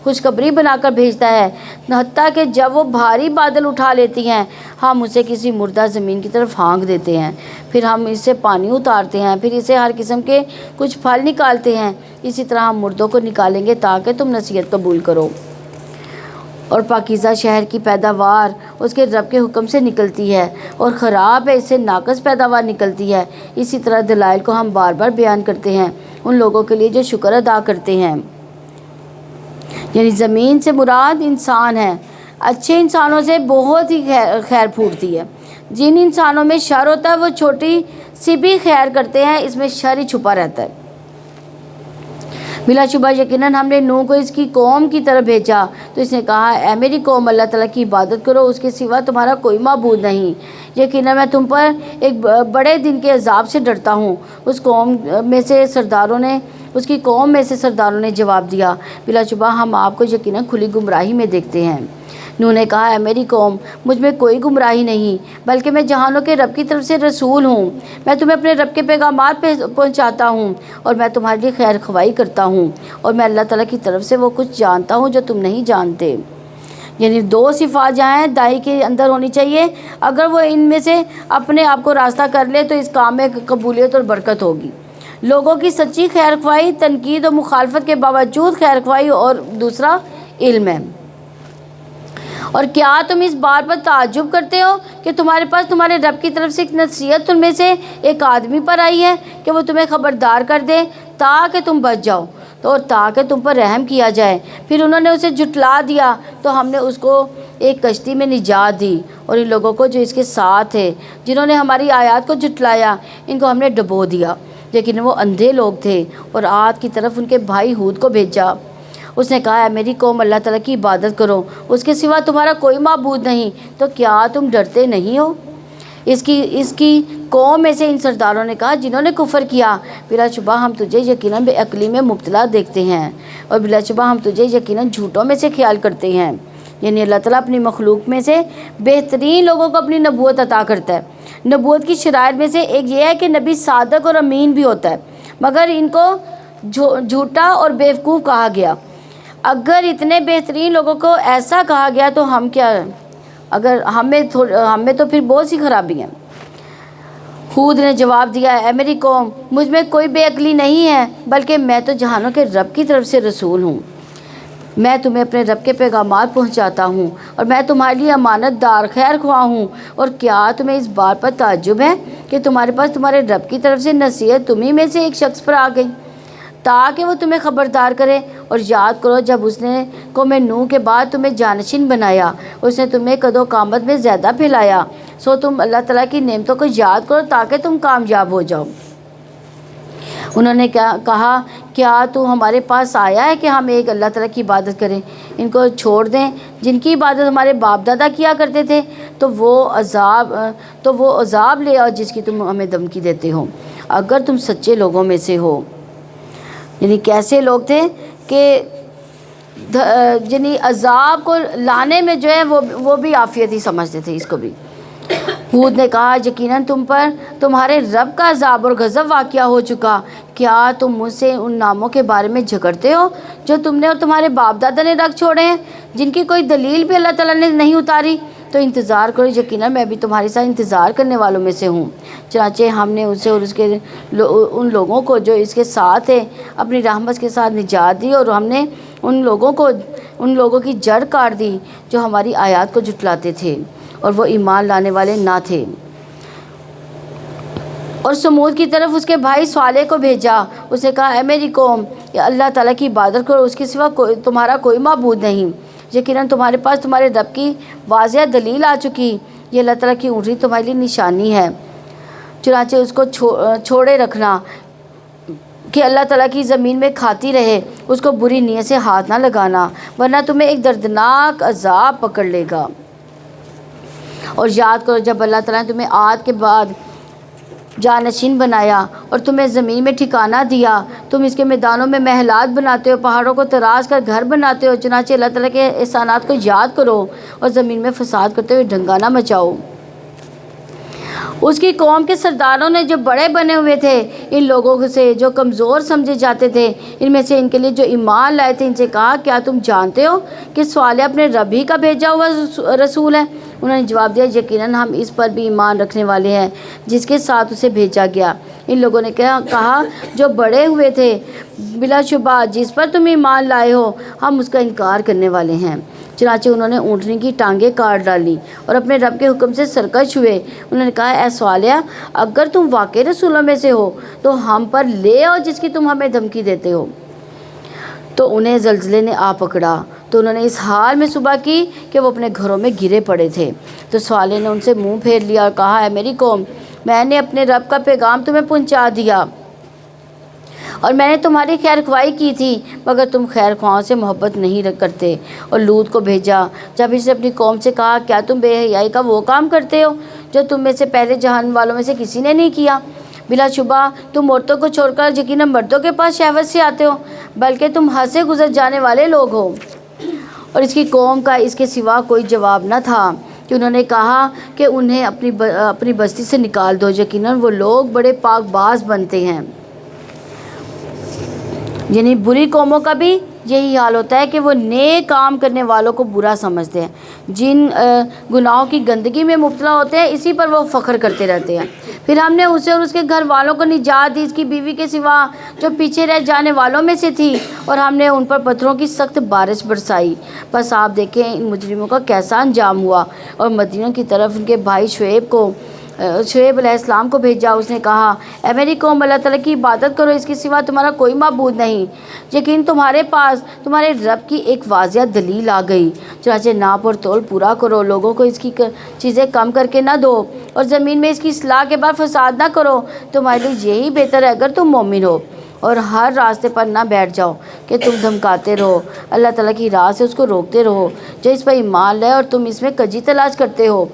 خوشخبری بنا کر بھیجتا ہے، حتیٰ کہ جب وہ بھاری بادل اٹھا لیتی ہیں ہم اسے کسی مردہ زمین کی طرف ہانک دیتے ہیں، پھر ہم اس سے پانی اتارتے ہیں، پھر اسے ہر قسم کے کچھ پھل نکالتے ہیں، اسی طرح ہم مردوں کو نکالیں گے تاکہ تم نصیحت قبول کرو۔ اور پاکیزہ شہر کی پیداوار اس کے رب کے حکم سے نکلتی ہے، اور خراب ہے اس سے ناقص پیداوار نکلتی ہے۔ اسی طرح دلائل کو ہم بار بار بیان کرتے ہیں ان لوگوں کے لیے جو شکر ادا کرتے ہیں۔ یعنی زمین سے مراد انسان ہے۔ اچھے انسانوں سے بہت ہی خیر پھوٹتی ہے۔ جن انسانوں میں شر ہوتا ہے وہ چھوٹی سی بھی خیر کرتے ہیں، اس میں شر ہی چھپا رہتا ہے۔ بلا شبہ یقیناً ہم نے نوح کو اس کی قوم کی طرف بھیجا تو اس نے کہا، اے میری قوم، اللہ تعالیٰ کی عبادت کرو، اس کے سوا تمہارا کوئی معبود نہیں۔ یقیناً میں تم پر ایک بڑے دن کے عذاب سے ڈرتا ہوں۔ اس کی قوم میں سے سرداروں نے جواب دیا، بلا شبہ ہم آپ کو یقیناً کھلی گمراہی میں دیکھتے ہیں۔ نوح نے کہا، اے میری قوم، مجھ میں کوئی گمراہی نہیں، بلکہ میں جہانوں کے رب کی طرف سے رسول ہوں۔ میں تمہیں اپنے رب کے پیغامات پہنچاتا ہوں، اور میں تمہارے لیے خیر خواہی کرتا ہوں، اور میں اللہ تعالیٰ کی طرف سے وہ کچھ جانتا ہوں جو تم نہیں جانتے۔ یعنی 2 صفات جہاں ہیں دائی کے اندر ہونی چاہیے، اگر وہ ان میں سے اپنے آپ کو راستہ کر لے تو اس کام میں قبولیت اور برکت ہوگی۔ لوگوں کی سچی خیر خواہی، تنقید و مخالفت کے باوجود خیر خواہی، اور دوسرا علم ہے۔ اور کیا تم اس بات پر تعجب کرتے ہو کہ تمہارے پاس تمہارے رب کی طرف سے ایک نصیحت تم میں سے ایک آدمی پر آئی ہے کہ وہ تمہیں خبردار کر دے تاکہ تم بچ جاؤ، اور تاکہ تم پر رحم کیا جائے؟ پھر انہوں نے اسے جھٹلا دیا تو ہم نے اس کو ایک کشتی میں نجات دی، اور ان لوگوں کو جو اس کے ساتھ تھے، جنہوں نے ہماری آیات کو جھٹلایا، ان کو ہم نے ڈبو دیا، لیکن وہ اندھے لوگ تھے۔ اور عاد کی طرف ان کے بھائی ہود کو بھیجا۔ اس نے کہا، اے میری قوم، اللہ تعالیٰ کی عبادت کرو، اس کے سوا تمہارا کوئی معبود نہیں، تو کیا تم ڈرتے نہیں ہو؟ اس کی قوم میں سے ان سرداروں نے کہا جنہوں نے کفر کیا، بلا شبہ ہم تجھے یقیناً بے عقلی میں مبتلا دیکھتے ہیں، اور بلا شبہ ہم تجھے یقیناً جھوٹوں میں سے خیال کرتے ہیں۔ یعنی اللہ تعالیٰ اپنی مخلوق میں سے بہترین لوگوں کو اپنی نبوت عطا کرتا ہے۔ نبوت کی شرائط میں سے ایک یہ ہے کہ نبی صادق اور امین بھی ہوتا ہے، مگر ان کو جھوٹا اور بیوقوف کہا گیا۔ اگر اتنے بہترین لوگوں کو ایسا کہا گیا تو ہم کیا، اگر ہمیں تو پھر بہت سی خرابی ہیں۔ ہود نے جواب دیا، اے میری قوم، مجھ میں کوئی بے عقلی نہیں ہے، بلکہ میں تو جہانوں کے رب کی طرف سے رسول ہوں۔ میں تمہیں اپنے رب کے پیغامات پہنچاتا ہوں، اور میں تمہارے لیے امانت دار خیر خواہ ہوں۔ اور کیا تمہیں اس بات پر تعجب ہے کہ تمہارے پاس تمہارے رب کی طرف سے نصیحت تمہیں میں سے ایک شخص پر آ گئی، تاکہ وہ تمہیں خبردار کرے؟ اور یاد کرو جب اس نے قوم نوح کے بعد تمہیں جانشین بنایا، اس نے تمہیں قد و قامت میں زیادہ پھیلایا، سو تم اللہ تعالیٰ کی نعمتوں کو یاد کرو تاکہ تم کامیاب ہو جاؤ۔ انہوں نے کہا، کیا تو ہمارے پاس آیا ہے کہ ہم ایک اللہ تعالیٰ کی عبادت کریں؟ ان کو چھوڑ دیں جن کی عبادت ہمارے باپ دادا کیا کرتے تھے، تو وہ عذاب لے آؤ جس کی تم ہمیں دھمکی دیتے ہو، اگر تم سچے لوگوں میں سے ہو۔ یعنی کیسے لوگ تھے کہ یعنی عذاب کو لانے میں جو ہے وہ بھی عافیت ہی سمجھتے تھے اس کو بھی۔ ہود نے کہا، یقیناً تم پر تمہارے رب کا عذاب اور غضب واقعہ ہو چکا۔ کیا تم مجھ سے ان ناموں کے بارے میں جھگڑتے ہو جو تم نے اور تمہارے باپ دادا نے رکھ چھوڑے ہیں، جن کی کوئی دلیل بھی اللہ تعالیٰ نے نہیں اتاری؟ تو انتظار کرو، یقیناً میں بھی تمہارے ساتھ انتظار کرنے والوں میں سے ہوں۔ چنانچہ ہم نے اسے اور اس کے ان لوگوں کو جو اس کے ساتھ تھے اپنی رحمت کے ساتھ نجات دی، اور ہم نے ان لوگوں کی جڑ کاٹ دی جو ہماری آیات کو جھٹلاتے تھے اور وہ ایمان لانے والے نہ تھے۔ اور سمود کی طرف اس کے بھائی صالح کو بھیجا۔ اس نے کہا، اے میری قوم، اللہ تعالیٰ کی عبادت کرو، اس کے سوا تمہارا کوئی معبود نہیں۔ یقیناً تمہارے پاس تمہارے رب کی واضح دلیل آ چکی، یہ اللہ تعالیٰ کی اونٹنی تمہارے لیے نشانی ہے، چنانچہ اس کو چھوڑے رکھنا کہ اللہ تعالیٰ کی زمین میں کھاتی رہے، اس کو بری نیت سے ہاتھ نہ لگانا، ورنہ تمہیں ایک دردناک عذاب پکڑ لے گا۔ اور یاد کرو جب اللہ تعالیٰ نے تمہیں عاد کے بعد جانشین بنایا اور تمہیں زمین میں ٹھکانہ دیا، تم اس کے میدانوں میں محلات بناتے ہو، پہاڑوں کو تراش کر گھر بناتے ہو، چنانچہ اللہ تعالیٰ کے احسانات کو یاد کرو اور زمین میں فساد کرتے ہوئے ڈھنگا نہ مچاؤ۔ اس کی قوم کے سرداروں نے جو بڑے بنے ہوئے تھے ان لوگوں سے جو کمزور سمجھے جاتے تھے، ان میں سے ان کے لیے جو ایمان لائے تھے، ان سے کہا، کیا تم جانتے ہو کہ صالح اپنے رب ہی کا بھیجا ہوا رسول ہے؟ انہوں نے جواب دیا، یقیناً ہم اس پر بھی ایمان رکھنے والے ہیں جس کے ساتھ اسے بھیجا گیا۔ ان لوگوں نے کہا، جو بڑے ہوئے تھے، بلا شبہ جس پر تم ایمان لائے ہو ہم اس کا انکار کرنے والے ہیں۔ چنانچہ انہوں نے اونٹنی کی ٹانگیں کاٹ ڈالی اور اپنے رب کے حکم سے سرکش ہوئے۔ انہوں نے کہا، اے صالح، اگر تم واقعی رسولوں میں سے ہو تو ہم پر لے آؤ جس کی تم ہمیں دھمکی دیتے ہو۔ تو انہیں زلزلے نے آ پکڑا، تو انہوں نے اس حال میں صبح کی کہ وہ اپنے گھروں میں گرے پڑے تھے۔ تو صالح نے ان سے منہ پھیر لیا اور کہا، اے میری قوم، میں نے اپنے رب کا پیغام تمہیں پہنچا دیا اور میں نے تمہاری خیر خواہی کی تھی، مگر تم خیر خواہوں سے محبت نہیں کرتے۔ اور لوط کو بھیجا، جب اس نے اپنی قوم سے کہا، کیا تم بے حیائی کا وہ کام کرتے ہو جو تم میں سے پہلے جہان والوں میں سے کسی نے نہیں کیا؟ بلا شبہ تم عورتوں کو چھوڑ کر یقیناً مردوں کے پاس شہوت سے آتے ہو، بلکہ تم حد سے گزر جانے والے لوگ ہو۔ اور اس کی قوم کا اس کے سوا کوئی جواب نہ تھا کہ انہوں نے کہا کہ انہیں اپنی بستی سے نکال دو، یقیناً وہ لوگ بڑے پاک باز بنتے ہیں۔ یعنی بری قوموں کا بھی یہی حال ہوتا ہے کہ وہ نیک کام کرنے والوں کو برا سمجھتے ہیں، جن گناہوں کی گندگی میں مبتلا ہوتے ہیں اسی پر وہ فخر کرتے رہتے ہیں۔ پھر ہم نے اسے اور اس کے گھر والوں کو نجات دی، اس کی بیوی کے سوا جو پیچھے رہ جانے والوں میں سے تھی، اور ہم نے ان پر پتھروں کی سخت بارش برسائی۔ بس آپ دیکھیں ان مجرموں کا کیسا انجام ہوا۔ اور مدینہ کی طرف ان کے بھائی شعیب کو شعیب علیہ السلام کو بھیجا، اس نے کہا اے میری قوم اللہ تعالیٰ کی عبادت کرو، اس کے سوا تمہارا کوئی معبود نہیں، لیکن تمہارے پاس تمہارے رب کی ایک واضح دلیل آ گئی، چنانچہ ناپ اور تول پورا کرو، لوگوں کو اس کی چیزیں کم کر کے نہ دو اور زمین میں اس کی اصلاح کے بعد فساد نہ کرو، تمہارے لیے یہی بہتر ہے اگر تم مومن ہو، اور ہر راستے پر نہ بیٹھ جاؤ کہ تم دھمکاتے رہو، اللہ تعالیٰ کی راہ سے اس کو روکتے رہو جو اس پر ایمان لائے اور تم اس میں کجی تلاش کرتے ہو،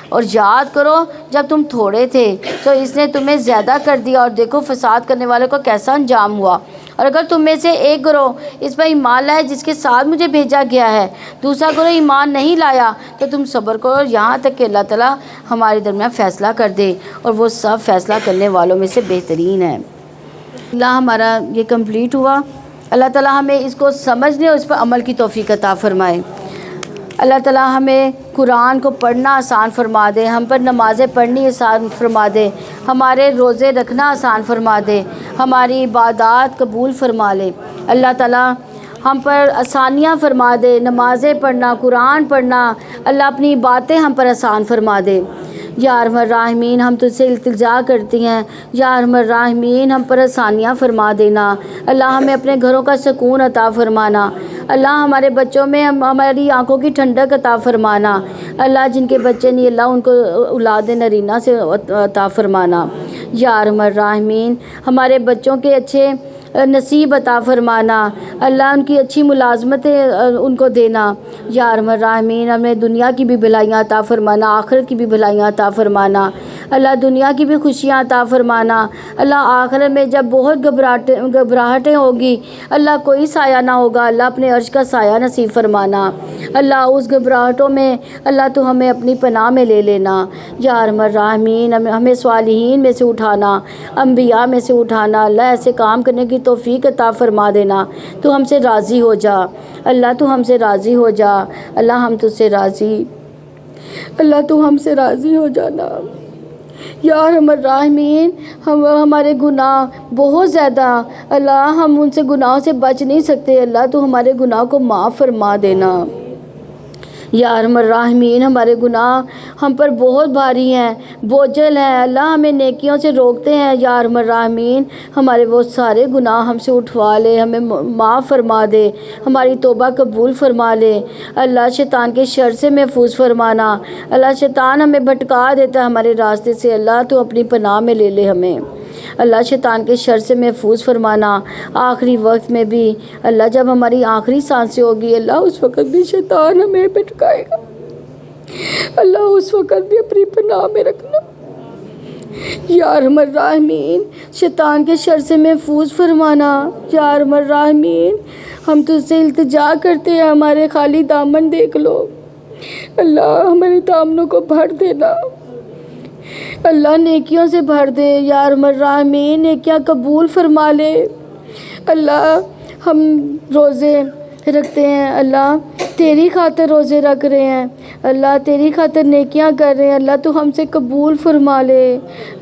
اور یاد کرو جب تم تھوڑے تھے تو اس نے تمہیں زیادہ کر دیا، اور دیکھو فساد کرنے والوں کا کیسا انجام ہوا، اور اگر تم میں سے ایک گروہ اس پر ایمان لائے جس کے ساتھ مجھے بھیجا گیا ہے، دوسرا گروہ ایمان نہیں لایا، تو تم صبر کرو یہاں تک کہ اللہ تعالیٰ ہمارے درمیان فیصلہ کر دے، اور وہ سب فیصلہ کرنے والوں میں سے بہترین ہے۔ اللہ ہمارا یہ کمپلیٹ ہوا، اللہ تعالیٰ ہمیں اس کو سمجھنے اور اس پر عمل کی توفیق عطا فرمائے۔ اللہ تعالیٰ ہمیں قرآن کو پڑھنا آسان فرما دے، ہم پر نمازیں پڑھنی آسان فرما دے، ہمارے روزے رکھنا آسان فرما دے، ہماری عبادات قبول فرما لے۔ اللہ تعالیٰ ہم پر آسانیاں فرما دے، نمازیں پڑھنا، قرآن پڑھنا، اللہ اپنی باتیں ہم پر آسان فرما دے۔ یا ارحم الراحمین ہم تجھ سے التجا کرتی ہیں، یا ارحم الراحمین ہم پر آسانیاں فرما دینا، اللہ ہمیں اپنے گھروں کا سکون عطا فرمانا، اللہ ہمارے بچوں میں ہماری آنکھوں کی ٹھنڈک عطا فرمانا، اللہ جن کے بچے نہیں اللہ ان کو اولاد نرینہ سے عطا فرمانا، یا ارحم الراحمین ہمارے بچوں کے اچھے نصیب عطا فرمانا، اللہ ان کی اچھی ملازمتیں ان کو دینا، یا ارحم الراحمین ہمیں دنیا کی بھی بھلائیاں عطا فرمانا، آخرت کی بھی بھلائیاں عطا فرمانا، اللہ دنیا کی بھی خوشیاں عطا فرمانا، اللہ آخرت میں جب بہت گھبراہٹیں ہوگی، اللہ کوئی سایہ نہ ہوگا، اللہ اپنے عرش کا سایہ نصیب فرمانا، اللہ اس گھبراہٹوں میں اللہ تو ہمیں اپنی پناہ میں لے لینا، یا ارحم الراحمین ہمیں صالحین میں سے اٹھانا، انبیاء میں سے اٹھانا، اللہ ایسے کام کرنے کی توفیق عطا فرما دینا، تو ہم سے راضی ہو جا، اللہ تو ہم سے راضی ہو جا، اللہ ہم تجھ سے راضی، اللہ تو ہم سے راضی ہو جانا۔ یا ارحم الراحمین ہمارے گناہ بہت زیادہ، اللہ ہم ان سے گناہوں سے بچ نہیں سکتے، اللہ تو ہمارے گناہ کو معاف فرما دینا۔ یا ارحم الراحمین ہمارے گناہ ہم پر بہت بھاری ہیں، بوجھل ہیں، اللہ ہمیں نیکیوں سے روکتے ہیں، یا ارحم الراحمین ہمارے وہ سارے گناہ ہم سے اٹھوا لے، ہمیں معاف فرما دے، ہماری توبہ قبول فرما لے، اللہ شیطان کے شر سے محفوظ فرمانا، اللہ شیطان ہمیں بھٹکا دیتا ہے ہمارے راستے سے، اللہ تو اپنی پناہ میں لے لے ہمیں، اللہ شیطان کے شر سے محفوظ فرمانا، آخری وقت میں بھی اللہ جب ہماری آخری سانسیں ہوگی اللہ اس وقت بھی شیطان ہمیں بھٹکائے گا، اللہ اس وقت بھی اپنی پناہ میں رکھنا، یا ارحم الراحمین شیطان کے شر سے محفوظ فرمانا، یا ارحم الراحمین ہم تجھ سے التجا کرتے ہیں ہمارے خالی دامن دیکھ لو، اللہ ہمارے دامنوں کو بھر دینا، اللہ نیکیوں سے بھر دے، یا ارحم الراحمین نیکیاں قبول فرما لے، اللہ ہم روزے رکھتے ہیں، اللہ تیری خاطر روزے رکھ رہے ہیں، اللہ تیری خاطر نیکیاں کر رہے ہیں، اللہ تو ہم سے قبول فرما لے،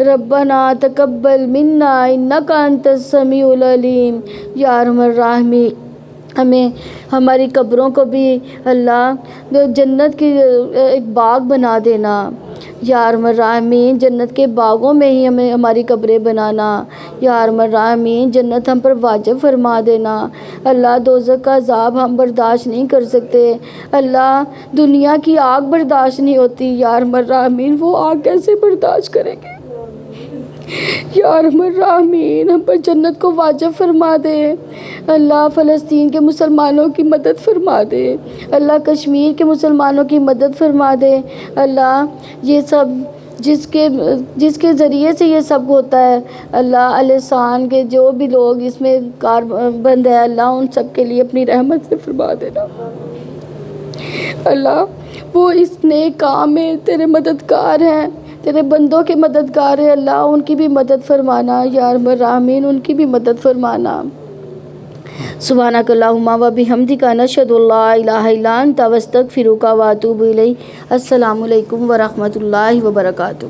ربنا تقبل منا انک انت السمیع العلیم، یا ارحم الراحمین ہمیں ہماری قبروں کو بھی اللہ جنت کی ایک باغ بنا دینا، یا ارحم الراحمین جنت کے باغوں میں ہی ہمیں ہماری قبریں بنانا، یا ارحم الراحمین جنت ہم پر واجب فرما دینا، اللہ دوزخ کا عذاب ہم برداشت نہیں کر سکتے، اللہ دنیا کی آگ برداشت نہیں ہوتی، یا ارحم الراحمین وہ آگ کیسے برداشت کریں گے، یا ارحم الراحمین ہم پر جنت کو واجب فرما دے، اللہ فلسطین کے مسلمانوں کی مدد فرما دے، اللہ کشمیر کے مسلمانوں کی مدد فرما دے، اللہ یہ سب جس کے ذریعے سے یہ سب ہوتا ہے، اللہ السان کے جو بھی لوگ اس میں کاربند ہے اللہ ان سب کے لیے اپنی رحمت سے فرما دینا، اللہ وہ اس نیک کام میں تیرے مددگار ہیں، تیرے بندوں کے مددگار ہیں، اللہ ان کی بھی مدد فرمانا، یا ارحم الراحمین ان کی بھی مدد فرمانا۔ سبحانک اللہم و بحمدک نشہد ان لا الہ الا انت نستغفرک و اتوب الیک۔ السلام علیکم ورحمۃ اللہ وبرکاتہ۔